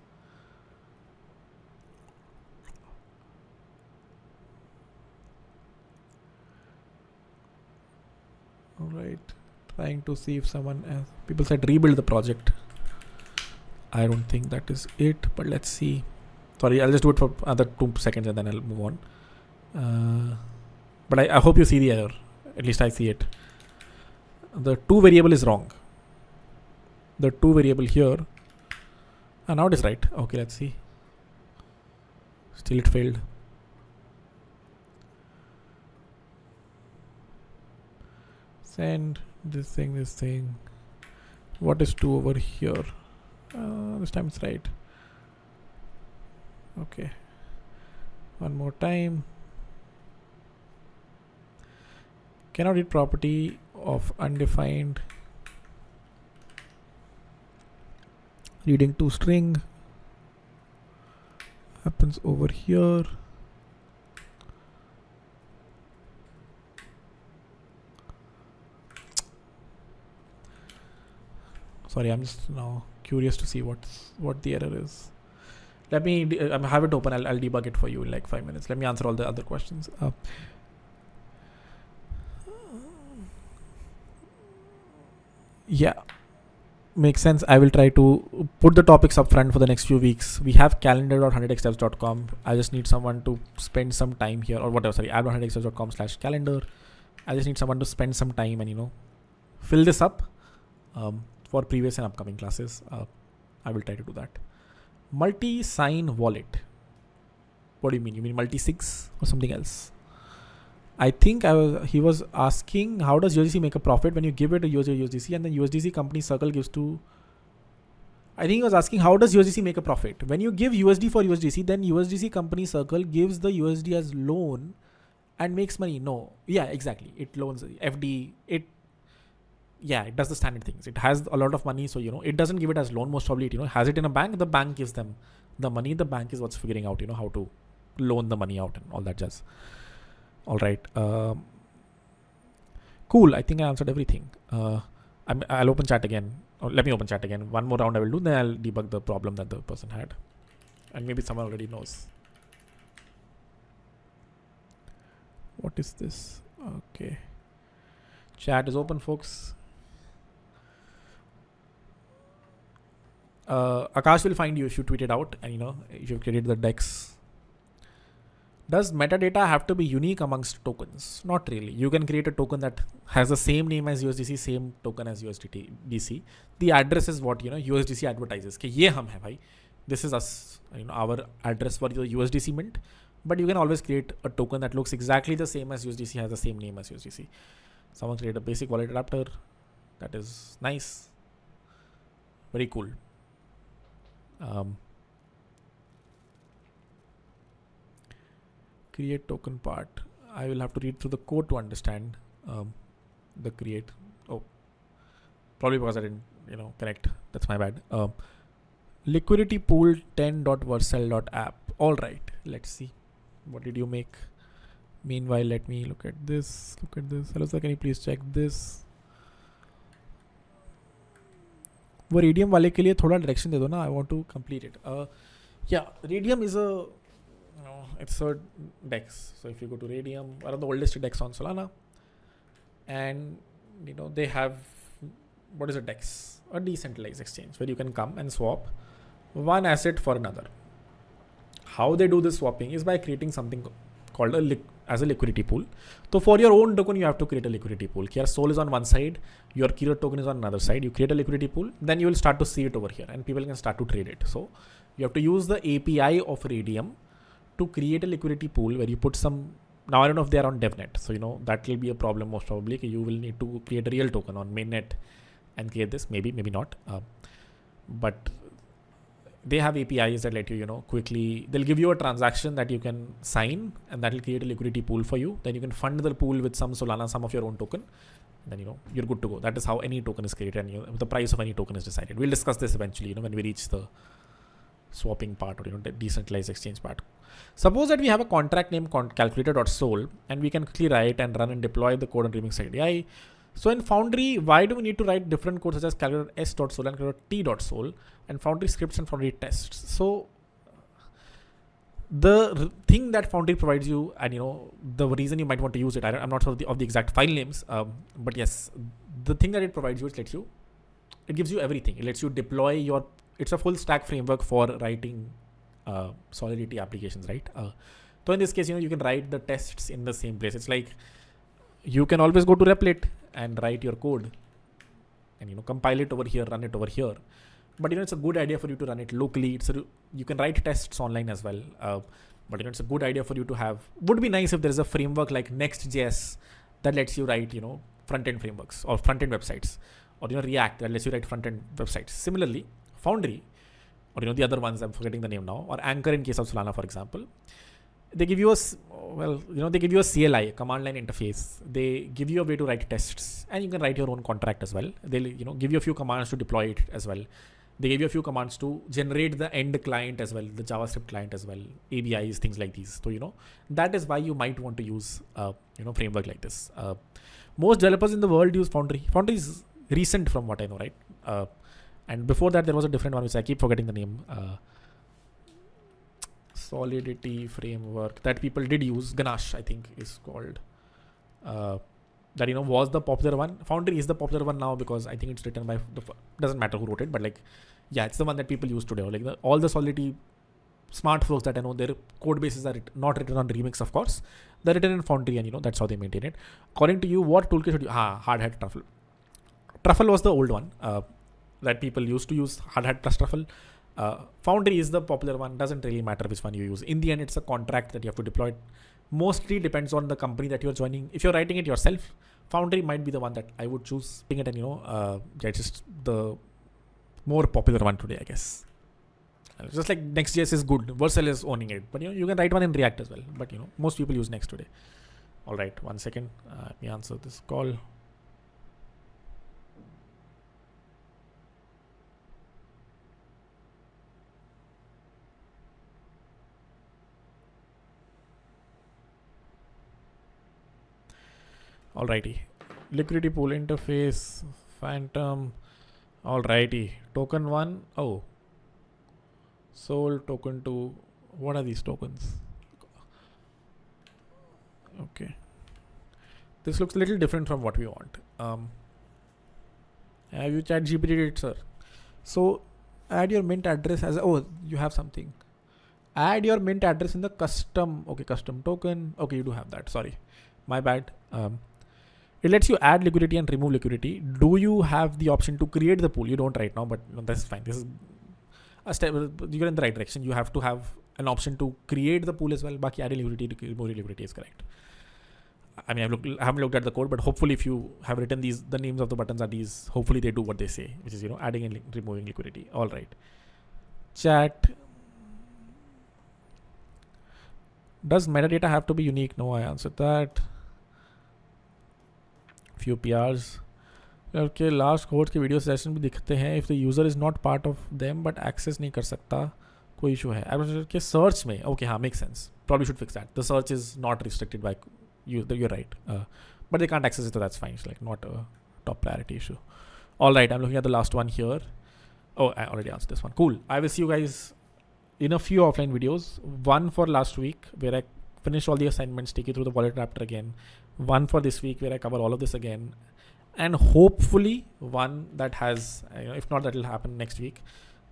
Alright. Trying to see if someone else. People said rebuild the project. I don't think that is it, but let's see. Sorry, I'll just do it for another 2 seconds and then I'll move on. But I hope you see the error. At least I see it. The 2 variable is wrong. The 2 variable here. And now it is right. Okay, let's see. Still it failed. Send this thing. What is 2 over here? This time it's right. Okay. One more time. Cannot read property of undefined. Reading toString. Happens over here. Sorry, I'm just now curious to see what the error is. Let me have it open. I'll debug it for you in like 5 minutes. Let me answer all the other questions. Yeah, makes sense. I will try to put the topics up front for the next few weeks. We have calendar.100xsteps.com. I just need someone to spend some time here, or whatever. Sorry, add100xsteps.com/calendar. I just need someone to spend some time and fill this up for previous and upcoming classes. I will try to do that. Multi-sign wallet. What do you mean? You mean multi-sigs or something else? I think he was asking, how does USDC make a profit when you give it a user USDC and then USDC company Circle gives to... I think he was asking, how does USDC make a profit? When you give USD for USDC, then USDC company Circle gives the USD as loan and makes money. No. Yeah, exactly. It loans FD. It does the standard things. It has a lot of money. So, it doesn't give it as loan. Most probably, it has it in a bank. The bank gives them the money. The bank is what's figuring out, how to loan the money out and all that jazz. All right. Cool. I think I answered everything. I'll open chat again. let me open chat again. One more round I will do, then I'll debug the problem that the person had. And maybe someone already knows. What is this? Okay. Chat is open, folks. Akash will find you if you tweet it out, and if you created the DEX. Does metadata have to be unique amongst tokens? Not really. You can create a token that has the same name as USDC, same token as USDC. The address is what USDC advertises. कि ये हम हैं भाई. This is us. Our address for the USDC mint. But you can always create a token that looks exactly the same as USDC, has the same name as USDC. Someone created a basic wallet adapter. That is nice. Very cool. Create token part. I will have to read through the code to understand the create. Oh, probably because I didn't, connect. That's my bad. Liquidity pool 10.versal.app. All right. Let's see. What did you make? Meanwhile, let me look at this. Hello sir, can you please check this? वो radium वाले के लिए थोड़ा direction दे दो ना. I want to complete it. Yeah, Radium is it's a DEX. So if you go to Radium, one of the oldest DEX on Solana, and they have, what is a DEX? A decentralized exchange where you can come and swap one asset for another. How they do this swapping is by creating something called as a liquidity pool. So for your own token, you have to create a liquidity pool. Your Sol is on one side, your Kiro token is on another side. You create a liquidity pool, then you will start to see it over here, and people can start to trade it. So you have to use the API of Radium to create a liquidity pool where you put some. Now I don't know if they are on DevNet, so that will be a problem most probably. You will need to create a real token on mainnet and create this. Maybe not. But they have APIs that let you, quickly. They'll give you a transaction that you can sign, and that will create a liquidity pool for you. Then you can fund the pool with some Solana, some of your own token. Then you're good to go. That is how any token is created, and the price of any token is decided. We'll discuss this eventually, when we reach the swapping part or the decentralized exchange part. Suppose that we have a contract name calculator.sol, and we can quickly write and run and deploy the code on Remix API. So in Foundry, why do we need to write different codes such as calculator s.sol and calculator t.sol and Foundry scripts and Foundry tests? So the thing that Foundry provides you, and the reason you might want to use it, I'm not sure of the exact file names, but yes, the thing that it provides you, it gives you everything. It lets you deploy it's a full stack framework for writing Solidity applications, right? So in this case, you can write the tests in the same place. It's like you can always go to Replit and write your code and compile it over here, run it over here. But it's a good idea for you to run it locally. You can write tests online as well. But it's a good idea for you to have. Would be nice if there is a framework like Next.js that lets you write front-end frameworks or front-end websites, or React that lets you write front-end websites. Similarly, Foundry, or the other ones, I'm forgetting the name now, or Anchor in case of Solana, for example, they give you they give you a CLI, command line interface. They give you a way to write tests, and you can write your own contract as well. They'll give you a few commands to deploy it as well. They give you a few commands to generate the end client as well, the JavaScript client as well, ABIs, things like these. So that is why you might want to use framework like this. Most developers in the world use Foundry. Foundry is recent from what I know, right? And before that, there was a different one which I keep forgetting the name. Solidity framework that people did use. Ganache, I think, is called. That was the popular one. Foundry is the popular one now because I think it's written by doesn't matter who wrote it, but it's the one that people use today. All the Solidity smart folks that I know, their code bases are not written on Remix, of course. They're written in Foundry, and that's how they maintain it. According to you, what toolkit should you? Hard hat Truffle. Truffle was the old one that people used to use. Hard hat plus Truffle. Foundry is the popular one. Doesn't really matter which one you use. In the end, it's a contract that you have to deploy. Mostly depends on the company that you're joining. If you're writing it yourself, Foundry might be the one that I would choose. It and it's just the more popular one today, I guess. Just like Next.js is good, Versal is owning it, but you can write one in React as well. But most people use Next today. All right, 1 second. Let me answer this call. Alrighty, liquidity pool interface, Phantom. Alrighty. Token 1. Oh. Sold. Token 2. What are these tokens? Okay. This looks a little different from what we want. Have you chat GPT it, sir? So add your mint address as you have something. Add your mint address in the custom token. Okay, you do have that. Sorry, my bad. It lets you add liquidity and remove liquidity. Do you have the option to create the pool? You don't right now, but no, that's fine. This is a step. You're in the right direction. You have to have an option to create the pool as well. Baki adding liquidity to remove liquidity is correct. I mean, I haven't looked at the code, but hopefully, if you have written the names of the buttons are these. Hopefully, they do what they say, which is adding and removing liquidity. All right. Chat. Does metadata have to be unique? No, I answered that. Few PRs. Okay, last course के video session भी दिखते हैं. If the user is not part of them but access नहीं कर सकता, कोई issue है. के search में, okay, हाँ, makes sense. Probably should fix that. The search is not restricted by you. You're right. But they can't access it, so that's fine. It's like not a top priority issue. All right, I'm looking at the last one here. Oh, I already answered this one. Cool. I will see you guys in a few offline videos. One for last week where I finish all the assignments, take you through the wallet raptor again. One for this week where I cover all of this again, and hopefully one that has, if not, that will happen next week,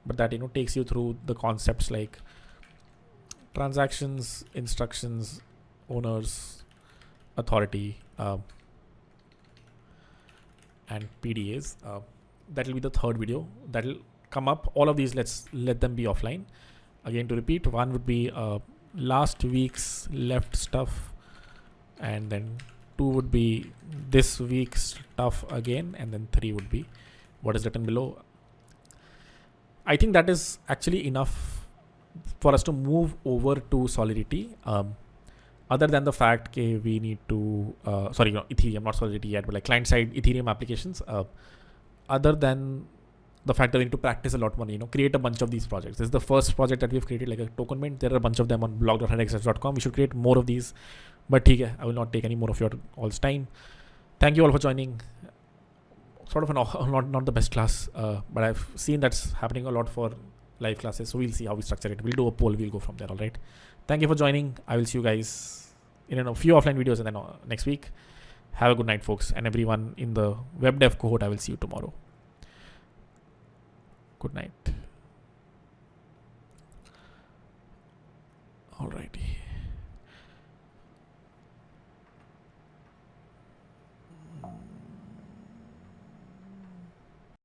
but that takes you through the concepts like transactions, instructions, owners, authority, and PDAs. That will be the third video that will come up. All of these, let's let them be offline. Again, to repeat, one would be last week's left stuff, and then 2 would be this week's stuff again, and then 3 would be what is written below. I think that is actually enough for us to move over to Solidity. Other than the fact that we need to, Ethereum, not Solidity yet, but like client-side Ethereum applications. Other than the fact that we need to practice a lot more, create a bunch of these projects. This is the first project that we've created, like a token mint. There are a bunch of them on blog.100xs.com. We should create more of these. But I will not take any more of your all's time. Thank you all for joining. Sort of not the best class, but I've seen that's happening a lot for live classes. So we'll see how we structure it. We'll do a poll. We'll go from there. All right. Thank you for joining. I will see you guys in a few offline videos, and then next week. Have a good night, folks. And everyone in the web dev cohort, I will see you tomorrow. Good night. Alrighty.